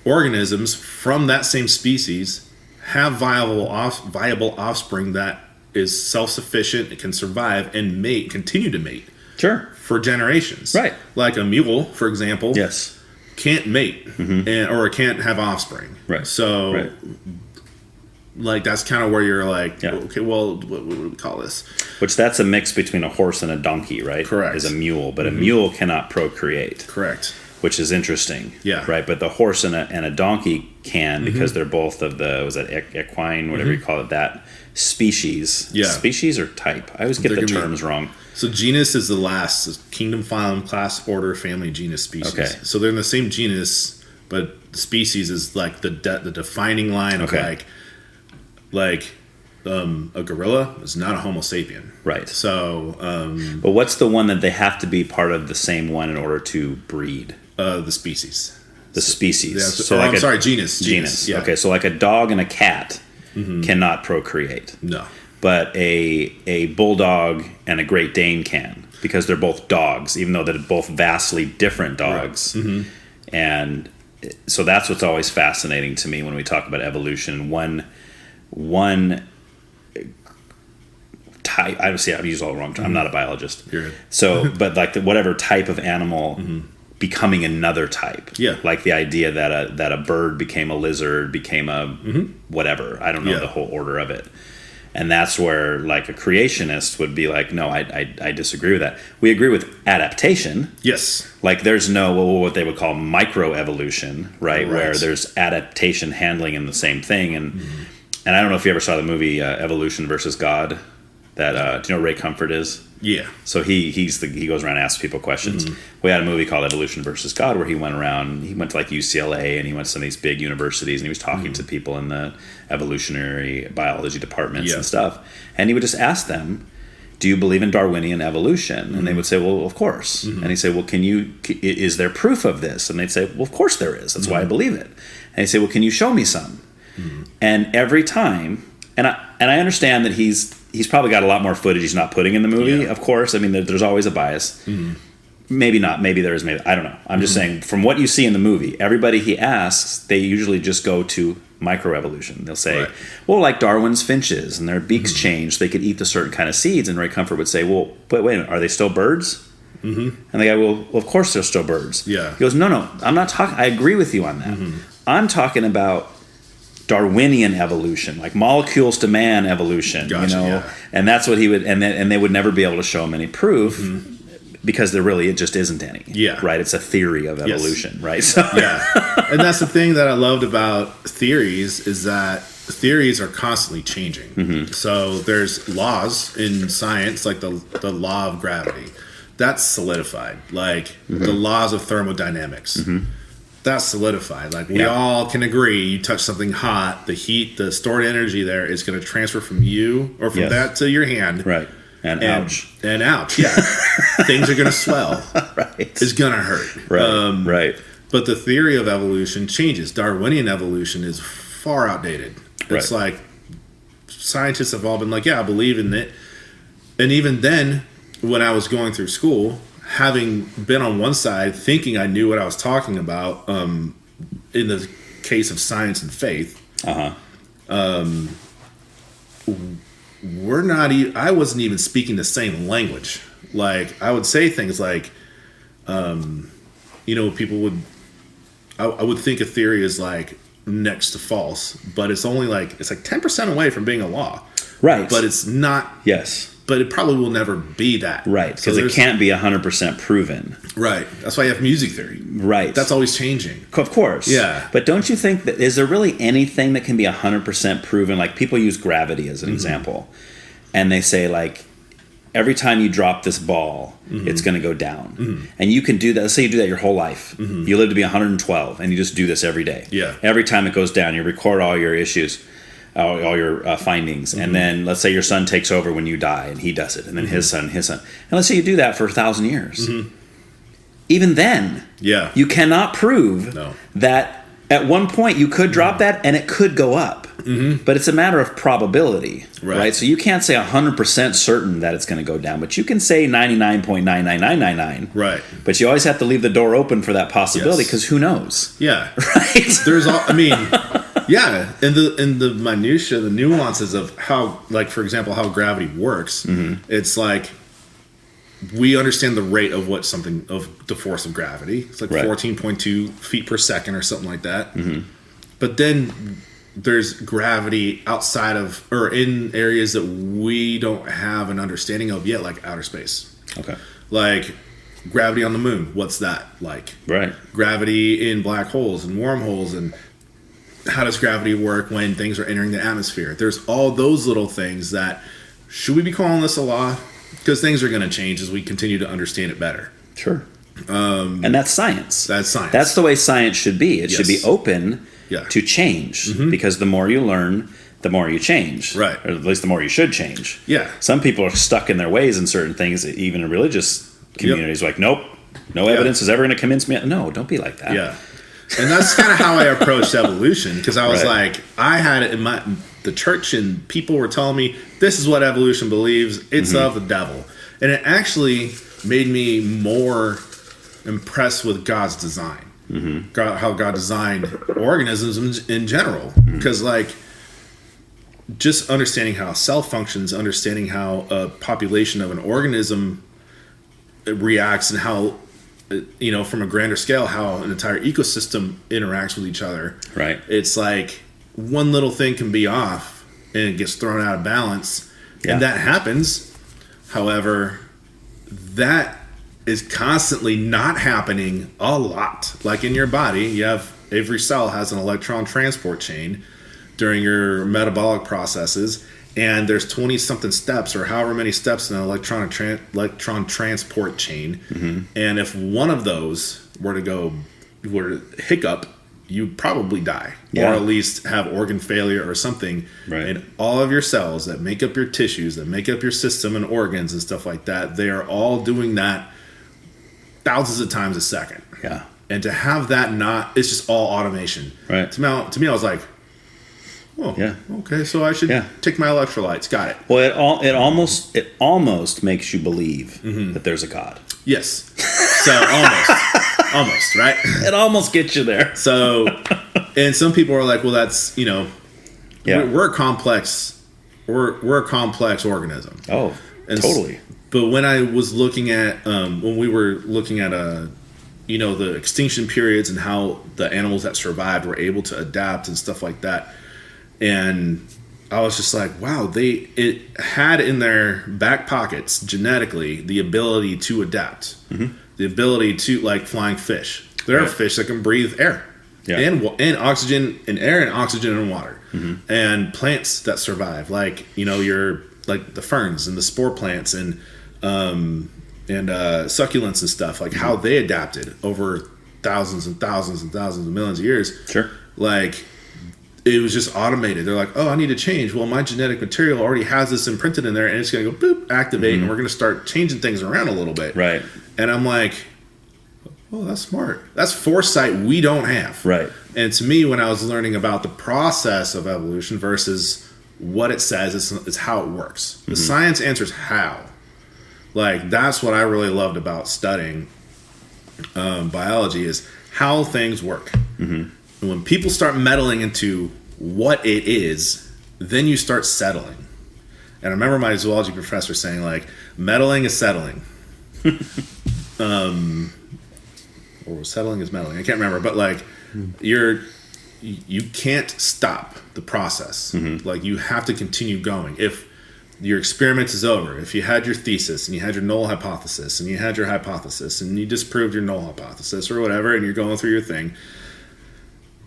organisms from that same species, have viable offspring that is self-sufficient, it can survive, and continue to mate. Sure. For generations. Right. Like a mule, for example. Yes. Can't mate or can't have offspring. Right. So, like, that's kind of where you're like, okay, well, what would we call this? Which that's a mix between a horse and a donkey, right? Correct. Is a mule, but a mule cannot procreate. Correct. Which is interesting. Yeah. Right. But the horse and a donkey can because they're both of the, was that equine, whatever you call it, that species. Yeah. Species or type? I always get the terms wrong. So genus is the last. Kingdom, phylum, class, order, family, genus, species. Okay. So they're in the same genus, but species is like the defining line of like a gorilla is not a Homo sapien. Right. So. But what's the one that they have to be part of the same one in order to breed? The species. The species. Genus. Genus. Yeah. Okay, so like a dog and a cat cannot procreate. No. But a bulldog and a Great Dane can, because they're both dogs, even though they're both vastly different dogs. Right. And so that's what's always fascinating to me when we talk about evolution. One type, obviously I've used all the wrong terms. I'm not a biologist. You're good. So, but like whatever type of animal becoming another type. Yeah. Like the idea that a bird became a lizard, became a whatever. I don't know the whole order of it. And that's where, like, a creationist would be like, no, I disagree with that. We agree with adaptation. Yes. Like, there's no, what they would call microevolution, right? Where there's adaptation handling in the same thing. And I don't know if you ever saw the movie Evolution versus God. That do you know who Ray Comfort is? Yeah. So he goes around and asks people questions. We had a movie called Evolution versus God where he went to like UCLA and he went to some of these big universities and he was talking to people in the evolutionary biology departments and stuff. And he would just ask them, do you believe in Darwinian evolution? And they would say, well, of course. And he'd say, well, is there proof of this? And they'd say, well, of course there is. That's why I believe it. And he'd say, well, can you show me some? And every time, and I understand that he's probably got a lot more footage he's not putting in the movie, of course. I mean, there's always a bias. Maybe not. Maybe there is. Maybe I don't know. I'm just saying, from what you see in the movie, everybody he asks, they usually just go to microevolution. They'll say, well, like Darwin's finches, and their beaks changed. They could eat the certain kind of seeds. And Ray Comfort would say, well, wait a minute, are they still birds? And the guy, well, of course they're still birds. He goes, no, I'm not talking. I agree with you on that. I'm talking about Darwinian evolution, like molecules to man evolution, and that's what he would, and they would never be able to show him any proof. Because it just isn't any. Right? It's a theory of evolution, right? So and that's the thing that I loved about theories, is that theories are constantly changing. So there's laws in science, like the law of gravity. That's solidified. Like the laws of thermodynamics. That's solidified. Like we all can agree, you touch something hot, the heat, the stored energy there is going to transfer from you, or from that to your hand. Right. And ouch. And ouch, things are going to swell. It's going to hurt. Right. But the theory of evolution changes. Darwinian evolution is far outdated. It's like scientists have all been like, I believe in it. And even then, when I was going through school, having been on one side, thinking I knew what I was talking about, in the case of science and faith, I wasn't even speaking the same language. Like, I would say things like, people would, I would think a theory is like next to false, but it's only like, it's like 10% away from being a law. Right. But it's not. Yes. But it probably will never be that. Right. Because it can't be 100% proven. Right. That's why you have music theory. Right. That's always changing. Of course. Yeah. But don't you think that, is there really anything that can be 100% proven? Like, people use gravity as an example. And they say, like, every time you drop this ball, it's going to go down. And you can do that. Let's say you do that your whole life. You live to be 112, and you just do this every day. Every time it goes down, you record all your issues, all your findings. And then let's say your son takes over when you die, and he does it. And then his son. And let's say you do that for 1,000 years. Even then, you cannot prove that at one point you could drop that and it could go up. But it's a matter of probability, right? So you can't say 100% certain that it's going to go down, but you can say 99.99999. Right. But you always have to leave the door open for that possibility, because who knows? Right. There's all, I mean, in the minutia, the nuances of how, like, for example, how gravity works. It's like, we understand the rate of of the force of gravity. It's like 14.2 feet per second or something like that. But then there's gravity outside of, or in areas that we don't have an understanding of yet, like outer space. Okay. Like gravity on the moon. What's that like? Right. Gravity in black holes and wormholes, and how does gravity work when things are entering the atmosphere? There's all those little things that, should we be calling this a law? Because things are going to change as we continue to understand it better. Sure. And that's science. That's science. That's the way science should be. It should be open to change, because the more you learn, the more you change. Right. Or at least the more you should change. Yeah. Some people are stuck in their ways in certain things, even in religious communities. Like, nope, no evidence is ever going to convince me. No, don't be like that. Yeah. And that's kind of how I approached evolution, because I was like, I had it in the church, and people were telling me, this is what evolution believes. It's of the devil. And it actually made me more impressed with God's design. How God designed organisms in general. Because, like, just understanding how a cell functions, understanding how a population of an organism reacts, and how, from a grander scale, how an entire ecosystem interacts with each other. Right. It's like one little thing can be off and it gets thrown out of balance. Yeah. And that happens. However, that is constantly not happening a lot. Like in your body, you have, every cell has an electron transport chain during your metabolic processes, and there's 20 something steps, or however many steps in an electron transport chain. And if one of those were to hiccup, you probably die, Yeah. or at least have organ failure or something. Right. And all of your cells that make up your tissues, that make up your system and organs and stuff like that, they are all doing that thousands of times a second. Yeah. And to have that it's just all automation. Right. To me, I was like, oh, Yeah. okay, so I should take my electrolytes. Got it. Well, it almost makes you believe that there's a God. Yes. So almost, right? It almost gets you there. So, and some people are like, well, that's, Yeah. we're a complex organism. Oh, And totally. But when I was looking at, when we were looking at, the extinction periods and how the animals that survived were able to adapt and stuff like that, and I was just like, wow, it had in their back pockets genetically the ability to adapt, the ability to, like flying fish. There are fish that can breathe air, and oxygen in air and oxygen in water, and plants that survive, like like the ferns and the spore plants and succulents and stuff, like how they adapted over thousands and thousands and thousands of millions of years. Sure. Like, it was just automated. They're like, oh, I need to change. Well, my genetic material already has this imprinted in there, and it's going to go boop, activate, and we're going to start changing things around a little bit. Right. And I'm like, oh, that's smart. That's foresight we don't have. Right. And to me, when I was learning about the process of evolution versus what it says, it's how it works. The science answers how. Like, that's what I really loved about studying biology, is how things work. And when people start meddling into what it is, then you start settling. And I remember my zoology professor saying, like, meddling is settling. Or settling is meddling. I can't remember. But, like, you can't stop the process. Like, you have to continue going. If your experiment is over, if you had your thesis and you had your null hypothesis and you had your hypothesis and you disproved your null hypothesis or whatever, and you're going through your thing,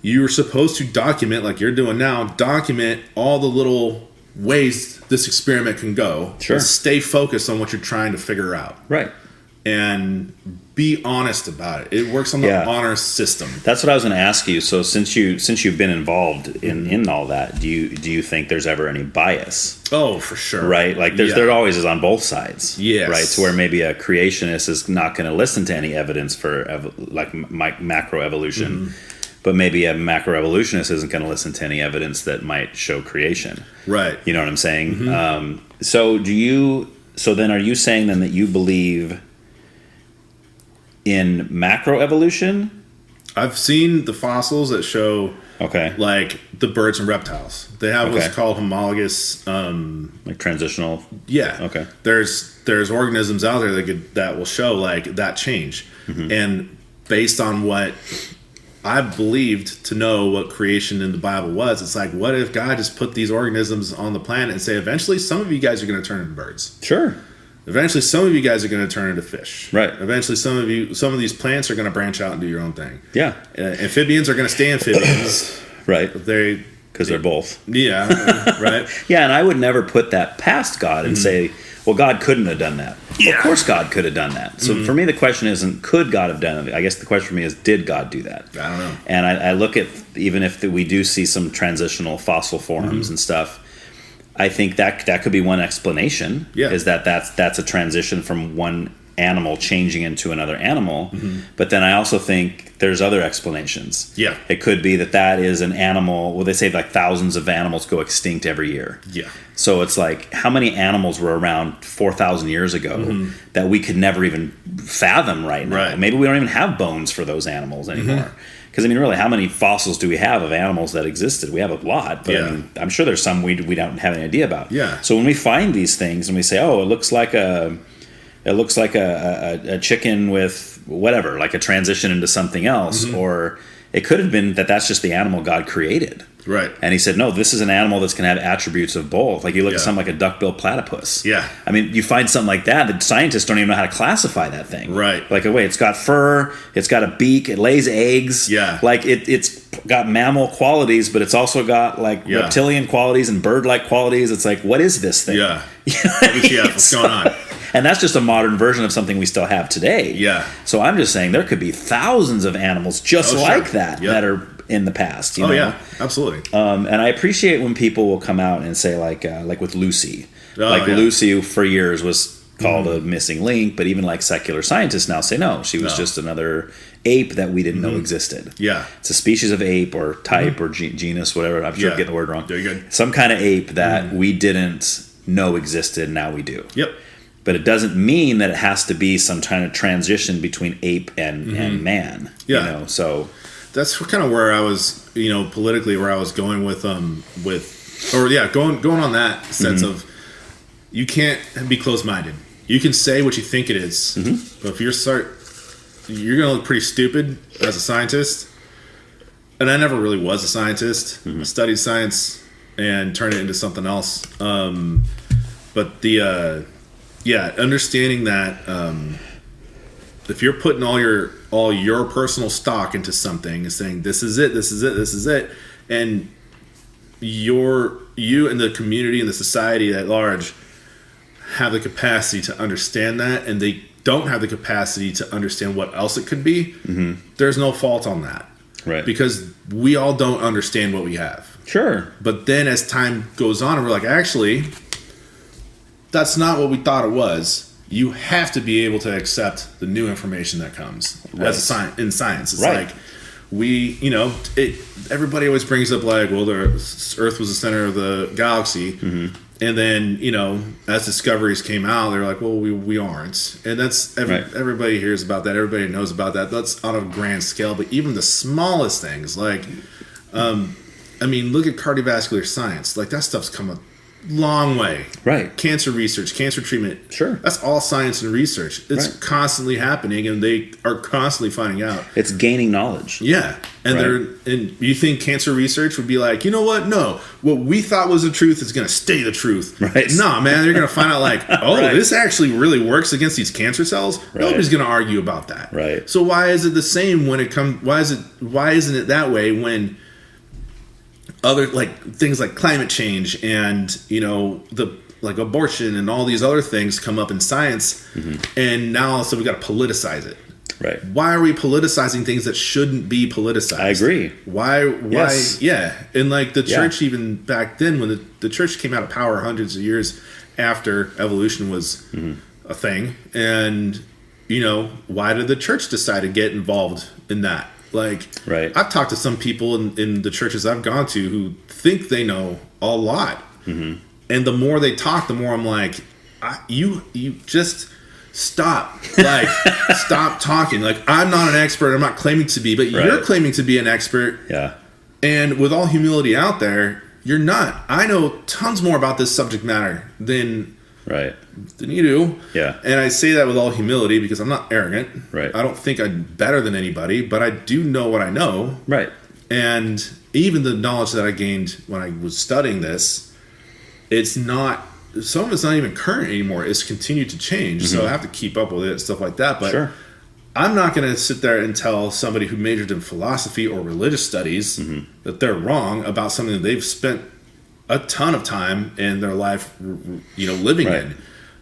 you're supposed to document, like you're doing now, document all the little ways this experiment can go. Sure. Stay focused on what you're trying to figure out. Right. And be honest about it. It works on the honor system. That's what I was going to ask you. So since you've been involved in all that, do you think there's ever any bias? Oh, for sure. Right? Like there always is on both sides. Yes. Right? To where maybe a creationist is not going to listen to any evidence for macroevolution. But maybe a macroevolutionist isn't going to listen to any evidence that might show creation. Right. You know what I'm saying? So then are you saying then that you believe in macroevolution? I've seen the fossils that show, like the birds and reptiles. They have what's called homologous, like transitional. Yeah. Okay. There's organisms out there that will show like that change, and based on what I believed to know what creation in the Bible was, it's like, what if God just put these organisms on the planet and say, eventually some of you guys are going to turn into birds. Sure. Eventually, some of you guys are going to turn into fish. Right. Eventually, some of these plants are going to branch out and do your own thing. Yeah. Amphibians are going to stay amphibians. Right. Because they're both. Yeah. Right. Yeah, and I would never put that past God and say, well, God couldn't have done that. Yeah. Well, of course God could have done that. So for me, the question isn't, could God have done it? I guess the question for me is, did God do that? I don't know. And I look at, even if we do see some transitional fossil forms and stuff, I think that could be one explanation. Yeah. Is that's a transition from one animal changing into another animal. But then I also think there's other explanations. Yeah. It could be that is an animal. Well, they say like thousands of animals go extinct every year. Yeah. So it's like, how many animals were around 4,000 years ago that we could never even fathom right now? Right. Maybe we don't even have bones for those animals anymore. Because, I mean, really, how many fossils do we have of animals that existed? We have a lot, but I mean, I'm sure there's some we don't have any idea about. Yeah. So when we find these things and we say, oh, it looks like a chicken with whatever, like a transition into something else, or it could have been that's just the animal God created. Right. And he said, no, this is an animal that's going to have attributes of both. Like you look at something like a duck-billed platypus. Yeah. I mean, you find something like that, the scientists don't even know how to classify that thing. Right. Like, wait, it's got fur, it's got a beak, it lays eggs. Yeah. Like it's got mammal qualities, but it's also got like reptilian qualities and bird-like qualities. It's like, what is this thing? Yeah. What's going on? And that's just a modern version of something we still have today. Yeah. So I'm just saying there could be thousands of animals just that that are in the past. You know? Yeah, absolutely. And I appreciate when people will come out and say like with Lucy, Lucy for years was called a missing link, but even like secular scientists now say no, she was just another ape that we didn't know existed. Yeah, it's a species of ape or type or genus, whatever. I'm sure I'm getting the word wrong. Very good. Some kind of ape that we didn't know existed. Now we do. Yep. But it doesn't mean that it has to be some kind of transition between ape and man. Yeah. You know, so that's kind of where I was, politically, where I was going with going on that sense of you can't be closed-minded. You can say what you think it is, but if you're going to look pretty stupid as a scientist. And I never really was a scientist. I studied science and turned it into something else. But understanding that if you're putting all your personal stock into something and saying this is it, and you and the community and the society at large have the capacity to understand that, and they don't have the capacity to understand what else it could be, there's no fault on that. Right. Because we all don't understand what we have. Sure. But then as time goes on, and we're like, actually, that's not what we thought it was. You have to be able to accept the new information that comes as in science. It's like everybody always brings up like, well, the Earth was the center of the galaxy. And then, as discoveries came out, they're like, well, we aren't. And that's everybody hears about that. Everybody knows about that. That's on a grand scale. But even the smallest things, like, look at cardiovascular science. Like, that stuff's come a long way. Right. Cancer research, cancer treatment. Sure. That's all science and research. It's constantly happening, and they are constantly finding out. It's gaining knowledge. Yeah. And and you think cancer research would be like, you know what? No. What we thought was the truth is going to stay the truth. Right. No, man. They're going to find out like, this actually really works against these cancer cells. Nobody's going to argue about that. Right. So why is it the same when it comes? Why isn't it that way when other things like climate change and the abortion and all these other things come up in science, and now also we got to politicize it. Right. Why are we politicizing things that shouldn't be politicized? I agree. Why? Yes. Yeah. And the church, even back then, when the church came out of power hundreds of years after evolution was a thing, and why did the church decide to get involved in that? I've talked to some people in the churches I've gone to who think they know a lot. And the more they talk, the more I'm like, you just stop. Stop talking. I'm not an expert. I'm not claiming to be, but you're claiming to be an expert. Yeah. And with all humility out there, you're not. I know tons more about this subject matter than you do. Yeah. And I say that with all humility because I'm not arrogant. Right. I don't think I'm better than anybody, but I do know what I know. Right. And even the knowledge that I gained when I was studying this, some of it's not even current anymore. It's continued to change. So I have to keep up with it and stuff like that. But I'm not going to sit there and tell somebody who majored in philosophy or religious studies that they're wrong about something that they've spent a ton of time in their life, living in.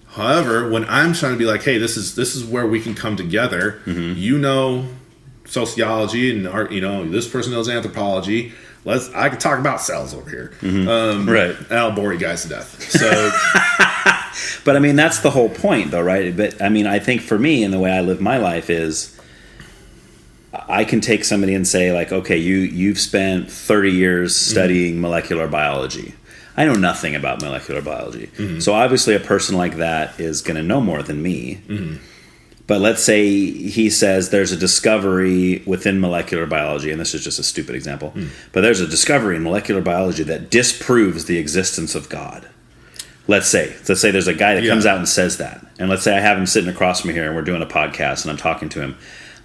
However, when I'm trying to be like, hey, this is where we can come together. Sociology and art. This person knows anthropology. I could talk about cells over here. And I'll bore you guys to death. So, but that's the whole point, though, right? But I think for me, and the way I live my life is, I can take somebody and say, like, okay, you've spent 30 years studying molecular biology. I know nothing about molecular biology. So obviously a person like that is going to know more than me. But let's say he says there's a discovery within molecular biology, and this is just a stupid example, but there's a discovery in molecular biology that disproves the existence of God. Let's say there's a guy that comes out and says that. And let's say I have him sitting across from me here and we're doing a podcast and I'm talking to him.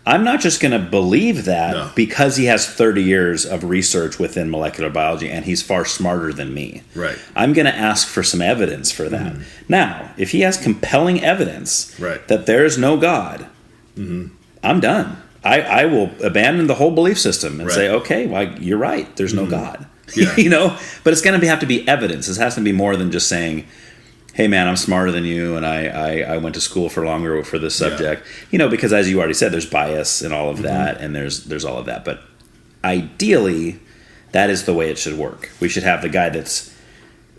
I'm not just going to believe that because he has 30 years of research within molecular biology and he's far smarter than me. Right. I'm going to ask for some evidence for that. Now, if he has compelling evidence that there is no God, I'm done. I will abandon the whole belief system and say, okay, well, you're right. There's no God. But it's going to have to be evidence. It has to be more than just saying, hey man, I'm smarter than you, and I went to school for longer for this subject. Because as you already said, there's bias and all of that, and there's all of that. But ideally, that is the way it should work. We should have the guy that's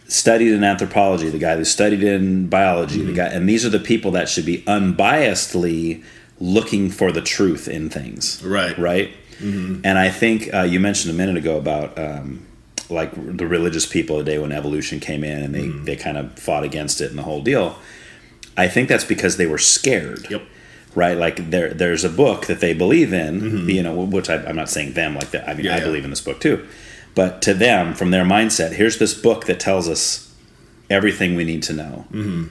studied in anthropology, the guy who's studied in biology, the guy, and these are the people that should be unbiasedly looking for the truth in things. Right. Right? Mm-hmm. And I think you mentioned a minute ago about like the religious people today when evolution came in and they kind of fought against it and the whole deal. I think that's because they were scared. Yep. Right? Like there's a book that they believe in, you know, which I'm not saying them like that. I mean, I believe in this book too. But to them, from their mindset, here's this book that tells us everything we need to know. Mm-hmm.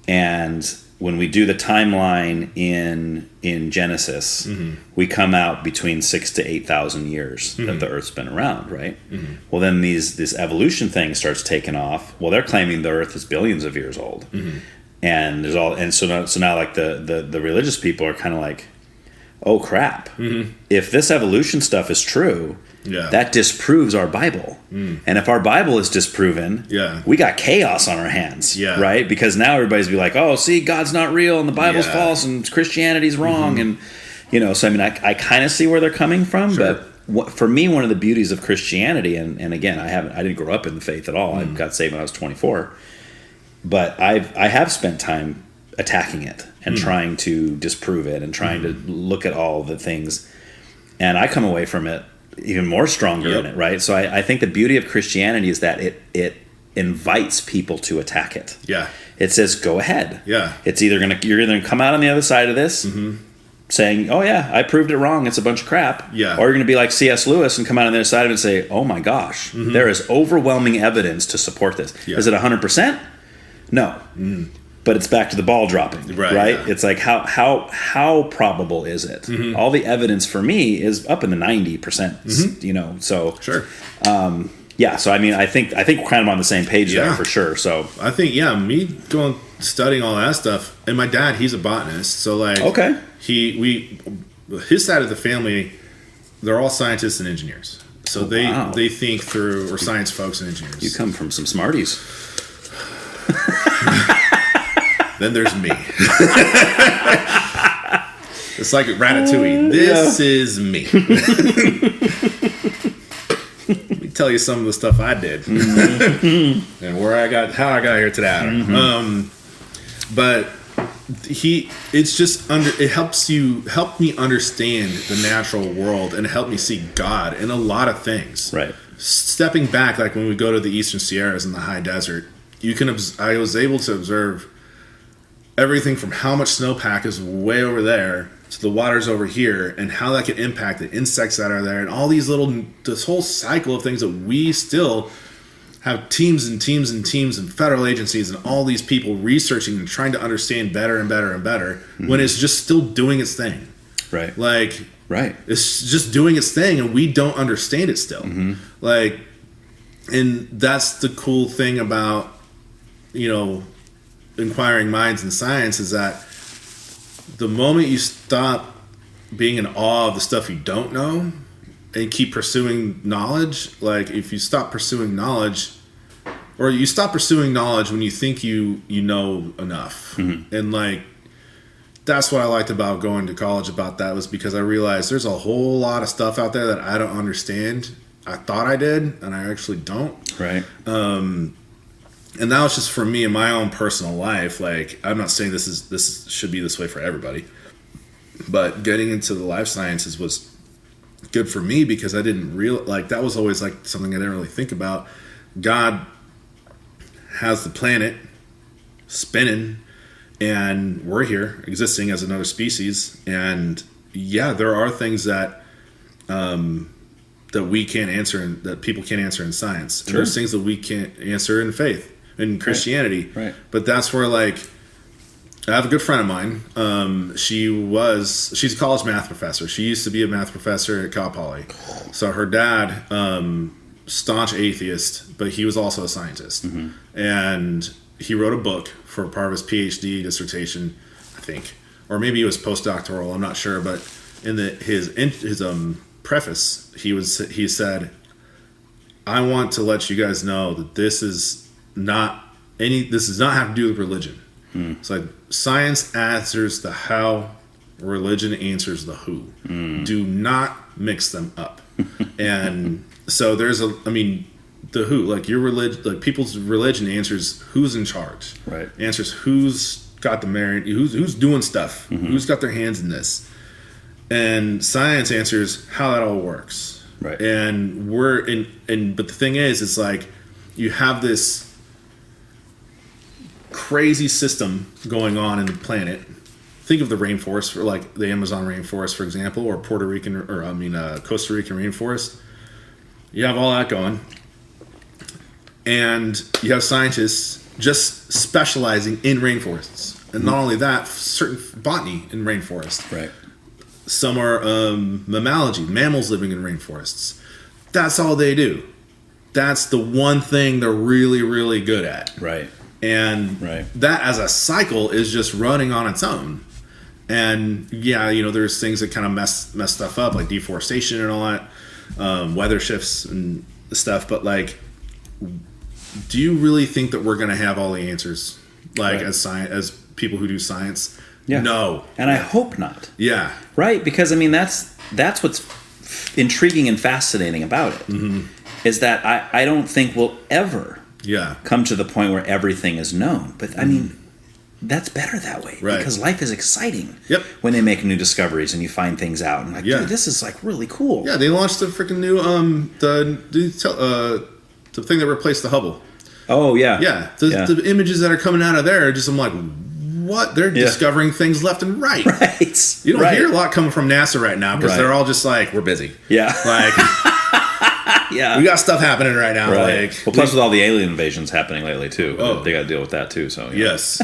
And when we do the timeline in Genesis, we come out between 6,000 to 8,000 years that the Earth's been around, right? Mm-hmm. Well, then this evolution thing starts taking off. Well, they're claiming the Earth is billions of years old, and there's all, and so now like the religious people are kind of like, oh crap! If this evolution stuff is true, that disproves our Bible. And if our Bible is disproven, we got chaos on our hands, right? Because now everybody's be like, oh, see, God's not real and the Bible's false and Christianity's wrong. And, you know, so I mean, I kind of see where they're coming from, but for me, one of the beauties of Christianity, and again, I didn't grow up in the faith at all. I got saved when I was 24, but I have spent time attacking it and trying to disprove it and trying to look at all the things. And I come away from it even more stronger in it, right? So I think the beauty of Christianity is that it invites people to attack it. Yeah. It says, go ahead. Yeah. It's you're either gonna come out on the other side of this saying, oh yeah, I proved it wrong, it's a bunch of crap. Yeah. Or you're gonna be like C.S. Lewis and come out on the other side of it and say, oh my gosh, there is overwhelming evidence to support this. Yeah. Is it 100%? No. But it's back to the ball dropping, right? Yeah. It's like how probable is it? All the evidence for me is up in the 90%, you know. So sure, yeah. So I mean, I think we're kind of on the same page there for sure. So I think me going studying all that stuff, and my dad, he's a botanist, so like his side of the family, they're all scientists and engineers, so they think through, or science folks and engineers. You come from some smarties. Then there's me. It's like Ratatouille. This is me. Let me tell you some of the stuff I did and how I got here today. But it helped me understand the natural world and helped me see God in a lot of things. Right. Stepping back, like when we go to the Eastern Sierras in the high desert, I was able to observe everything from how much snowpack is way over there to the water's over here, and how that can impact the insects that are there, and all this whole cycle of things that we still have teams and teams and teams and federal agencies and all these people researching and trying to understand better and better and better when it's just still doing its thing. Right. Like, it's just doing its thing and we don't understand it still. Like, and that's the cool thing about, you know, inquiring minds in science, is that the moment you stop being in awe of the stuff you don't know and keep pursuing knowledge, like if you stop pursuing knowledge, or you stop pursuing knowledge when you think you know enough, and like that's what I liked about going to college about that, was because I realized there's a whole lot of stuff out there that I don't understand. I thought I did, and I actually don't. Right. And that was just for me in my own personal life. Like, I'm not saying this should be this way for everybody, but getting into the life sciences was good for me because I didn't that was always like something I didn't really think about. God has the planet spinning, and we're here existing as another species. And yeah, there are things that that we can't answer and that people can't answer in science. Sure. And there's things that we can't answer in faith. In Christianity, right. But that's where, like, I have a good friend of mine. She's a college math professor. She used to be a math professor at Cal Poly. So her dad, staunch atheist, but he was also a scientist, and he wrote a book for part of his PhD dissertation, I think, or maybe it was postdoctoral. I'm not sure, but in his preface, he said, "I want to let you guys know that this does not have to do with religion. It's like science answers the how, religion answers the who. Do not mix them up." And so there's the who, like your religion, like people's religion answers who's in charge. Right. Answers who's got the merit, who's doing stuff, who's got their hands in this. And science answers how that all works. Right. And but the thing is, it's like you have this crazy system going on in the planet. Think of the rainforest, for like the Amazon rainforest, for example, or Costa Rican rainforest. You have all that going, and you have scientists just specializing in rainforests, and not only that, certain botany in rainforests. Right. Some are mammalogy, mammals living in rainforests. That's all they do. That's the one thing they're really, really good at. Right. And that as a cycle is just running on its own. And yeah, there's things that kind of mess stuff up, like deforestation and all that, weather shifts and stuff. But like, do you really think that we're going to have all the answers, like as people who do science? Yeah. No. And I hope not. Yeah. Right? Because that's what's intriguing and fascinating about it. Is that I don't think we'll ever come to the point where everything is known. But I mean, that's better that way. Right. Because life is exciting. Yep. When they make new discoveries and you find things out. And like, dude, this is like really cool. Yeah, they launched the freaking new the thing that replaced the Hubble. Oh yeah. Yeah. The images that are coming out of there are just, I'm like, what? They're discovering things left and right. Right. You don't hear a lot coming from NASA right now because they're all just like, we're busy. Yeah. Like, yeah, we got stuff happening right now. Right. Like, well, plus with all the alien invasions happening lately too, they got to deal with that too. So yes,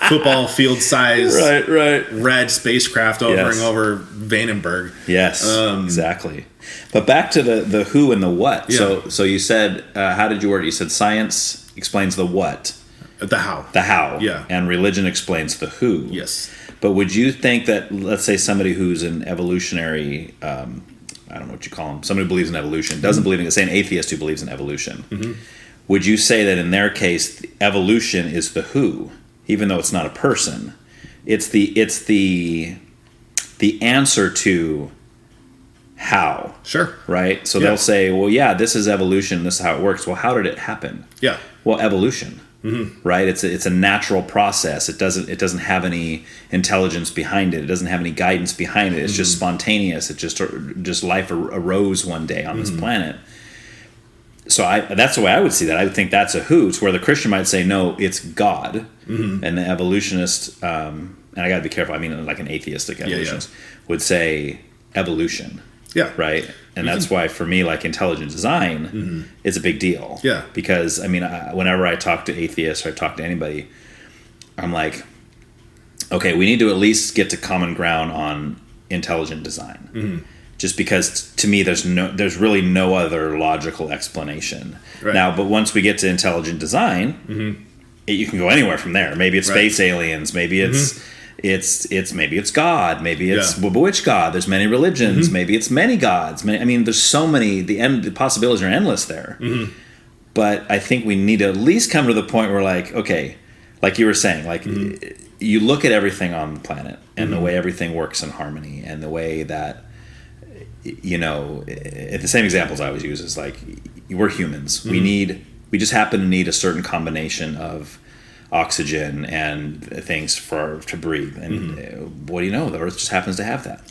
football field size, red spacecraft hovering over Vandenberg. Yes, exactly. But back to the who and the what. Yeah. So you said, how did you word it? You said science explains the what. The how. The how. Yeah. And religion explains the who. Yes. But would you think that, let's say somebody who's an evolutionary, I don't know what you call them, somebody who believes in evolution, doesn't believe in, say an atheist who believes in evolution, would you say that in their case, evolution is the who, even though it's not a person? It's the answer to how. Sure. Right? So they'll say, well, yeah, this is evolution, this is how it works. Well, how did it happen? Yeah. Well, evolution. Right? It's a natural process. It doesn't have any intelligence behind it. It doesn't have any guidance behind it. It's just spontaneous. It just life arose one day on this planet. So that's the way I would see that. I would think that's a who. It's where the Christian might say, no, it's God. And the evolutionist, and I got to be careful, I mean like an atheistic evolutionist, would say evolution. Yeah. Right? And that's why, for me, like intelligent design is a big deal. Yeah. Because, I mean, whenever I talk to atheists or I talk to anybody, I'm like, okay, we need to at least get to common ground on intelligent design. Just because, to me, there's really no other logical explanation. Right. Now, but once we get to intelligent design, you can go anywhere from there. Maybe it's space aliens. Maybe maybe it's God. Maybe it's which God? There's many religions. Maybe it's many gods. I mean, there's so many. The possibilities are endless there. But I think we need to at least come to the point where, like, okay, like you were saying, like you look at everything on the planet and the way everything works in harmony, and the way that the same examples I always use is like we're humans. We just happen to need a certain combination of oxygen and things to breathe, and what do you know, the earth just happens to have that.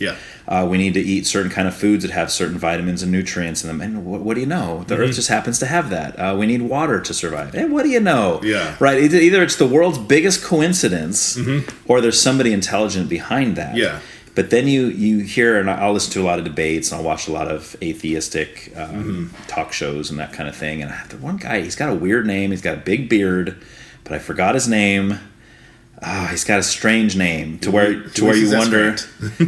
We need to eat certain kind of foods that have certain vitamins and nutrients in them, and what do you know, the earth just happens to have that. We need water to survive, and what do you know, right? Either it's the world's biggest coincidence or there's somebody intelligent behind that. But then you hear, and I'll listen to a lot of debates, and I'll watch a lot of atheistic talk shows and that kind of thing, and I have the one guy, he's got a weird name, he's got a big beard, but I forgot his name. He's got a strange name to where you wonder.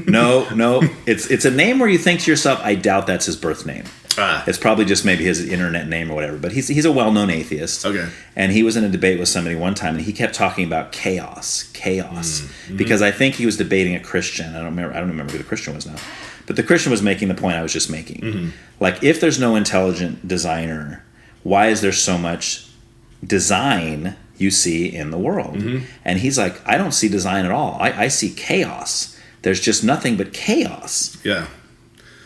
No, it's a name where you think to yourself, I doubt that's his birth name. It's probably just maybe his internet name or whatever. But he's a well-known atheist. Okay. And he was in a debate with somebody one time, and he kept talking about chaos, because I think he was debating a Christian. I don't remember who the Christian was now, but the Christian was making the point I was just making. Like, if there's no intelligent designer, why is there so much design you see in the world? And he's like, I don't see design at all. I see chaos. There's just nothing but chaos. Yeah.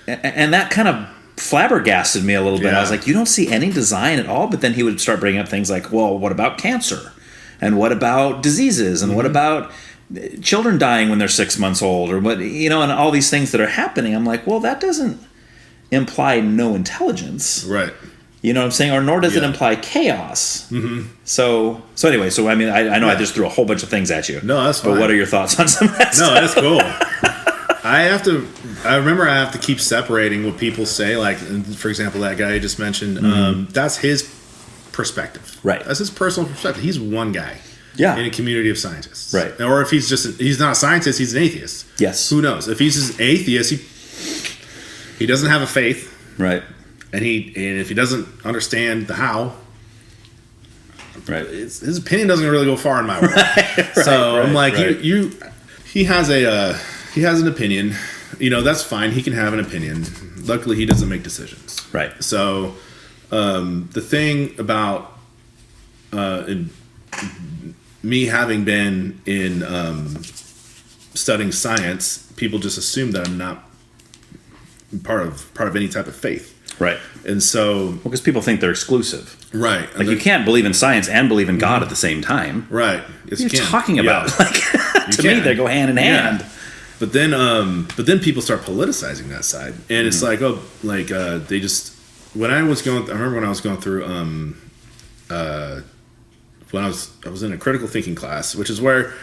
And that kind of flabbergasted me a little bit. Yeah. I was like, you don't see any design at all. But then he would start bringing up things like, well, what about cancer? And what about diseases? And what about children dying when they're 6 months old? Or what, and all these things that are happening. I'm like, well, that doesn't imply no intelligence. Right. You know what I'm saying? Or nor does it imply chaos. Mm-hmm. So anyway, I mean, I know I just threw a whole bunch of things at you. No, that's fine. But what are your thoughts on some of that stuff? No, that's cool. I remember I have to keep separating what people say. Like, for example, that guy you just mentioned, that's his perspective. Right. That's his personal perspective. He's one guy. Yeah. In a community of scientists. Right. Or if he's not a scientist, he's an atheist. Yes. Who knows? If he's an atheist, he doesn't have a faith. Right. And if he doesn't understand the how, right, his opinion doesn't really go far in my world. I'm like, he has an opinion. That's fine. He can have an opinion. Luckily, he doesn't make decisions. Right. So the thing about me having been in studying science, people just assume that I'm not part of any type of faith. Right. And so... because people think they're exclusive. Right. Like, you can't believe in science and believe in God at the same time. Right. What are you talking about? Like, to me, they go hand in hand. But then people start politicizing that side. And it's like, they just... I remember when I was going through... when I was in a critical thinking class, which is where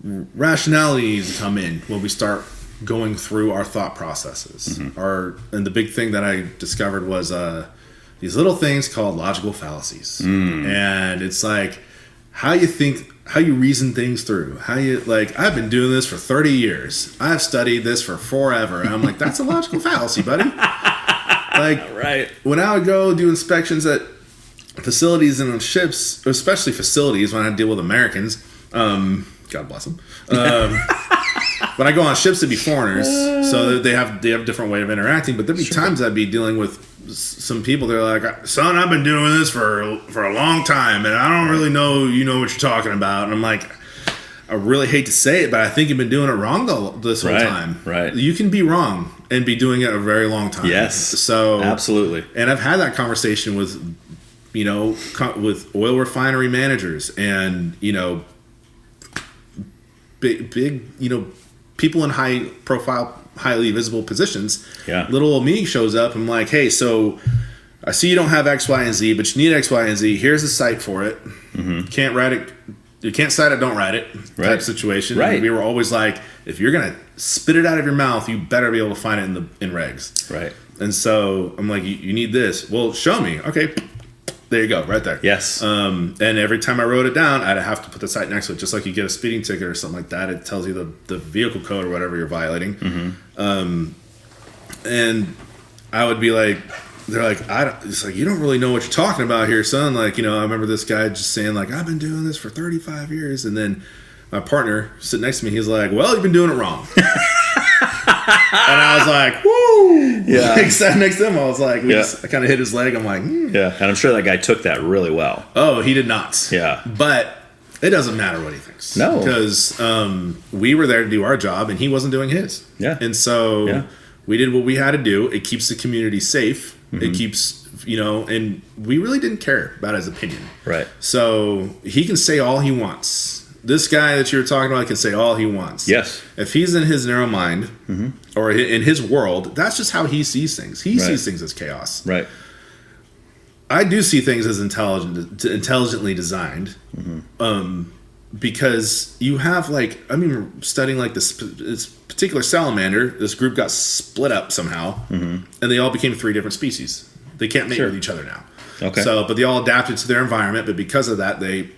rationalities come in when we start going through our thought processes. And the big thing that I discovered was these little things called logical fallacies. And it's like how you reason things through. I've been doing this for 30 years. I've studied this for forever. And I'm like, that's a logical fallacy, buddy. Right. When I would go do inspections at facilities and on ships, especially facilities when I deal with Americans, God bless them. When I go on ships, it'd be foreigners, so they have a different way of interacting. But there'd be times I'd be dealing with some people. They're like, "Son, I've been doing this for a long time, and I don't really know what you're talking about." And I'm like, I really hate to say it, but I think you've been doing it wrong this whole time. Right. You can be wrong and be doing it a very long time. Yes. So absolutely. And I've had that conversation with oil refinery managers and big people in high profile, highly visible positions. Yeah. Little old me shows up. I'm like, hey, so I see you don't have X, Y, and Z, but you need X, Y, and Z. Here's the site for it. Can't write it. You can't cite it, don't write it. Type situation. Right. And we were always like, if you're gonna spit it out of your mouth, you better be able to find it in regs. Right. And so I'm like, you need this. Well, show me. Okay. There you go, right there. Yes. And every time I wrote it down, I'd have to put the site next to it, just like you get a speeding ticket or something like that. It tells you the vehicle code or whatever you're violating. And I would be like, they're like, it's like, you don't really know what you're talking about here, son. Like, I remember this guy just saying, like, I've been doing this for 35 years. And then my partner sitting next to me, he's like, well, you've been doing it wrong. And I was like, woo! Yeah. Like, sat next to him, I was like, I kind of hit his leg. I'm like, Yeah, and I'm sure that guy took that really well. Oh, he did not. Yeah. But it doesn't matter what he thinks. No. Because we were there to do our job, and he wasn't doing his. Yeah. And so we did what we had to do. It keeps the community safe. It keeps, and we really didn't care about his opinion. Right. So he can say all he wants. This guy that you're talking about can say all he wants. Yes. If he's in his narrow mind or in his world, that's just how he sees things. He sees things as chaos. Right. I do see things as intelligently designed, because you have studying this particular salamander. This group got split up somehow, and they all became 3 different species. They can't mate with each other now. Okay. So, but they all adapted to their environment. But because of that, they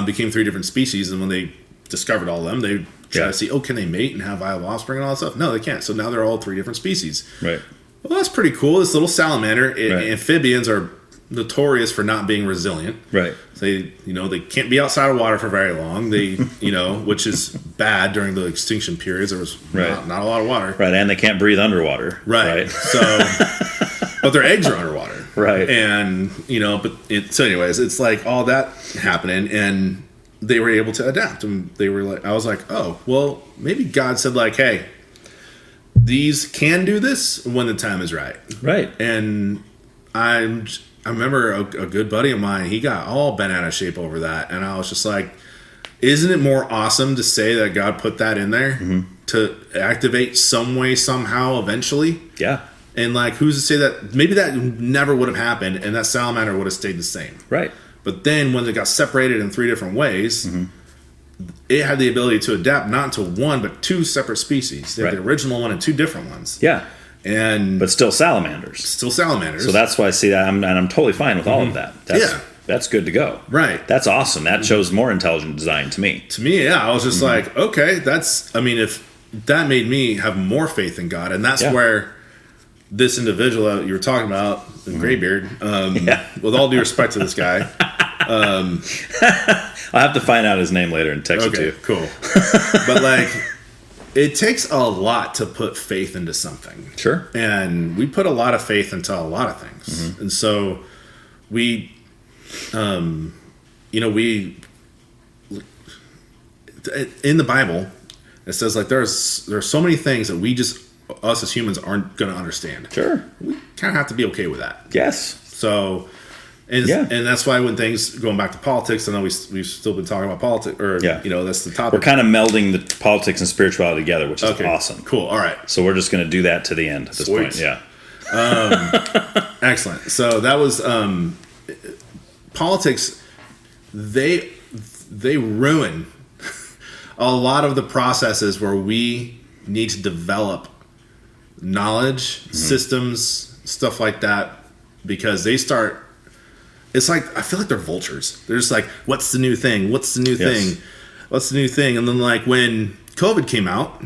became 3 different species. And when they discovered all of them, they tried to see, can they mate and have viable offspring and all that stuff? No, they can't. So now they're all 3 different species. Right. Well, that's pretty cool. This little salamander. Amphibians are notorious for not being resilient. Right. They can't be outside of water for very long. They, which is bad during the extinction periods. There was not a lot of water. Right, and they can't breathe underwater. Right. So, but their eggs are underwater. Right. And, so anyways, it's like all that happening, and they were able to adapt. And they were like, I was like, oh, well, maybe God said like, hey, these can do this when the time is right. Right. And I remember a good buddy of mine, he got all bent out of shape over that. And I was just like, isn't it more awesome to say that God put that in there to activate some way, somehow, eventually? Yeah. And like, who's to say that maybe that never would have happened and that salamander would have stayed the same? Right. But then when it got separated in 3 different ways, it had the ability to adapt not to one, but 2 separate species. They had the original one and 2 different ones. Yeah. But still salamanders. Still salamanders. So that's why I see that, and I'm totally fine with all of that. That's good to go. Right. That's awesome. That shows more intelligent design to me. To me, yeah. I was just like, okay, if that made me have more faith in God, and that's where this individual that you were talking about, the graybeard, with all due respect to this guy. I'll have to find out his name later and text it to you. Cool. But like, it takes a lot to put faith into something. Sure. And we put a lot of faith into a lot of things. And so we, in the Bible, it says like there's so many things that we just, us as humans, aren't going to understand. Sure. We kind of have to be okay with that. Yes. So, and that's why when things, going back to politics, I know we've still been talking about politics, that's the topic. We're kind of melding the politics and spirituality together, which is awesome. Cool. All right. So we're just going to do that to the end at this point. Yeah. Excellent. So that was politics. They ruin a lot of the processes where we need to develop knowledge, systems, stuff like that, because they start. It's like, I feel like they're vultures. They're just like, what's the new thing? What's the new thing? What's the new thing? And then like when COVID came out,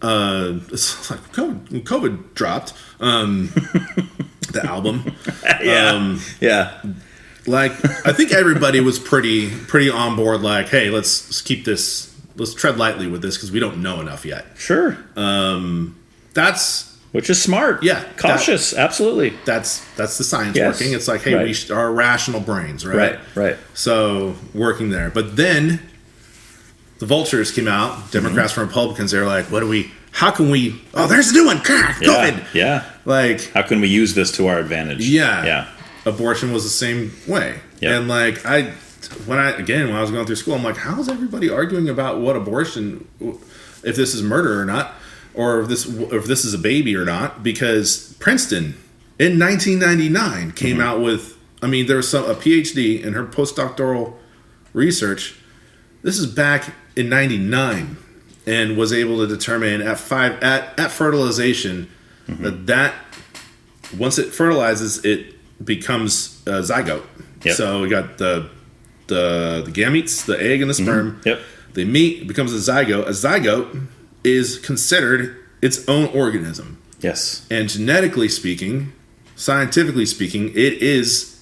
it's like COVID dropped the album. Like, I think everybody was pretty on board. Like, hey, let's keep this. Let's tread lightly with this because we don't know enough yet. Sure. Which is smart. Yeah. Cautious. Absolutely. That's the science working. It's like, hey, we are rational brains, right? Right. So working there. But then the vultures came out, Democrats and Republicans. They're like, how can we, there's a new one. COVID. Yeah. Like, how can we use this to our advantage? Yeah. Abortion was the same way. Yep. And like, when I was going through school, I'm like, how is everybody arguing about what abortion, if this is murder or not? Or if this is a baby or not, because Princeton in 1999 came out with, there was a PhD in her postdoctoral research. This is back in 99, and was able to determine at fertilization that once it fertilizes, it becomes a zygote. Yep. So we got the gametes, the egg and the sperm. Yep. They meet, it becomes a zygote. A zygote is considered its own organism. Yes. And genetically speaking, scientifically speaking, it is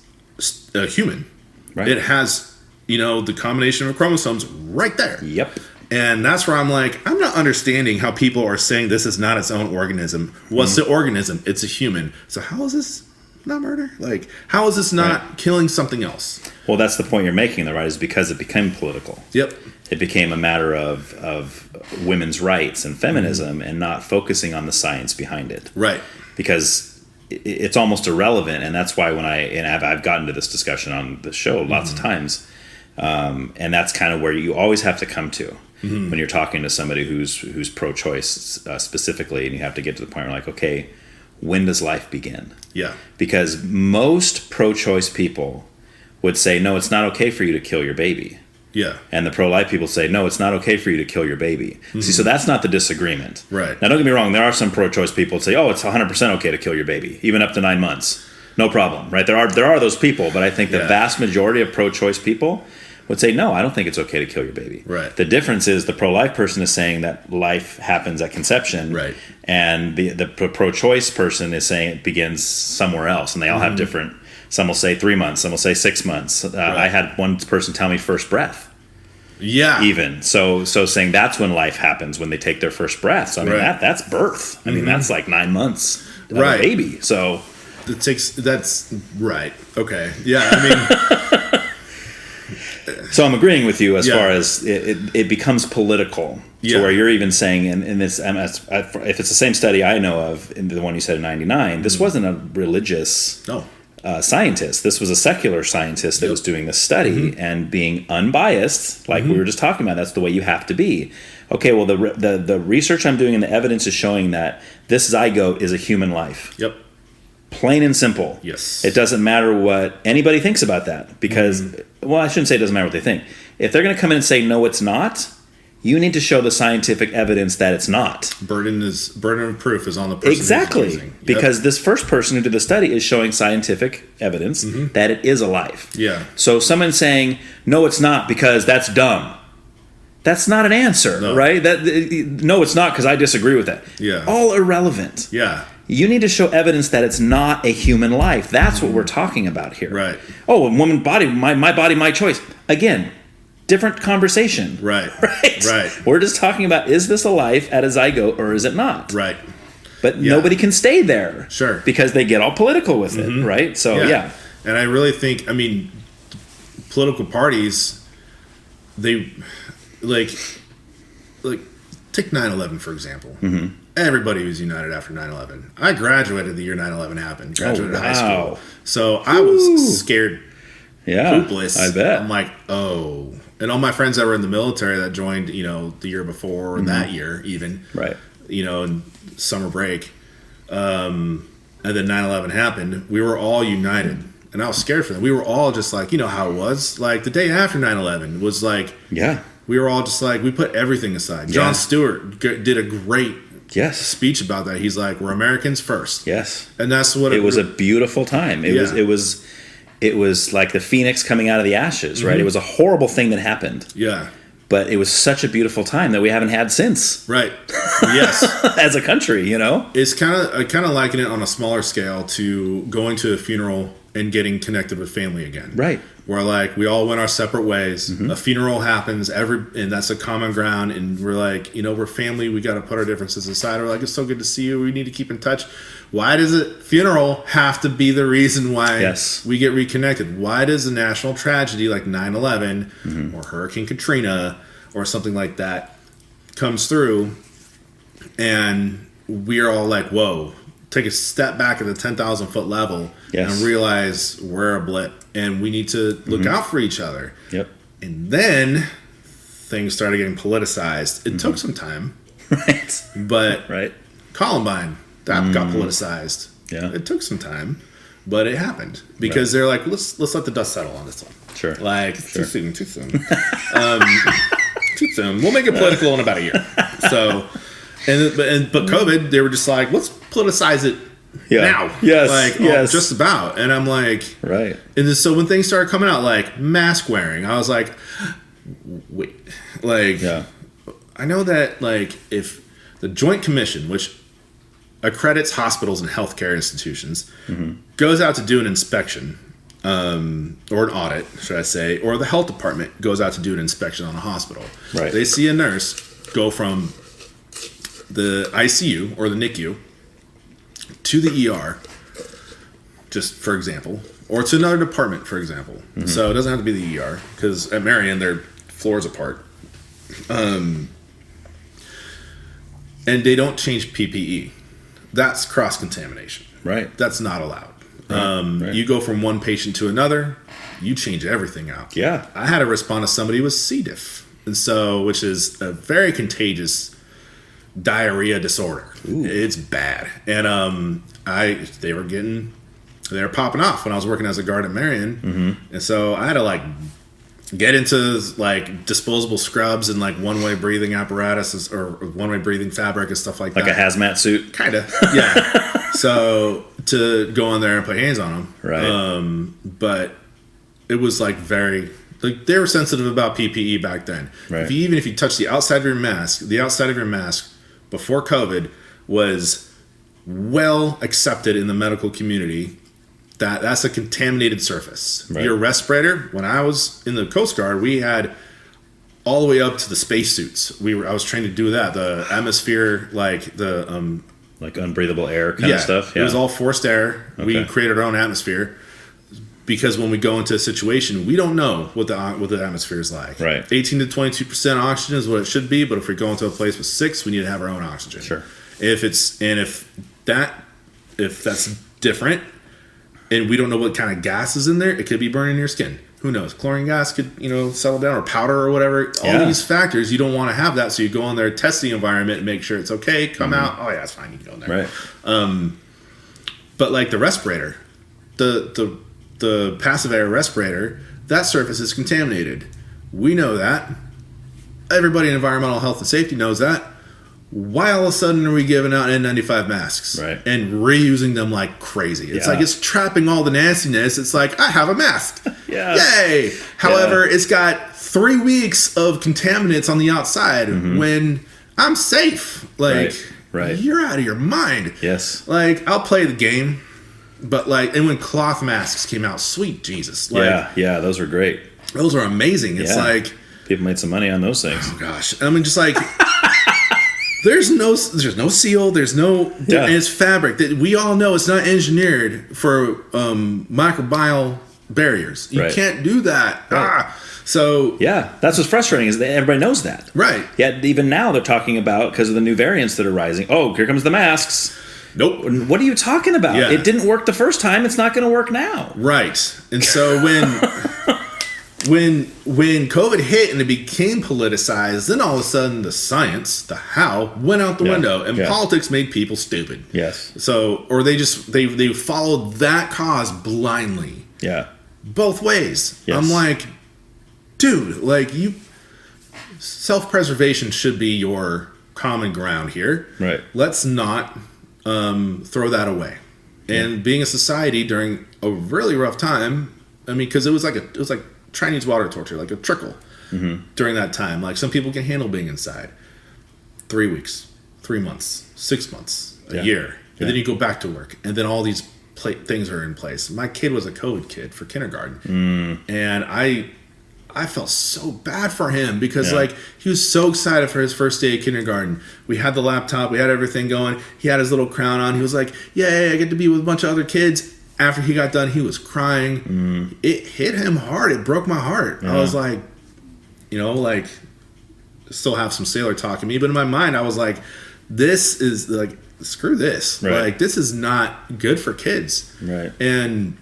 a human. Right. It has, the combination of chromosomes right there. Yep. And that's where I'm like, I'm not understanding how people are saying this is not its own organism. What's the organism? It's a human. So how is this not murder? Like, how is this not killing something else? Well, that's the point you're making, though, right? Is because it became political. Yep. It became a matter of women's rights and feminism, and not focusing on the science behind it. Right. Because it's almost irrelevant, and that's why when I've gotten to this discussion on the show lots of times, and that's kind of where you always have to come to when you're talking to somebody who's pro-choice specifically, and you have to get to the point where like, okay, when does life begin? Yeah. Because most pro-choice people would say, no, it's not okay for you to kill your baby. Yeah. And the pro-life people say, no, it's not okay for you to kill your baby. See, so that's not the disagreement. Right. Now, don't get me wrong. There are some pro-choice people that say, oh, it's 100% okay to kill your baby, even up to 9 months. No problem, right? There are those people, but I think the vast majority of pro-choice people would say, no, I don't think it's okay to kill your baby. Right. The difference is the pro-life person is saying that life happens at conception. Right. And the pro-choice person is saying it begins somewhere else. And they all have different, some will say 3 months, some will say 6 months. I had one person tell me first breath. Yeah. Even. So saying that's when life happens, when they take their first breath. So I mean, that's birth. I mean, that's like 9 months of a baby. So that's right. Okay. Yeah. I mean, So I'm agreeing with you as far as it becomes political. To where you're even saying, and this, if it's the same study I know of, in the one you said in '99, this wasn't a religious scientist. This was a secular scientist that was doing this study and being unbiased, like we were just talking about. That's the way you have to be. Okay, well, the research I'm doing and the evidence is showing that this zygote is a human life. Yep. Plain and simple. Yes. It doesn't matter what anybody thinks about that because, well, I shouldn't say it doesn't matter what they think. If they're going to come in and say, no, it's not, you need to show the scientific evidence that it's not. Burden of proof is on the person. Exactly. Yep. Because this first person who did the study is showing scientific evidence that it is alive. Yeah. So someone saying, no, it's not because that's dumb. That's not an answer, right? No, it's not because I disagree with that. Yeah. All irrelevant. Yeah. You need to show evidence that it's not a human life. That's what we're talking about here. Right. Oh, a woman's body, my body, my choice. Again, different conversation. Right. Right. We're just talking about, is this a life at a zygote or is it not? Right. But nobody can stay there. Sure. Because they get all political with it, right? So, yeah. And I really think, political parties, they, like take 9/11, for example. Everybody was united after 9/11. I graduated the year 9/11 happened. Graduated high school. So I was scared. Yeah. Hopeless. I bet. I'm like, oh. And all my friends that were in the military that joined, the year before or that year even. Right. In summer break. And then 9/11 happened. We were all united. And I was scared for them. We were all just like, how it was? Like the day after 9/11 was like, we were all just like, we put everything aside. Jon Stewart did a great speech about that. He's like, we're Americans first. Yes. And that's what it was a beautiful time. It was like the phoenix coming out of the ashes, right? It was a horrible thing that happened. Yeah. But it was such a beautiful time that we haven't had since. Right. Yes. As a country, It's I kind of liken it on a smaller scale to going to a funeral and getting connected with family again. Right. Where like we all went our separate ways. A funeral happens and that's a common ground, and we're like, we're family, we got to put our differences aside. We're like, it's so good to see you, we need to keep in touch. Why does a funeral have to be the reason why we get reconnected? Why does a national tragedy like 9/11 or Hurricane Katrina or something like that comes through and we're all like, whoa, take a step back at the 10,000 foot level and realize we're a blip and we need to look out for each other. Yep. And then things started getting politicized. It took some time. Right. But Columbine, that got politicized. Yeah. It took some time, but it happened because they're like, let's let the dust settle on this one. Sure. Like, too soon. Too soon. We'll make it political in about a year. So, but COVID, they were just like, let's politicize it now. Yes. Just about. And I'm like, right. And then, so when things started coming out, like mask wearing, I was like, wait, like, I know that like if the Joint Commission, which accredits hospitals and healthcare institutions, goes out to do an inspection, or an audit, should I say, or the health department goes out to do an inspection on a hospital. Right. They see a nurse go from the ICU or the NICU to the ER, just for example, or to another department, for example. So it doesn't have to be the ER, because at Marion, they're floors apart. And they don't change PPE. That's cross-contamination. Right. That's not allowed. Right. You go from one patient to another, you change everything out. Yeah. I had to respond to somebody with C. diff, and so, which is a very contagious diarrhea disorder. Ooh. It's bad. And they were popping off when I was working as a guard at Marion. And so I had to like get into like disposable scrubs and like one-way breathing apparatus or one-way breathing fabric and stuff like that. Like a hazmat suit? Kind of, yeah. So to go in there and put hands on them. Right. But it was like very, like they were sensitive about PPE back then. Right. Even if you touch the outside of your mask before COVID was well accepted in the medical community. That's a contaminated surface. Right. Your respirator, when I was in the Coast Guard, we had all the way up to the spacesuits. I was trained to do that. The atmosphere, like the like unbreathable air kind of stuff. Yeah, it was all forced air. Okay. We created our own atmosphere. because when we go into a situation, we don't know what the atmosphere is like. Right. 18 to 22% oxygen is what it should be, but if we go into a place with 6, we need to have our own oxygen. Sure. If that's different, and we don't know what kind of gas is in there, it could be burning your skin. Who knows? Chlorine gas could, settle down, or powder or whatever. All these factors, you don't want to have that, so you go in there, test the environment, and make sure it's okay. Come out. Oh yeah, it's fine. You can go in there. Right. But like the respirator, the passive air respirator, that surface is contaminated. We know that. Everybody in environmental health and safety knows that. Why all of a sudden are we giving out N95 masks and reusing them like crazy? It's like it's trapping all the nastiness. It's like, I have a mask. Yay! However, it's got 3 weeks of contaminants on the outside when I'm safe. Like, you're out of your mind. Yes. Like, I'll play the game, but like, and when cloth masks came out, sweet Jesus. Like, yeah, those are great. Those are amazing. It's like... People made some money on those things. Oh, gosh. I mean, just like... There's no seal. There's no. And it's fabric that we all know it's not engineered for microbial barriers. You can't do that. Right. So that's what's frustrating is that everybody knows that. Right. Yet even now they're talking about, because of the new variants that are rising. Oh, here comes the masks. Nope. What are you talking about? Yeah. It didn't work the first time. It's not going to work now. Right. And so when COVID hit and it became politicized, then all of a sudden the science, the how, went out the window, and politics made people stupid. Yes. So, or they followed that cause blindly. Yeah. Both ways. Yes. I'm like, dude, like self-preservation should be your common ground here. Right. Let's not throw that away. And being a society during a really rough time, I mean, because it was like Chinese water torture, like a trickle during that time. Like, some people can handle being inside 3 weeks, 3 months, 6 months, a year. And then you go back to work. And then all these things are in place. My kid was a COVID kid for kindergarten. And I felt so bad for him because like, he was so excited for his first day of kindergarten. We had the laptop, we had everything going. He had his little crown on. He was like, yay, I get to be with a bunch of other kids. After he got done, he was crying. It hit him hard. It broke my heart. I was like, still have some sailor talk in me. But in my mind, I was like, this is like, screw this. Right. Like, this is not good for kids. Right. And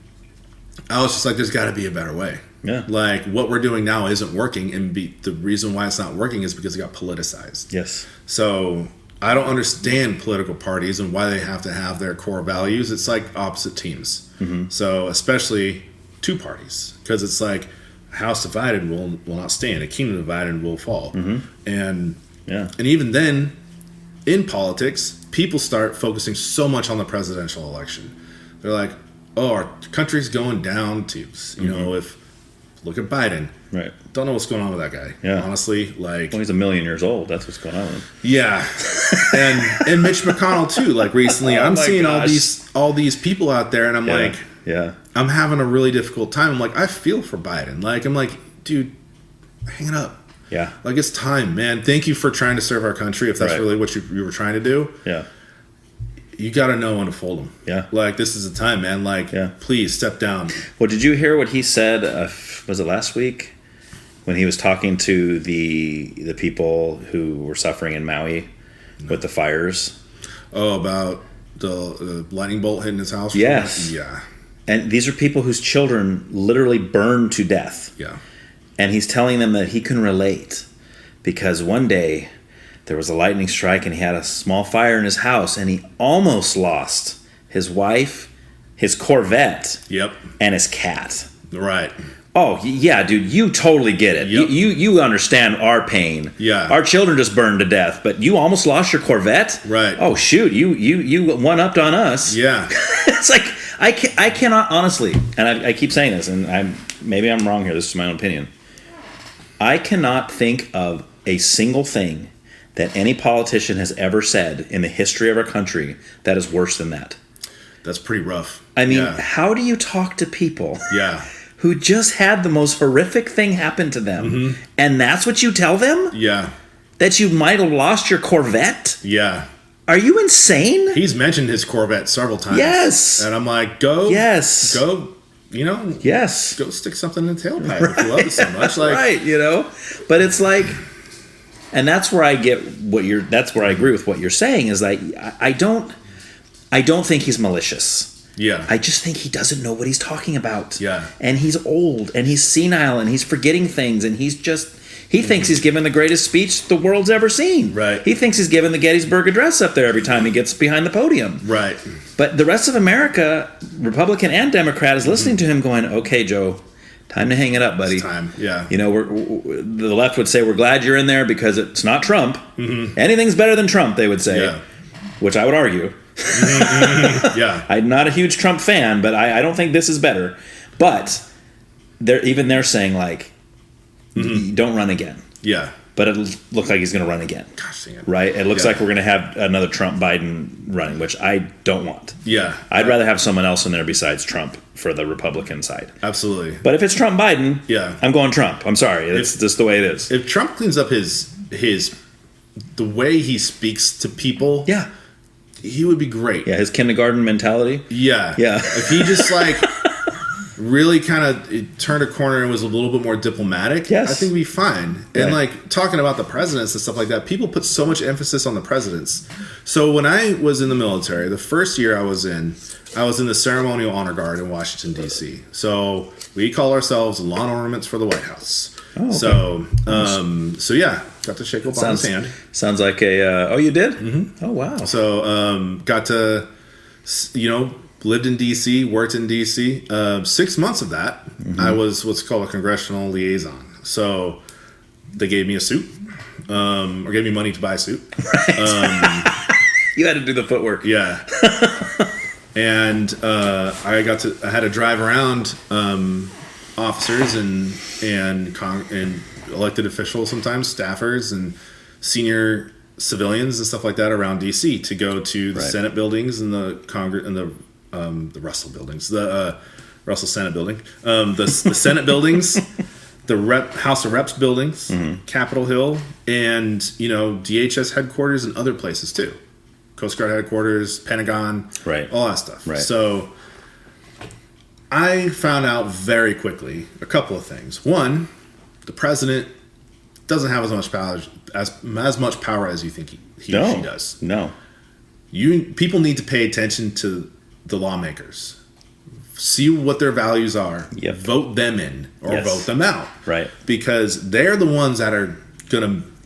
I was just like, there's got to be a better way. Yeah. Like, what we're doing now isn't working. And the reason why it's not working is because it got politicized. Yes. So... I don't understand political parties and why they have to have their core values. It's like opposite teams. So especially two parties, because it's like a house divided will not stand, a kingdom divided will fall. And even then, in politics, people start focusing so much on the presidential election. They're like, oh, our country's going down tubes. If look at Biden. Right. Don't know what's going on with that guy. Yeah. Honestly, like... Well, he's 1 million years old. That's what's going on with him. Yeah. and Mitch McConnell, too. Like, recently, I'm seeing all these people out there, and I'm like... Yeah. I'm having a really difficult time. I'm like, I feel for Biden. Like, I'm like, dude, hang it up. Yeah. Like, it's time, man. Thank you for trying to serve our country, if that's really what you were trying to do. Yeah. You got to know when to fold them. Yeah. Like, this is the time, man. Like, please, step down. Well, did you hear what he said, was it last week? When he was talking to the people who were suffering in Maui with the fires. Oh, about the lightning bolt hitting his house? Yes. Yeah. And these are people whose children literally burned to death. Yeah. And he's telling them that he can relate because one day there was a lightning strike and he had a small fire in his house and he almost lost his wife, his Corvette, and his cat. Right. Oh, yeah, dude, you totally get it. Yep. You understand our pain. Yeah. Our children just burned to death, but you almost lost your Corvette? Right. Oh, shoot, you one-upped on us. Yeah. It's like, I cannot, honestly, and I keep saying this, and maybe I'm wrong here, this is my own opinion. I cannot think of a single thing that any politician has ever said in the history of our country that is worse than that. That's pretty rough. I mean, how do you talk to people? Yeah. Who just had the most horrific thing happen to them. And that's what you tell them? Yeah. That you might have lost your Corvette? Yeah. Are you insane? He's mentioned his Corvette several times. Yes. And I'm like, go. Yes. Go yes, go stick something in the tailpipe if you love it so much. Like, right, but it's like, and that's where I get that's where I agree with what you're saying, is like, I don't think he's malicious. Yeah. I just think he doesn't know what he's talking about. Yeah. And he's old, and he's senile, and he's forgetting things, and he thinks he's giving the greatest speech the world's ever seen. Right. He thinks he's giving the Gettysburg Address up there every time he gets behind the podium. Right. But the rest of America, Republican and Democrat, is listening to him going, okay, Joe, time to hang it up, buddy. It's time, yeah. The left would say, we're glad you're in there because it's not Trump. Anything's better than Trump, they would say. Yeah. Which I would argue. Yeah. I'm not a huge Trump fan, but I don't think this is better. But they're saying, like, don't run again. Yeah. But it looks like he's going to run again. Gosh dang it. Right? It looks like we're going to have another Trump-Biden running, which I don't want. Yeah. I'd rather have someone else in there besides Trump for the Republican side. Absolutely. But if it's Trump-Biden, yeah, I'm going Trump. I'm sorry. It's just the way it is. If Trump cleans up the way he speaks to people, yeah, he would be great. Yeah, his kindergarten mentality. Yeah. Yeah. If he just really kind of turned a corner and was a little bit more diplomatic, yes, I think we'd be fine. Right. And like talking about the presidents and stuff like that, people put so much emphasis on the presidents. So when I was in the military, the first year I was in the Ceremonial Honor Guard in Washington, D.C. So we call ourselves Lawn Ornaments for the White House. Oh, okay. So yeah, got to shake Obama's hand. Sounds like a. Oh, you did? Mm-hmm. Oh, wow. So got to, lived in D.C., worked in D.C. 6 months of that, I was what's called a congressional liaison. So they gave me a suit, or gave me money to buy a suit. Right. You had to do the footwork. Yeah. And I had to drive around officers and elected officials, sometimes staffers and senior civilians and stuff like that around D.C. to go to the Senate buildings and the Congress and the Russell buildings, the Russell Senate building, the Senate buildings, the House of Reps buildings, Capitol Hill, and DHS headquarters and other places too, Coast Guard headquarters, Pentagon, all that stuff. Right. So I found out very quickly a couple of things. One, the president doesn't have as much power as you think he or she does. No. People need to pay attention to the lawmakers. See what their values are. Yep. Vote them in or vote them out. Right. Because they're the ones that are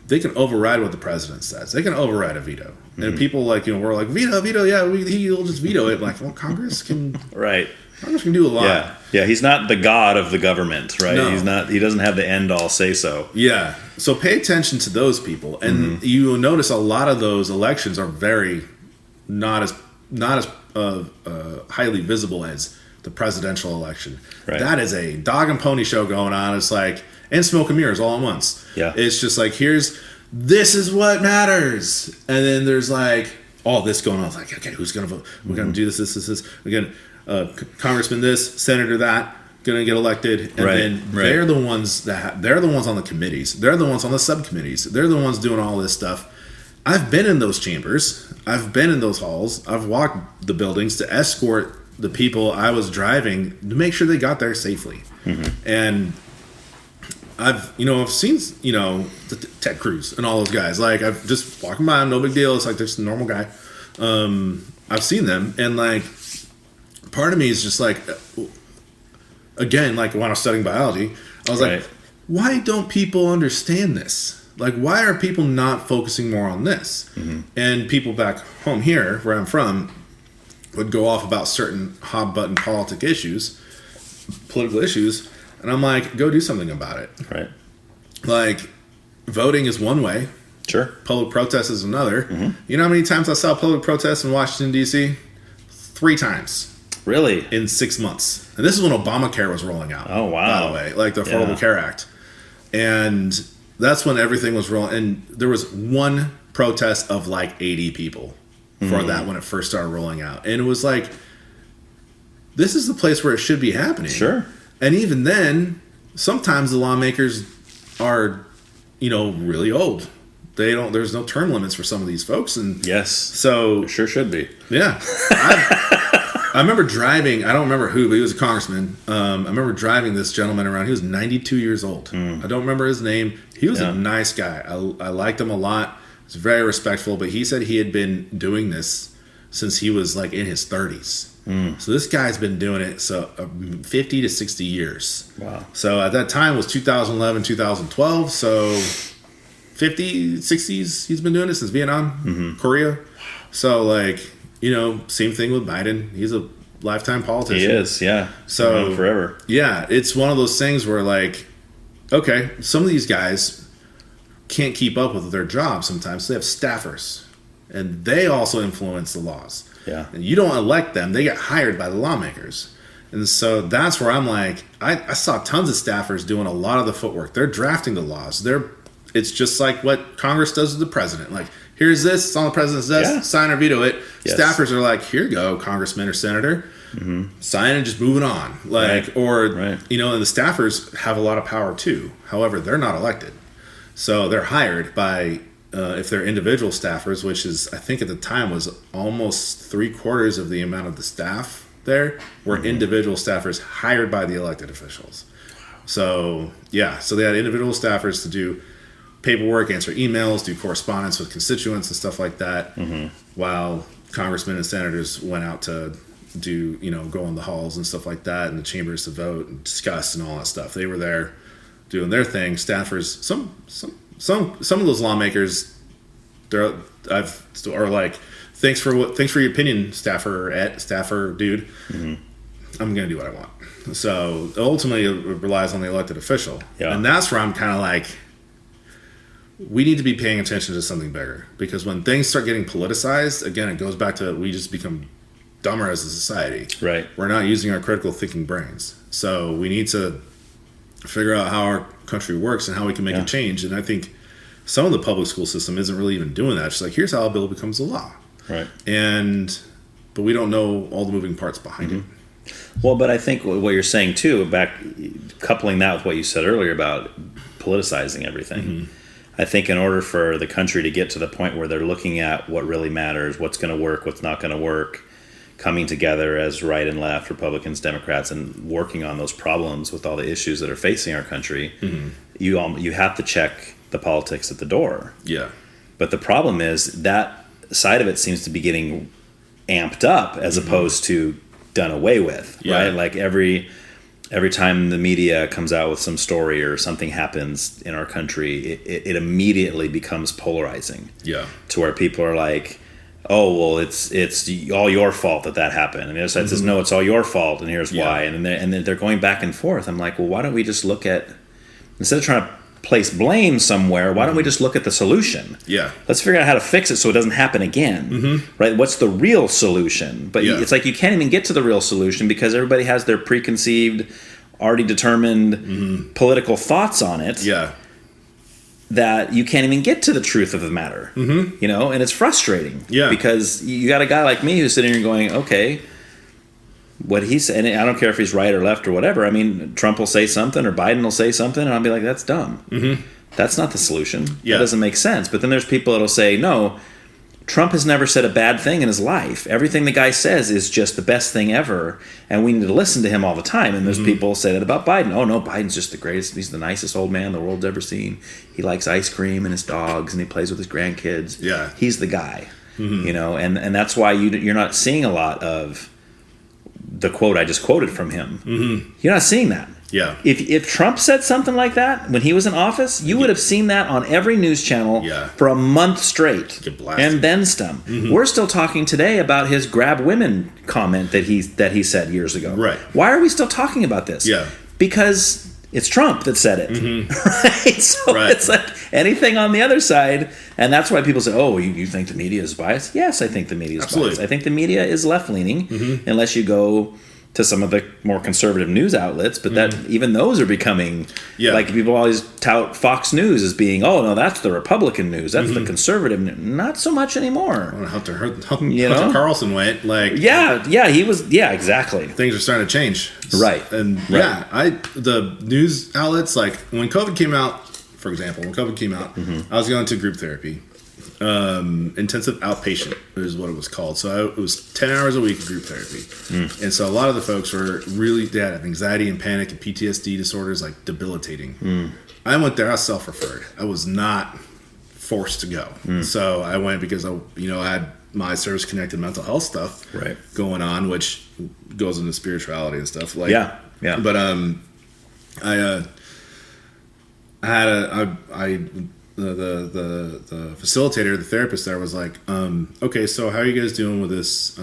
they can override what the president says. They can override a veto. And people we're like, veto, yeah, he'll just veto it. Like, well, Congress can... Right. Congress can do a lot. Yeah, he's not the god of the government, right? No. He doesn't have the end all say so. Yeah. So pay attention to those people. And you will notice a lot of those elections are very not as highly visible as the presidential election. Right. That is a dog and pony show going on. It's like, and smoke and mirrors all at once. Yeah. It's just like, this is what matters. And then there's like all this going on. It's like, okay, who's going to vote? We're going to do this. We're going to, Congressman this, Senator that, going to get elected. And then they're the ones they're the ones on the committees. They're the ones on the subcommittees. They're the ones doing all this stuff. I've been in those chambers. I've been in those halls. I've walked the buildings to escort the people I was driving to make sure they got there safely. And I've seen, Ted Cruz and all those guys. Like, I've just walking by them, no big deal. It's like, there's a normal guy. I've seen them. And like, part of me is just like, again, like when I was studying biology, I was like, why don't people understand this? Like, why are people not focusing more on this? And people back home here, where I'm from, would go off about certain hot-button political issues, and I'm like, go do something about it. Right. Like, voting is one way. Sure. Public protest is another. You know how many times I saw public protests in Washington, D.C.? 3 times. Really? In 6 months. And this is when Obamacare was rolling out. Oh, wow. By the way, like the Affordable Care Act. And that's when everything was rolling. And there was one protest of like 80 people for that when it first started rolling out. And it was like, this is the place where it should be happening. Sure. And even then, sometimes the lawmakers are, really old. There's no term limits for some of these folks. And yes. So there sure should be. Yeah. I remember driving, I don't remember who, but he was a congressman. I remember driving this gentleman around. He was 92 years old. I don't remember his name. He was a nice guy. I liked him a lot. He was very respectful, but he said he had been doing this since he was like in his 30s. So this guy's been doing it 50 to 60 years. Wow. So at that time was 2011, 2012. So 50, 60s, he's been doing it since Vietnam, Korea. So like, you know, same thing with Biden. He's a lifetime politician. He is, yeah. So forever. Yeah, it's one of those things where like, okay, some of these guys can't keep up with their job sometimes. So they have staffers, and they also influence the laws. Yeah. And you don't elect them. They get hired by the lawmakers. And so that's where I'm like, I saw tons of staffers doing a lot of the footwork. They're drafting the laws. It's just like what Congress does with the president. Like, here's this, it's on the president's desk, sign or veto it. Yes. Staffers are like, here you go, congressman or senator. Sign and just moving on. Like, you know, and the staffers have a lot of power too. However, they're not elected. So they're hired by, if they're individual staffers, which is, I think at the time was almost 3/4 of the amount of the staff there were individual staffers hired by the elected officials. So, yeah, so they had individual staffers to do paperwork, answer emails, do correspondence with constituents and stuff like that, while congressmen and senators went out to do, you know, go in the halls and stuff like that, and the chambers to vote and discuss and all that stuff. They were there doing their thing. Staffers, some of those lawmakers, are like, thanks for your opinion, staffer dude. I'm gonna do what I want. So ultimately, it relies on the elected official, and that's where I'm kind of like, we need to be paying attention to something bigger, because when things start getting politicized, again, it goes back to we just become dumber as a society. Right. We're not using our critical thinking brains. So we need to figure out how our country works and how we can make a change. And I think some of the public school system isn't really even doing that. It's like, here's how a bill becomes a law. Right. But we don't know all the moving parts behind it. Well, but I think what you're saying too, coupling that with what you said earlier about politicizing everything, I think in order for the country to get to the point where they're looking at what really matters, what's going to work, what's not going to work, coming together as right and left, Republicans, Democrats, and working on those problems with all the issues that are facing our country, you have to check the politics at the door. Yeah. But the problem is that side of it seems to be getting amped up as opposed to done away with, right? Like every time the media comes out with some story or something happens in our country, it immediately becomes polarizing. Yeah. To where people are like, oh, well, it's all your fault that happened. And the other side says, no, it's all your fault, and here's why. And then they're going back and forth. I'm like, well, why don't we just look at, instead of trying to place blame somewhere, why don't we just look at the solution? Yeah. Let's figure out how to fix it so it doesn't happen again. Right? What's the real solution? But it's like you can't even get to the real solution because everybody has their preconceived, already determined political thoughts on it. Yeah. That you can't even get to the truth of the matter. You know, and it's frustrating. Yeah. Because you got a guy like me who's sitting here going, okay, what he said, and I don't care if he's right or left or whatever. I mean, Trump will say something or Biden will say something, and I'll be like, that's dumb. That's not the solution. That doesn't make sense. But then there's people that'll say, no, Trump has never said a bad thing in his life. Everything the guy says is just the best thing ever, and we need to listen to him all the time. And there's people say that about Biden. Oh, no, Biden's just the greatest. He's the nicest old man the world's ever seen. He likes ice cream and his dogs, and he plays with his grandkids. Yeah. He's the guy. You know, and that's why you're not seeing a lot of the quote I just quoted from him. You're not seeing that. Yeah. If Trump said something like that when he was in office, you would have seen that on every news channel for a month straight. And then some. We're still talking today about his grab women comment that he said years ago. Right. Why are we still talking about this? Yeah. Because it's Trump that said it. Right? So it's like anything on the other side, and that's why people say, oh, you think the media is biased? Yes, I think the media is biased. I think the media is left-leaning, unless you go to some of the more conservative news outlets, but that even those are becoming like people always tout Fox News as being, oh no, that's the Republican news, that's the conservative news. Not so much anymore. Hunter Carlson went like he was exactly. Things are starting to change, right? And the news outlets, like when COVID came out, for example, I was going to group therapy, intensive outpatient is what it was called. So it was 10 hours a week of group therapy. And so a lot of the folks were they had anxiety and panic and PTSD disorders, like debilitating. I went there, I was self-referred. I was not forced to go. So I went because I had my service-connected mental health stuff going on, which goes into spirituality and stuff. Like, yeah. But the facilitator, the therapist there was like, okay, so how are you guys doing with this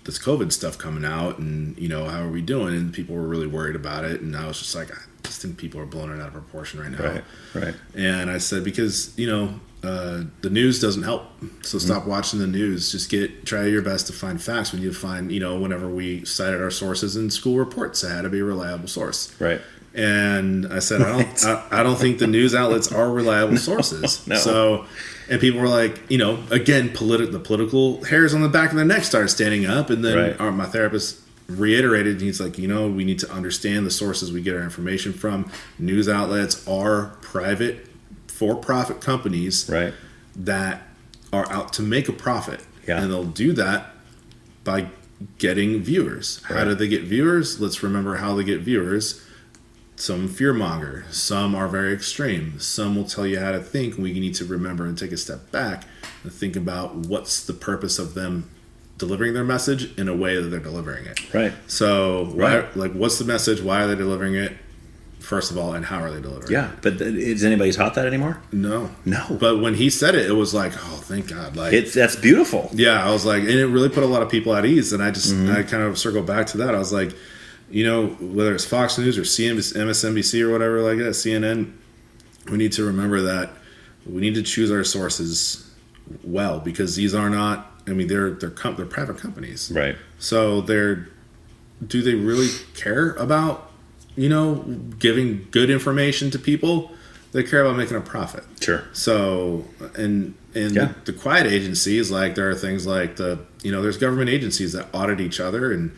this COVID stuff coming out, and how are we doing? And people were really worried about it, and I was just like, I just think people are blowing it out of proportion right now. Right. And I said, because the news doesn't help, so stop watching the news. Just try your best to find facts. We need to find, whenever we cited our sources in school reports, it had to be a reliable source. Right. And I said, I don't think the news outlets are reliable sources. No. So, and people were like, again, the political hairs on the back of their neck started standing up. And then my therapist reiterated, he's like, we need to understand the sources we get our information from. News outlets are private, for-profit companies that are out to make a profit. Yeah. And they'll do that by getting viewers. How do they get viewers? Let's remember how they get viewers. Some fearmonger, some are very extreme, some will tell you how to think. We need to remember and take a step back and think about what's the purpose of them delivering their message in a way that they're delivering it. Right. So, what's the message? Why are they delivering it? First of all, and how are they delivering it? Yeah, but is anybody taught that anymore? No. But when he said it, it was like, oh, thank God! Like that's beautiful. Yeah, I was like, and it really put a lot of people at ease. And I just I kind of circle back to that. I was like, whether it's Fox News or MSNBC or whatever like that, CNN, we need to remember that we need to choose our sources well, because these are not. I mean, they're private companies, right? So do they really care about giving good information to people? They care about making a profit. Sure. So the quiet agencies, like there are things like there's government agencies that audit each other, and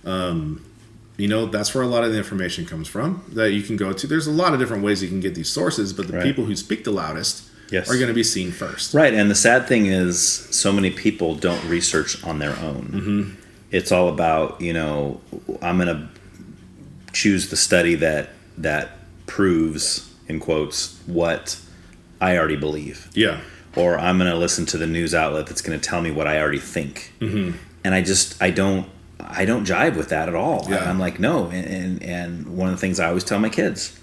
that's where a lot of the information comes from that you can go to. There's a lot of different ways you can get these sources, but the people who speak the loudest are going to be seen first. Right. And the sad thing is so many people don't research on their own. It's all about, I'm going to choose the study that proves, in quotes, what I already believe. Yeah. Or I'm going to listen to the news outlet that's going to tell me what I already think. And I don't jive with that at all. Yeah. I'm like, no. And one of the things I always tell my kids,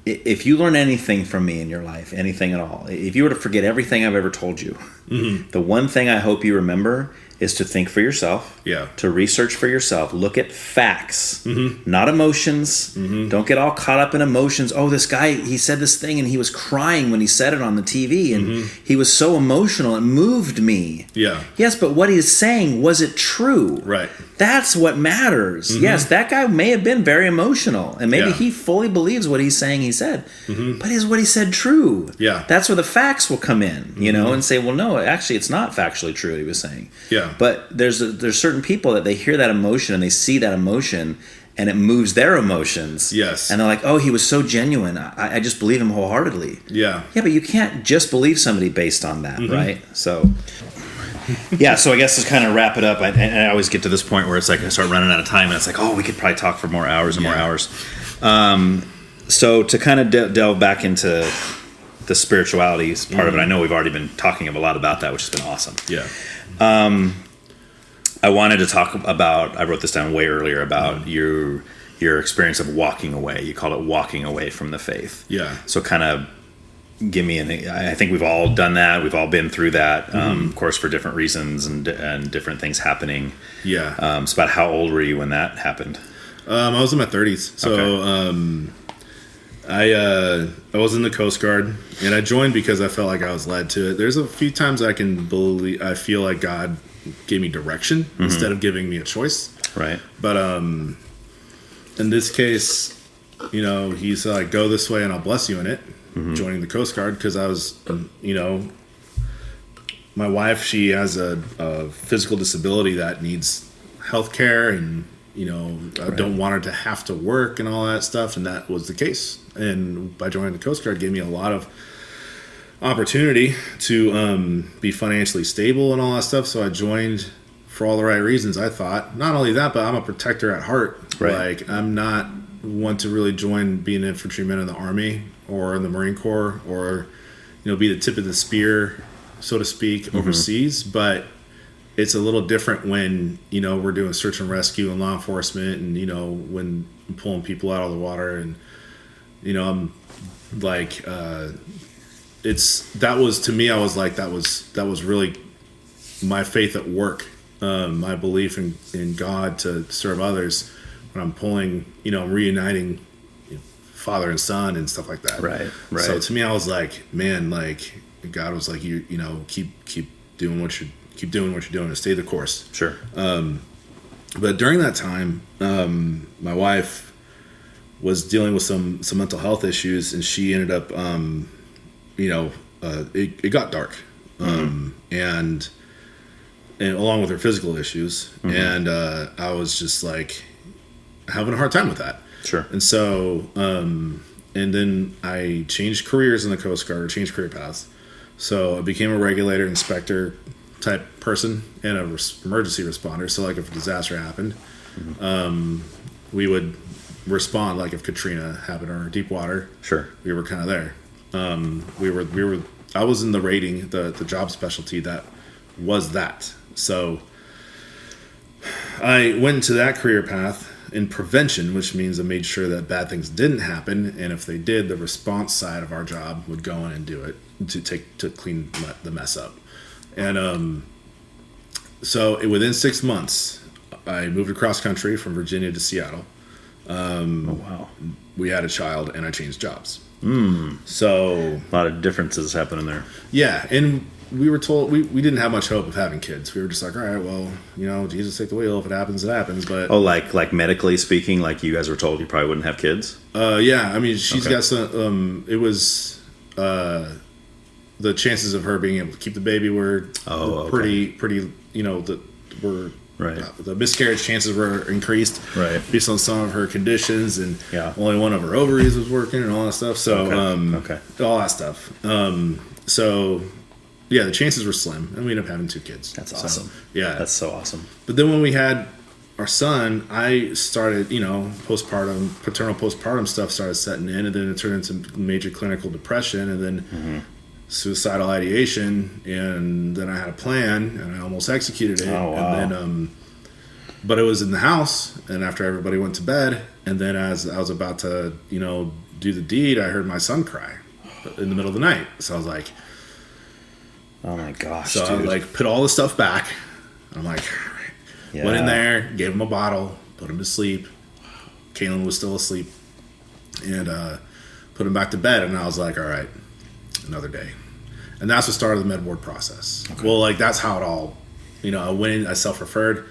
if you learn anything from me in your life, anything at all, if you were to forget everything I've ever told you, the one thing I hope you remember is to think for yourself, to research for yourself, look at facts, not emotions. Don't get all caught up in emotions. Oh, this guy, he said this thing and he was crying when he said it on the TV and he was so emotional, it moved me. Yeah. Yes, but what he's saying, was it true? Right. That's what matters. Yes, that guy may have been very emotional and maybe he fully believes what he's saying he said, but is what he said true? Yeah. That's where the facts will come in, and say, well, no, actually it's not factually true what he was saying. Yeah. But there's certain people that they hear that emotion and they see that emotion and it moves their emotions. Yes. And they're like, oh, he was so genuine. I just believe him wholeheartedly. Yeah. Yeah, but you can't just believe somebody based on that, right? So, so I guess to kind of wrap it up, I always get to this point where it's like I start running out of time and it's like, oh, we could probably talk for more hours and more hours. So to kind of delve back into the spirituality part of it, I know we've already been talking a lot about that, which has been awesome. Yeah. I wanted to talk about, I wrote this down way earlier, about your experience of walking away. You called it walking away from the faith. Yeah. So kind of give me I think we've all done that. We've all been through that, of course, for different reasons and different things happening. Yeah. It's about how old were you when that happened? I was in my 30s. So, okay. I was in the Coast Guard, and I joined because I felt like I was led to it. There's a few times I feel like God gave me direction instead of giving me a choice. Right. But in this case, he said, like, go this way and I'll bless you in it. Joining the Coast Guard, because I was, my wife, she has a physical disability that needs health care, and I don't want her to have to work and all that stuff, and that was the case. And by joining the Coast Guard, gave me a lot of opportunity to be financially stable and all that stuff. So I joined for all the right reasons, I thought. Not only that, but I'm a protector at heart. Right. Like, I'm not one to really join being an infantryman in the Army or in the Marine Corps or, be the tip of the spear, so to speak, overseas. But it's a little different when, we're doing search and rescue and law enforcement and, when I'm pulling people out of the water and, I'm like, that was, to me, I was like, that was really my faith at work, my belief in God to serve others when I'm pulling, I'm reuniting father and son and stuff like that. Right. So to me, I was like, man, like God was like, you keep doing what you're doing and stay the course. Sure. But during that time, my wife was dealing with some mental health issues, and she ended up, it got dark, and along with her physical issues, and I was just like having a hard time with that. Sure. And so, and then I changed careers in the Coast Guard, or changed career paths. So I became a regulator, inspector type person, and an emergency responder. So like if a disaster happened, we would respond. Like if Katrina happened or Deepwater, sure, we were kind of there. I was in the rating, the job specialty that was that. So I went into that career path in prevention, which means I made sure that bad things didn't happen, and if they did, the response side of our job would go in and do it to clean the mess up. And so within 6 months, I moved across country from Virginia to Seattle. Oh wow! We had a child, and I changed jobs. So a lot of differences happening there. Yeah, and we were told we didn't have much hope of having kids. We were just like, all right, well, Jesus take the wheel. If it happens, it happens. But like medically speaking, like you guys were told you probably wouldn't have kids. Yeah, I mean, she's got some. It was the chances of her being able to keep the baby were pretty. Right. The miscarriage chances were increased, right, based on some of her conditions, and only one of her ovaries was working, and all that stuff. So, all that stuff. So, yeah, the chances were slim, and we ended up having 2 kids. That's awesome. Yeah, that's so awesome. But then when we had our son, I started, paternal postpartum stuff started setting in, and then it turned into major clinical depression, and then suicidal ideation, and then I had a plan, and I almost executed it. Oh, wow. And then, but it was in the house, and after everybody went to bed, and then as I was about to, do the deed, I heard my son cry in the middle of the night. So I was like, oh my gosh. So dude. I put all the stuff back. I'm like, all right. Went in there, gave him a bottle, put him to sleep. Kaylin was still asleep, and put him back to bed. And I was like, all right, another day. And that's what started the med board process. Okay. Well, like that's how it all, I went in, I self-referred,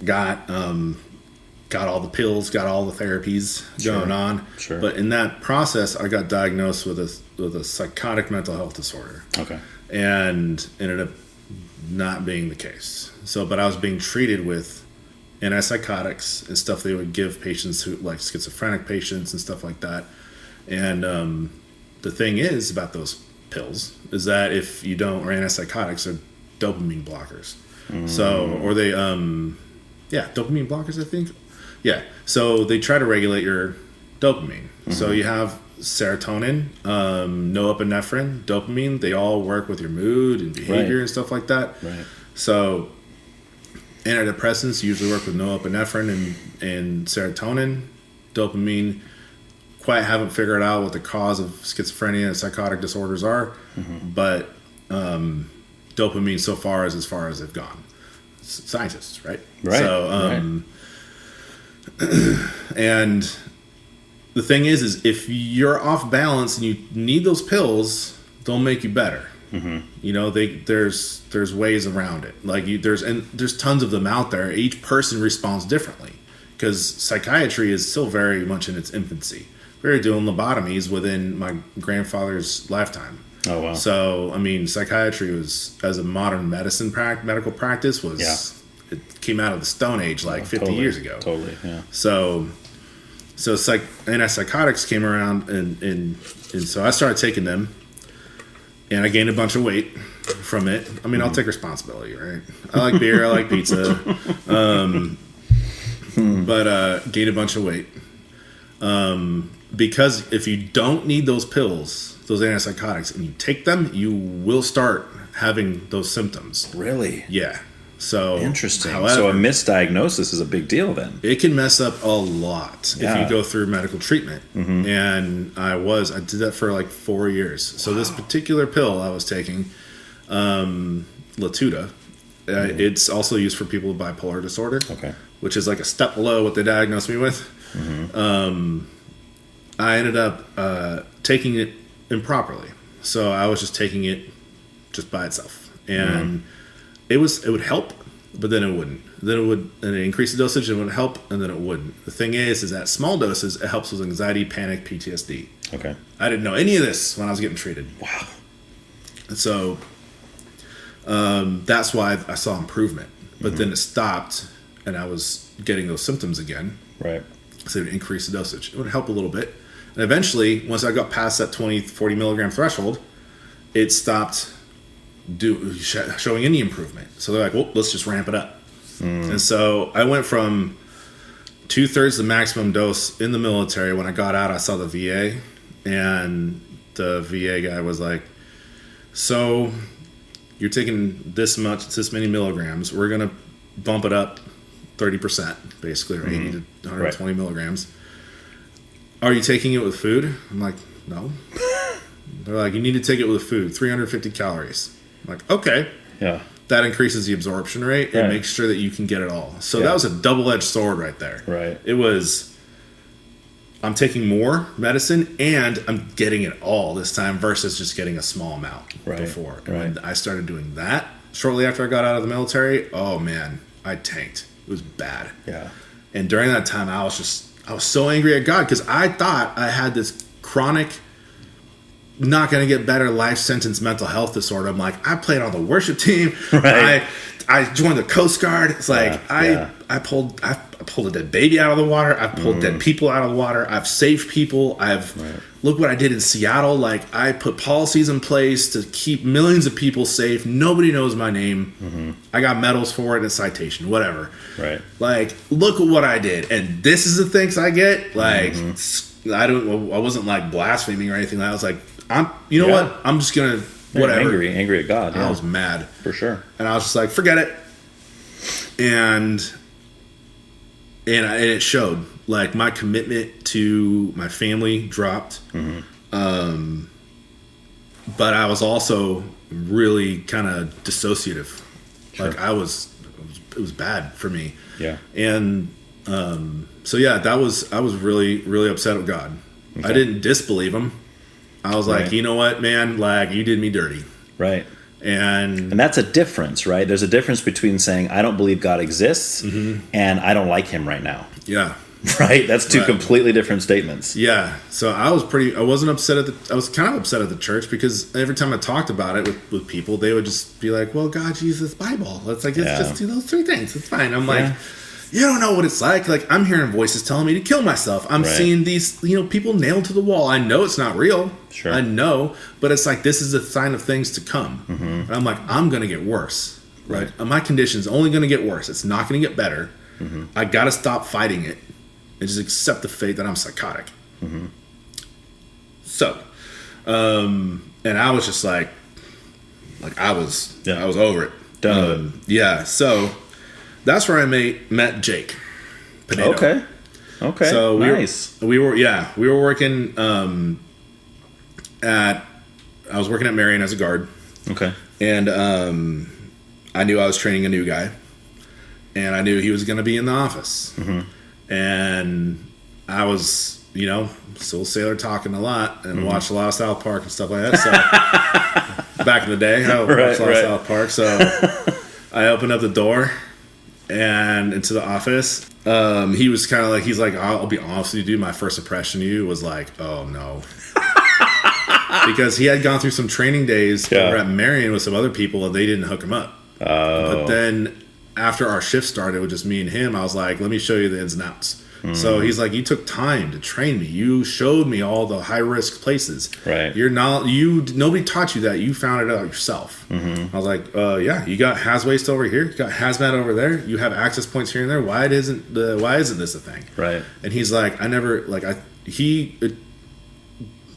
got all the pills, got all the therapies going on. Sure. But in that process, I got diagnosed with a psychotic mental health disorder. Okay. And ended up not being the case. So, but I was being treated with antipsychotics and stuff they would give patients who, like schizophrenic patients and stuff like that. And the thing is about those pills is that if you don't, or antipsychotics are dopamine blockers. So, or they, dopamine blockers, I think. Yeah. So they try to regulate your dopamine. So you have serotonin, norepinephrine, dopamine. They all work with your mood and behavior and stuff like that. Right. So antidepressants usually work with norepinephrine and serotonin. Dopamine, quite haven't figured out what the cause of schizophrenia and psychotic disorders are, but dopamine so far is as far as they've gone. Scientists, right? Right. So, and the thing is if you're off balance and you need those pills, they'll make you better. There's ways around it. Like there's tons of them out there. Each person responds differently because psychiatry is still very much in its infancy. We were doing lobotomies within my grandfather's lifetime. Oh wow! So I mean, psychiatry was, as a modern medical practice, it came out of the Stone Age 50 years ago. Totally, yeah. So antipsychotics came around, and so I started taking them, and I gained a bunch of weight from it. I mean, I'll take responsibility, right? I like beer, I like pizza, but gained a bunch of weight. Because if you don't need those pills, those antipsychotics, and you take them, you will start having those symptoms. Really? Yeah. So interesting. However, so a misdiagnosis is a big deal then. It can mess up a lot if you go through medical treatment. And I did that for like 4 years. So this particular pill I was taking, Latuda, it's also used for people with bipolar disorder, which is like a step below what they diagnosed me with. I ended up taking it improperly. So I was just taking it just by itself. And it would help, but then it wouldn't. Then it increased the dosage, and it would help, and then it wouldn't. The thing is at small doses, it helps with anxiety, panic, PTSD. Okay. I didn't know any of this when I was getting treated. Wow. And so that's why I saw improvement. But then it stopped, and I was getting those symptoms again. Right. So it would increase the dosage. It would help a little bit. And eventually, once I got past that 40 milligram threshold, it stopped showing any improvement. So they're like, well, let's just ramp it up. And so I went from 2/3 the maximum dose in the military. When I got out, I saw the VA, and the VA guy was like, so you're taking this many milligrams. We're going to bump it up 30%, basically, or 80 to 120 milligrams. Are you taking it with food? I'm like, no. They're like, you need to take it with food, 350 calories. I'm like, okay. Yeah. That increases the absorption rate and makes sure that you can get it all. So that was a double-edged sword right there. Right. It was, I'm taking more medicine and I'm getting it all this time versus just getting a small amount before. And when I started doing that shortly after I got out of the military, oh man, I tanked. It was bad. Yeah. And during that time, I was so angry at God because I thought I had this chronic, not going to get better life sentence mental health disorder. I'm like, I played on the worship team. Right. I joined the Coast Guard. It's like I pulled a dead baby out of the water. I've pulled dead people out of the water. I've saved people. Look what I did in Seattle. Like, I put policies in place to keep millions of people safe. Nobody knows my name. I got medals for it and a citation, whatever. Right. Like, look at what I did. And this is the things I get. Like, I wasn't like blaspheming or anything. I was like, you know what? I'm just gonna whatever. Angry at God. Yeah. I was mad for sure, and I was just like, forget it. And it showed. Like, my commitment to my family dropped. But I was also really kind of dissociative. Sure. Like, it was bad for me. Yeah. And so yeah, I was really, really upset with God. Okay. I didn't disbelieve him. I was like, you know what, man? Like, you did me dirty. Right. And that's a difference, right? There's a difference between saying, I don't believe God exists, and I don't like him right now. Yeah. Right? That's two completely different statements. Yeah. So I wasn't upset I was kind of upset at the church because every time I talked about it with people, they would just be like, well, God, Jesus, Bible. It's like, it's just do those three things. It's fine. I'm like, you don't know what it's like. Like, I'm hearing voices telling me to kill myself. I'm seeing these, people nailed to the wall. I know it's not real. Sure. I know, but it's like, this is a sign of things to come. And I'm like, I'm going to get worse. Right. My condition's only going to get worse. It's not going to get better. I got to stop fighting it and just accept the fate that I'm psychotic. So, and I was just like I was over it. Done. So that's where I met Jake Pinedo. Okay. So nice. We were working I was working at Marion as a guard. Okay. And I knew I was training a new guy, and I knew he was going to be in the office. And I was, still sailor talking a lot and watched a lot of South Park and stuff like that. So back in the day, I watched a lot of South Park. So I opened up the door and into the office. He was kind of like, he's like, I'll be honest with you, dude. My first impression of you was like, oh no. Because he had gone through some training days over at Marion with some other people, and they didn't hook him up. But then after our shift started with just me and him, I was like, let me show you the ins and outs. So he's like, you took time to train me. You showed me all the high risk places. Right. Nobody taught you that. You found it out yourself. I was like, yeah, you got haz waste over here. You got hazmat over there. You have access points here and there. Why isn't this a thing? Right. And he's like,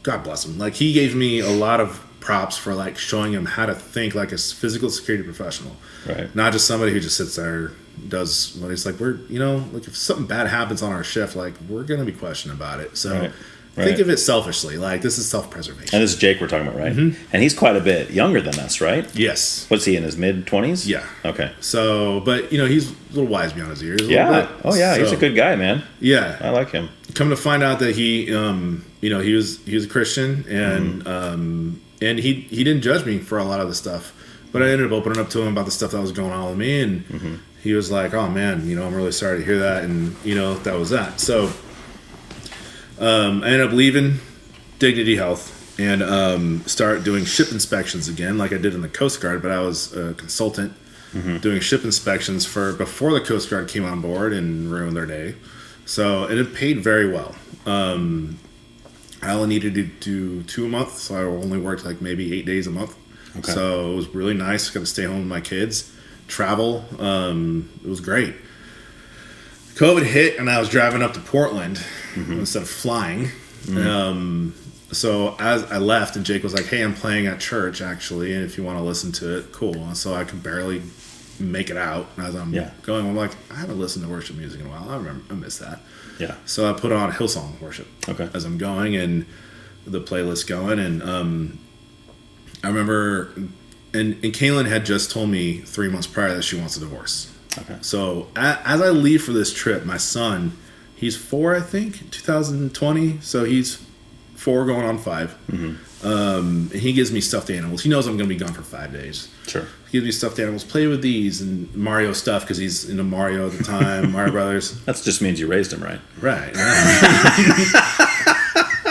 God bless him. Like, he gave me a lot of props for like showing him how to think like a physical security professional. Right. Not just somebody who just sits there, does what he's like, like if something bad happens on our shift, like we're going to be questioning about it. So think of it selfishly. Like, this is self-preservation. And this is Jake we're talking about, right? And he's quite a bit younger than us, right? Yes. What's he, in his mid-20s? Yeah. Okay. So, but he's a little wise beyond his years. Yeah. Oh yeah, he's a good guy, man. Yeah. I like him. Come to find out that he was a Christian, and he didn't judge me for a lot of the stuff, but I ended up opening up to him about the stuff that was going on with me, and he was like, oh man, I'm really sorry to hear that, and that was that. So I ended up leaving Dignity Health and start doing ship inspections again, like I did in the Coast Guard, but I was a consultant doing ship inspections before the Coast Guard came on board and ruined their day. So, and it paid very well. I only needed to do 2 a month, so I only worked like maybe 8 days a month. Okay. So it was really nice. Got to stay home with my kids, travel. It was great. COVID hit, and I was driving up to Portland instead of flying. So as I left, and Jake was like, "Hey, I'm playing at church actually, and if you want to listen to it, cool." And so I could barely make it out as I'm going. I'm like, I haven't listened to worship music in a while. I miss that. Yeah. So I put on Hillsong worship as I'm going, and the playlist going, and I remember, and Kaylin had just told me 3 months prior that she wants a divorce. Okay. So as I leave for this trip, my son, he's 4, I think, 2020. So he's 4 going on 5. He gives me stuffed animals. He knows I'm going to be gone for 5 days. Sure. He gives me stuffed animals. Play with these and Mario stuff because he's into Mario at the time. Mario Brothers. That just means you raised him right. Right.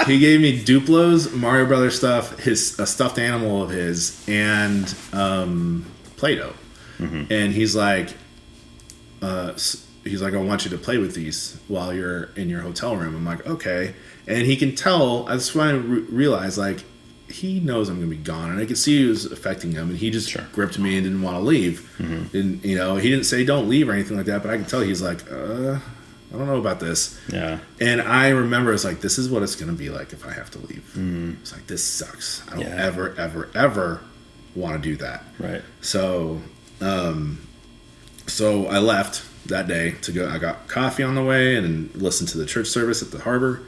He gave me Duplo's Mario Brothers stuff, a stuffed animal of his, and Play-Doh. And he's like, I want you to play with these while you're in your hotel room. I'm like, okay. And he can tell. That's why I realized, like, he knows I'm going to be gone, and I could see it was affecting him. And he just gripped me and didn't want to leave. And he didn't say don't leave or anything like that, but I could tell he's like, I don't know about this. Yeah. And I remember it's like, this is what it's going to be like if I have to leave. It's like, this sucks. I don't ever, ever, ever want to do that. Right. So, so I left that day to go. I got coffee on the way and listened to the church service at the harbor,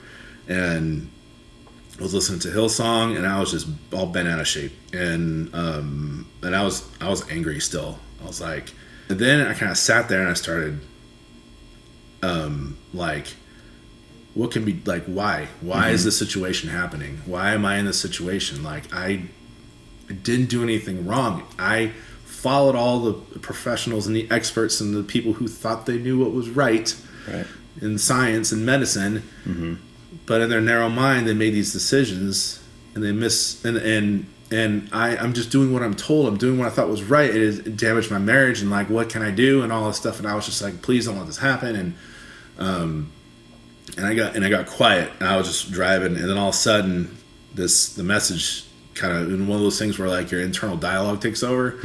and was listening to Hillsong, and I was just all bent out of shape, and I was angry still. I was like, and then I kind of sat there and I started, like, what can be, like, why is this situation happening? Why am I in this situation? Like, I didn't do anything wrong. I followed all the professionals and the experts and the people who thought they knew what was right in science and medicine. But in their narrow mind, they made these decisions, and they and I'm just doing what I'm told. I'm doing what I thought was right. It damaged my marriage, and like, what can I do, and all this stuff. And I was just like, please don't let this happen. And I got quiet, and I was just driving, and then all of a sudden, the message kind of, in one of those things where like your internal dialogue takes over,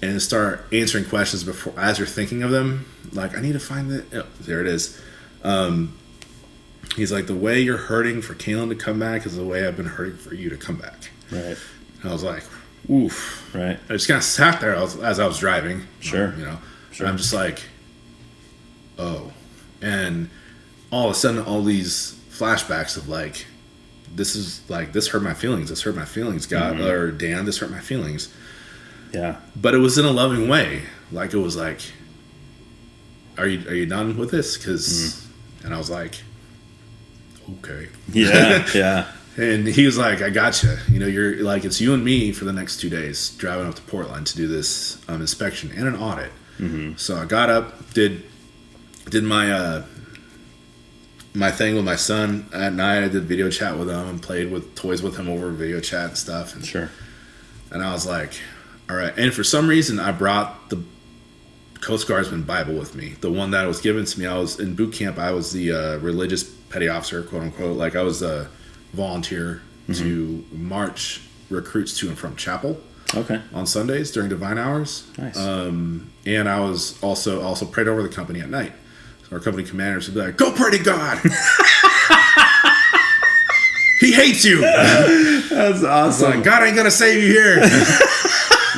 and start answering questions as you're thinking of them. Like, I need to find it. Oh, there it is. He's like, the way you're hurting for Kaylin to come back is the way I've been hurting for you to come back. Right. And I was like, oof. Right. I just kind of sat there as I was driving. Sure. Sure. And I'm just like, oh. And all of a sudden, all these flashbacks of like, this hurt my feelings. This hurt my feelings, God, or Dan, this hurt my feelings. Yeah. But it was in a loving way. Like, it was like, are you done with this? Because, and I was like, okay. Yeah, yeah. And he was like, I gotcha. You're like, it's you and me for the next 2 days driving up to Portland to do this inspection and an audit. So I got up, did my my thing with my son at night. I did video chat with him and played with toys with him over video chat and stuff. And, and I was like, all right. And for some reason, I brought the Coast Guardsman Bible with me. The one that was given to me, I was in boot camp. I was the religious petty officer, quote unquote. Like I was a volunteer to march recruits to and from chapel. Okay. On Sundays during divine hours. Nice. And I was also prayed over the company at night. So our company commanders would be like, "Go pray to God. He hates you." That's awesome. Like, God ain't gonna save you here.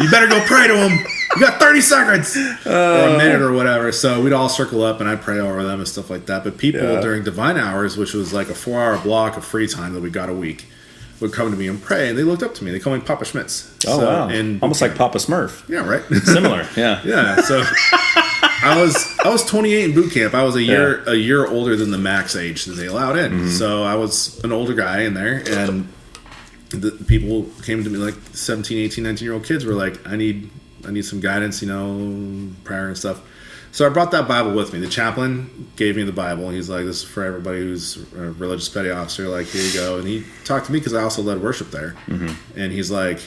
You better go pray to him. You got 30 seconds or a minute or whatever. So we'd all circle up and I'd pray over them and stuff like that. But people during divine hours, which was like a 4-hour block of free time that we got a week, would come to me and pray, and they looked up to me. They called me Papa Schmitz. Oh, wow. And almost like Papa Smurf. Yeah, right. Similar. Yeah. Yeah. So I was 28 in boot camp. I was a year older than the max age that they allowed in. So I was an older guy in there, and the people came to me like 17, 18, 19-year-old kids were like, I need some guidance, prayer and stuff. So I brought that Bible with me. The chaplain gave me the Bible. He's like, this is for everybody who's a religious petty officer. Like, here you go. And he talked to me because I also led worship there. And he's like,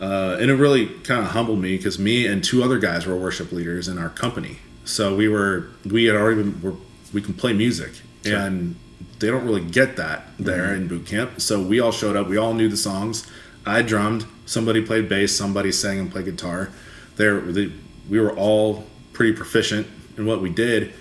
and it really kind of humbled me because me and 2 other guys were worship leaders in our company. So we can play music. Sure. And they don't really get that there in boot camp. So we all showed up. We all knew the songs. I drummed. Somebody played bass. Somebody sang and played guitar. We were all pretty proficient in what we did,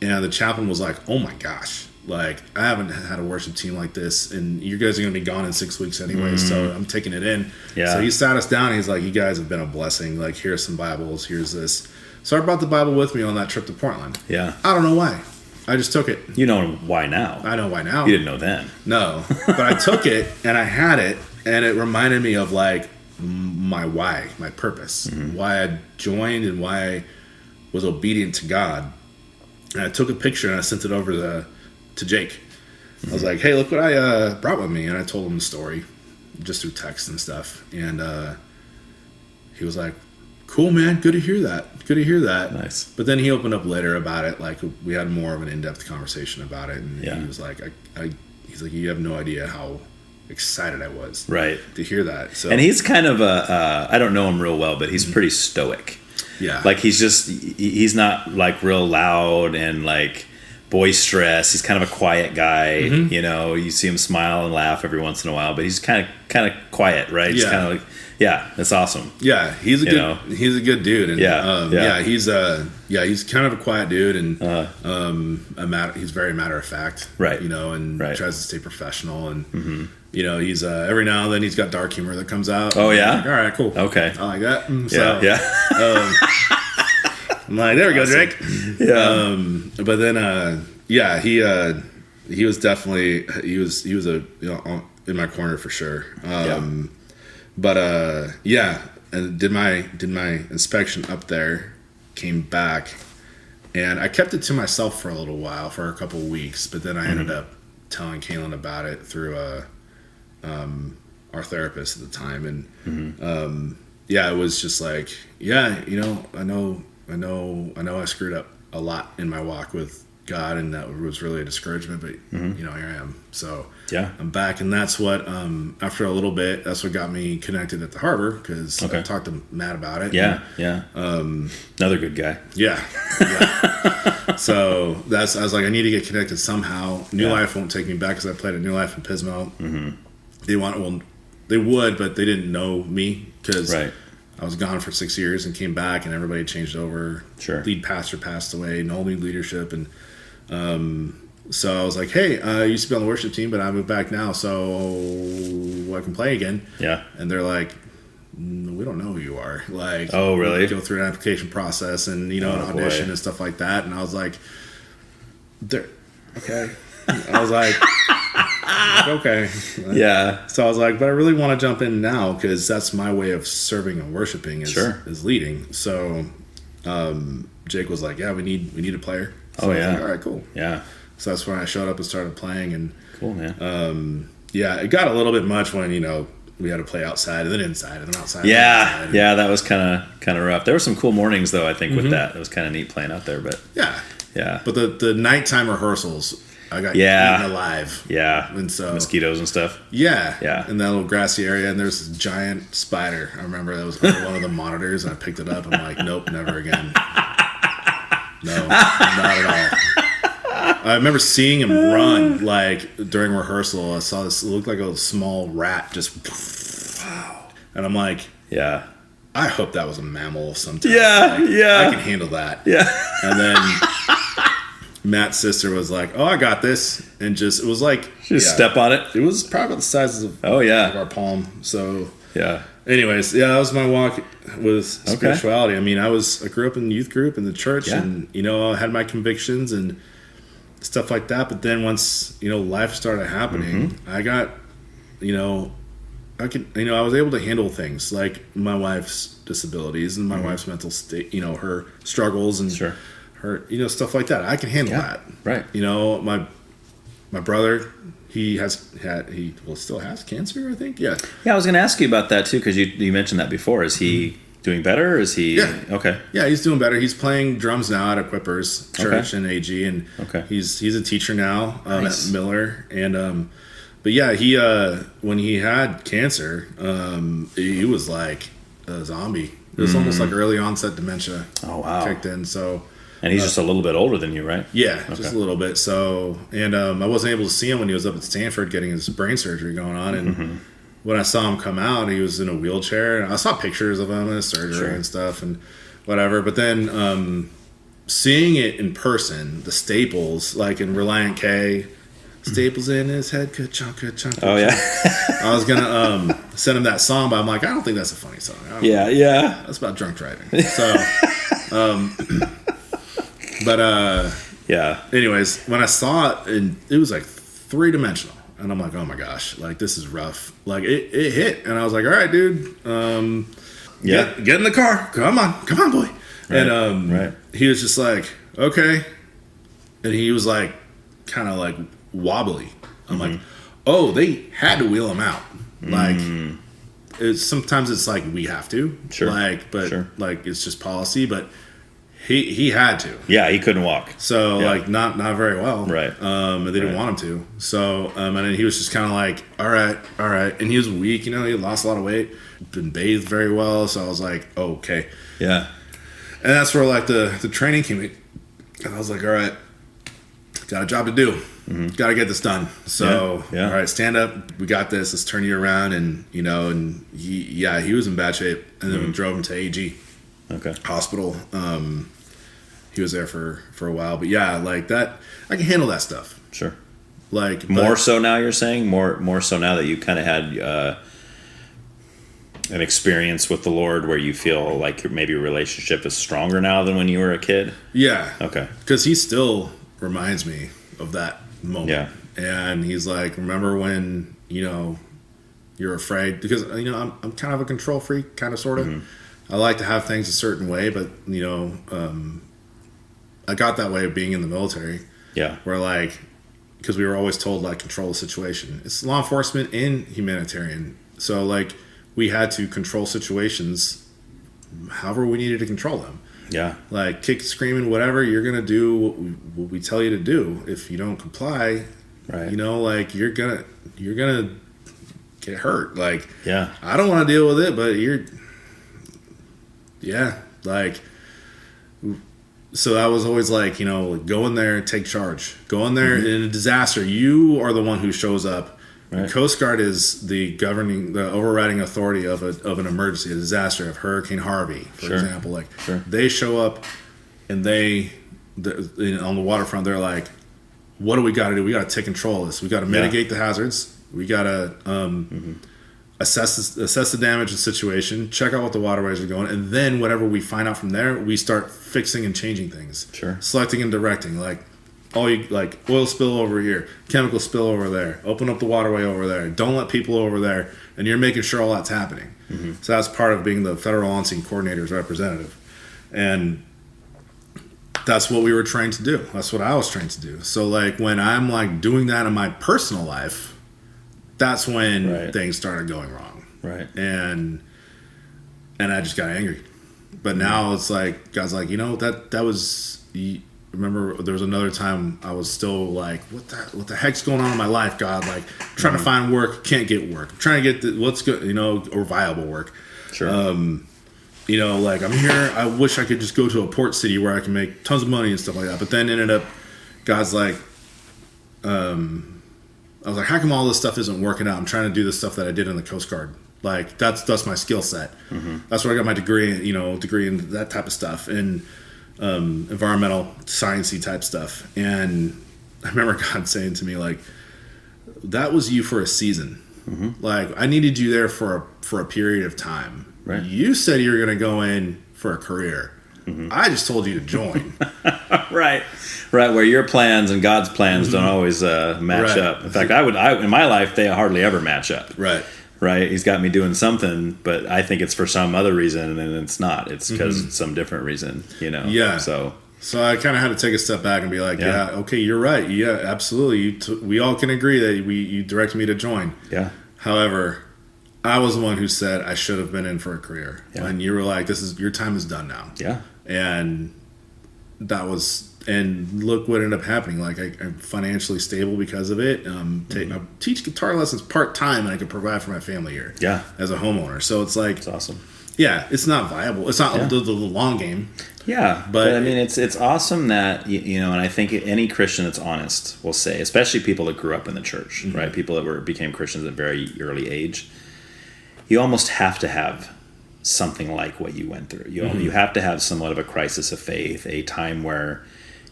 and the chaplain was like, "Oh my gosh, like I haven't had a worship team like this, and you guys are gonna be gone in 6 weeks anyway, so I'm taking it in." Yeah. So he sat us down and he's like, "You guys have been a blessing, like here's some Bibles, here's this." So I brought the Bible with me on that trip to Portland. Yeah. I don't know why. I just took it. You know why now. I know why now. You didn't know then. No. But I took it and I had it, and it reminded me of like my why, my purpose, why I joined and why I was obedient to God. And I took a picture and I sent it over to Jake. I was like, "Hey, look what I brought with me." And I told him the story just through text and stuff. And he was like, "Cool, man. Good to hear that. Good to hear that." Nice. But then he opened up later about it. Like we had more of an in-depth conversation about it. And he was like, he's like, "You have no idea how excited I was to hear that." So, and he's kind of I don't know him real well, but he's pretty stoic. Yeah. Like he's not like real loud and like boisterous. He's kind of a quiet guy. You see him smile and laugh every once in a while, but he's kind of quiet, right? He's kind of like, that's awesome. Yeah, he's a good dude. And, he's kind of a quiet dude, and he's very matter of fact, right? And tries to stay professional, and he's every now and then he's got dark humor that comes out. Oh yeah, like, all right, cool, okay, I like that. I'm like, there we go, Drake. Yeah. But then, he was definitely he was in my corner for sure. But and did my inspection up there, came back, and I kept it to myself for a little while, for a couple of weeks. But then I ended up telling Kaylin about it through our therapist at the time, and it was just like, I know I screwed up a lot in my walk with God, and that was really a discouragement, but here I am. So I'm back, and that's what after a little bit, that's what got me connected at the harbor, because I talked to Matt about it. Another good guy. So I was like, I need to get connected somehow. New Life won't take me back because I played at New Life in Pismo. They would, but they didn't know me because I was gone for 6 years and came back, and everybody changed over. Lead pastor passed away, no new leadership, and so I was like, hey, I used to be on the worship team, but I moved back now, so I can play again. And they're like, we don't know who you are. Like, oh really? Go through an application process and an audition and stuff like that. And I was like, okay. I was like, okay. So I was like, but I really want to jump in now, because that's my way of serving and worshiping is leading. So Jake was like, we need a player. So I was like, all right, cool. So that's when I showed up and started playing, and cool, man. It got a little bit much when we had to play outside and then inside and then outside. That was kind of rough. There were some cool mornings though, I think, with that. It was kind of neat playing out there, but but the nighttime rehearsals I got eaten alive. Yeah. And so mosquitoes and stuff. Yeah. Yeah. In that little grassy area, and there's this giant spider. I remember that was on one of the monitors, and I picked it up. I'm like, nope, never again. No, not at all. I remember seeing him run like during rehearsal. I saw this. It looked like a small rat just. And I'm like, yeah. I hope that was a mammal of some type. Yeah, like, yeah. I can handle that. Yeah. And then Matt's sister was like, "Oh, I got this," and just it was like just step on it. It was probably the size of our palm. So yeah. Anyways, that was my walk with spirituality. I mean, I grew up in the youth group in the church, and I had my convictions and stuff like that. But then once life started happening, I got I was able to handle things like my wife's disabilities and my wife's mental state, her struggles and her, stuff like that. I can handle that. Right. My brother, he still has cancer, I think. Yeah. Yeah, I was going to ask you about that too, because you mentioned that before. Is he doing better? Or is he? Yeah. Okay. Yeah, he's doing better. He's playing drums now at Equippers Church in AG, and he's a teacher now at Miller, and but yeah, he when he had cancer, he was like a zombie. It was almost like early onset dementia. Oh wow! Kicked in. So, and he's just a little bit older than you, right? Yeah, just a little bit. So, and I wasn't able to see him when he was up at Stanford getting his brain surgery going on. And when I saw him come out, he was in a wheelchair. And I saw pictures of him in his surgery and stuff and whatever. But then seeing it in person, the staples, like in Reliant K. Staples in his head, good chunk. Oh yeah. I was gonna send him that song, but I'm like, I don't think that's a funny song. Yeah. That's about drunk driving. So, yeah. Anyways, when I saw it, and it was like 3-dimensional, and I'm like, oh my gosh, like this is rough. Like it hit, and I was like, all right, dude, get in the car, come on, boy. Right. And he was just like, okay, and he was like, kind of like wobbly. I'm like, oh, they had to wheel him out. Like, sometimes it's like we have to, like, but like it's just policy. But he had to. Yeah, he couldn't walk. So like not very well. Right. And they didn't want him to. So and then he was just kind of like, all right. And he was weak. He lost a lot of weight. Been bathed very well. So I was like, oh, okay. Yeah. And that's where like the training came in. And I was like, all right, got a job to do. Got to get this done. So, all right, stand up. We got this. Let's turn you around. And, and he was in bad shape. And then we drove him to AG hospital. He was there for a while. But yeah, like that, I can handle that stuff. Sure. Like more so now, you're saying? More so now that you kind of had an experience with the Lord where you feel like maybe your relationship is stronger now than when you were a kid? Yeah. Okay. Because he still reminds me of that moment. Yeah. And he's like, remember when, you're afraid? Because, I'm kind of a control freak, kind of, sort of. I like to have things a certain way, but, I got that way of being in the military. Yeah. Where, like, because we were always told, like, control the situation. It's law enforcement and humanitarian. So, like, we had to control situations however we needed to control them. Yeah. Like, kick, screaming, whatever, you're going to do what we tell you to do. If you don't comply, right. Like, you're going to get hurt. Like, yeah. I don't want to deal with it, but like, so I was always like, go in there and take charge. Go in there in a disaster. You are the one who shows up. Right. The Coast Guard is the overriding authority of an emergency, a disaster, of Hurricane Harvey, for example. Like, they show up and on the waterfront, they're like, what do we got to do? We got to take control of this. We got to mitigate the hazards. We got to assess the damage and situation, check out what the waterways are going, and then whatever we find out from there, we start fixing and changing things. Sure. Selecting and directing, like, oil spill over here, chemical spill over there, open up the waterway over there, don't let people over there, and you're making sure all that's happening. So that's part of being the federal on-scene coordinator's representative. And that's what we were trained to do. That's what I was trained to do. So, like, when I'm, like, doing that in my personal life, that's when things started going wrong. Right. And I just got angry. But now it's like, God's like, that was... remember there was another time I was still like, what the heck's going on in my life, God? Like, trying to find work, can't get work. I'm trying to get what's good, or viable work. Sure. Like, I'm here. I wish I could just go to a port city where I can make tons of money and stuff like that. But then ended up, God's like, I was like, how come all this stuff isn't working out? I'm trying to do the stuff that I did in the Coast Guard. Like, that's my skill set. That's where I got my degree in that type of stuff, and environmental sciencey type stuff. And I remember God saying to me, like, that was you for a season. Like, I needed you there for a period of time. Right. You said you were going to go in for a career. I just told you to join. Right. Where your plans and God's plans don't always match up. In fact, I in my life, they hardly ever match up. Right. He's got me doing something, but I think it's for some other reason, and it's not. It's because it's some different reason, Yeah. So I kind of had to take a step back and be like, yeah okay, you're right. Yeah, absolutely. We all can agree that you directed me to join. Yeah. However, I was the one who said I should have been in for a career. Yeah. And you were like, your time is done now. Yeah. And and look what ended up happening. Like, I'm financially stable because of it. I teach guitar lessons part-time, and I can provide for my family here. Yeah. As a homeowner. So it's like, it's awesome. Yeah, it's not viable. It's not the long game. Yeah, but I mean, it's awesome that and I think any Christian that's honest will say, especially people that grew up in the church, right? People that became Christians at a very early age. You almost have to have something like what you went through. You have to have somewhat of a crisis of faith, a time where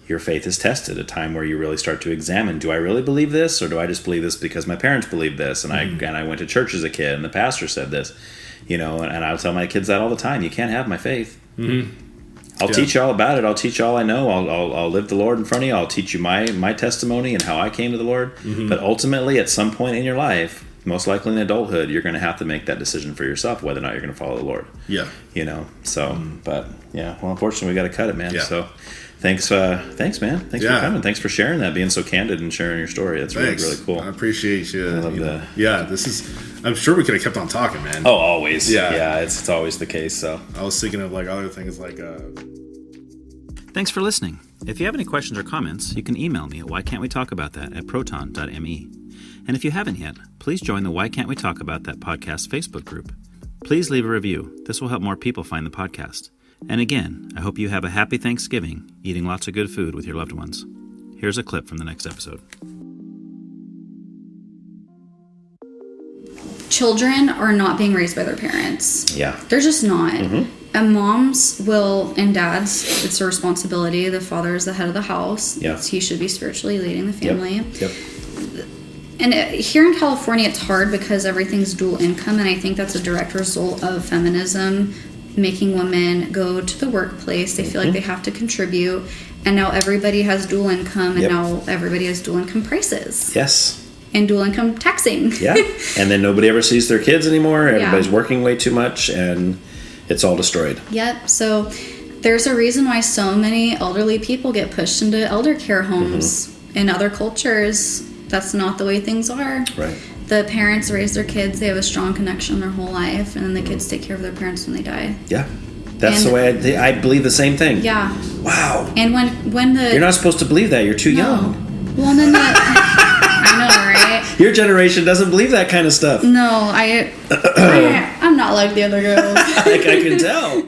your faith is tested, a time where you really start to examine, do I really believe this, or do I just believe this because my parents believe this, and I went to church as a kid and the pastor said this, and I'll tell my kids that all the time. You can't have my faith. I'll teach you all about it. I'll teach you all I know. I'll live the Lord in front of you. I'll teach you my testimony and how I came to the Lord. But ultimately, at some point in your life, most likely in adulthood, you're going to have to make that decision for yourself whether or not you're going to follow the Lord. Yeah. But yeah, well, unfortunately, we got to cut it, man. Yeah. So thanks, man. Thanks for coming. Thanks for sharing that, being so candid and sharing your story. That's really, really cool. I appreciate you. I love that. Yeah, I'm sure we could have kept on talking, man. Oh, always. Yeah, it's always the case. So I was thinking of like other things like. Thanks for listening. If you have any questions or comments, you can email me at whycan'twetalkaboutthat@proton.me. And if you haven't yet, please join the Why Can't We Talk About That podcast Facebook group. Please leave a review. This will help more people find the podcast. And again, I hope you have a happy Thanksgiving, eating lots of good food with your loved ones. Here's a clip from the next episode. Children are not being raised by their parents. Yeah. They're just not. And moms and dads, it's a responsibility. The father is the head of the house. Yeah. He should be spiritually leading the family. Yep. And here in California, it's hard because everything's dual income, and I think that's a direct result of feminism making women go to the workplace. They feel like they have to contribute, and now everybody has dual income, and now everybody has dual income prices. Yes. And dual income taxing. Yeah. And then nobody ever sees their kids anymore. Everybody's working way too much, and it's all destroyed. Yep. So there's a reason why so many elderly people get pushed into elder care homes. In other cultures, that's not the way things are. Right. The parents raise their kids, they have a strong connection their whole life, and then the kids take care of their parents when they die. Yeah. That's the way I believe the same thing. Yeah. Wow. And when You're not supposed to believe that. You're too young. Well, then I know, right? Your generation doesn't believe that kind of stuff. No, I'm not like the other girls. I can tell.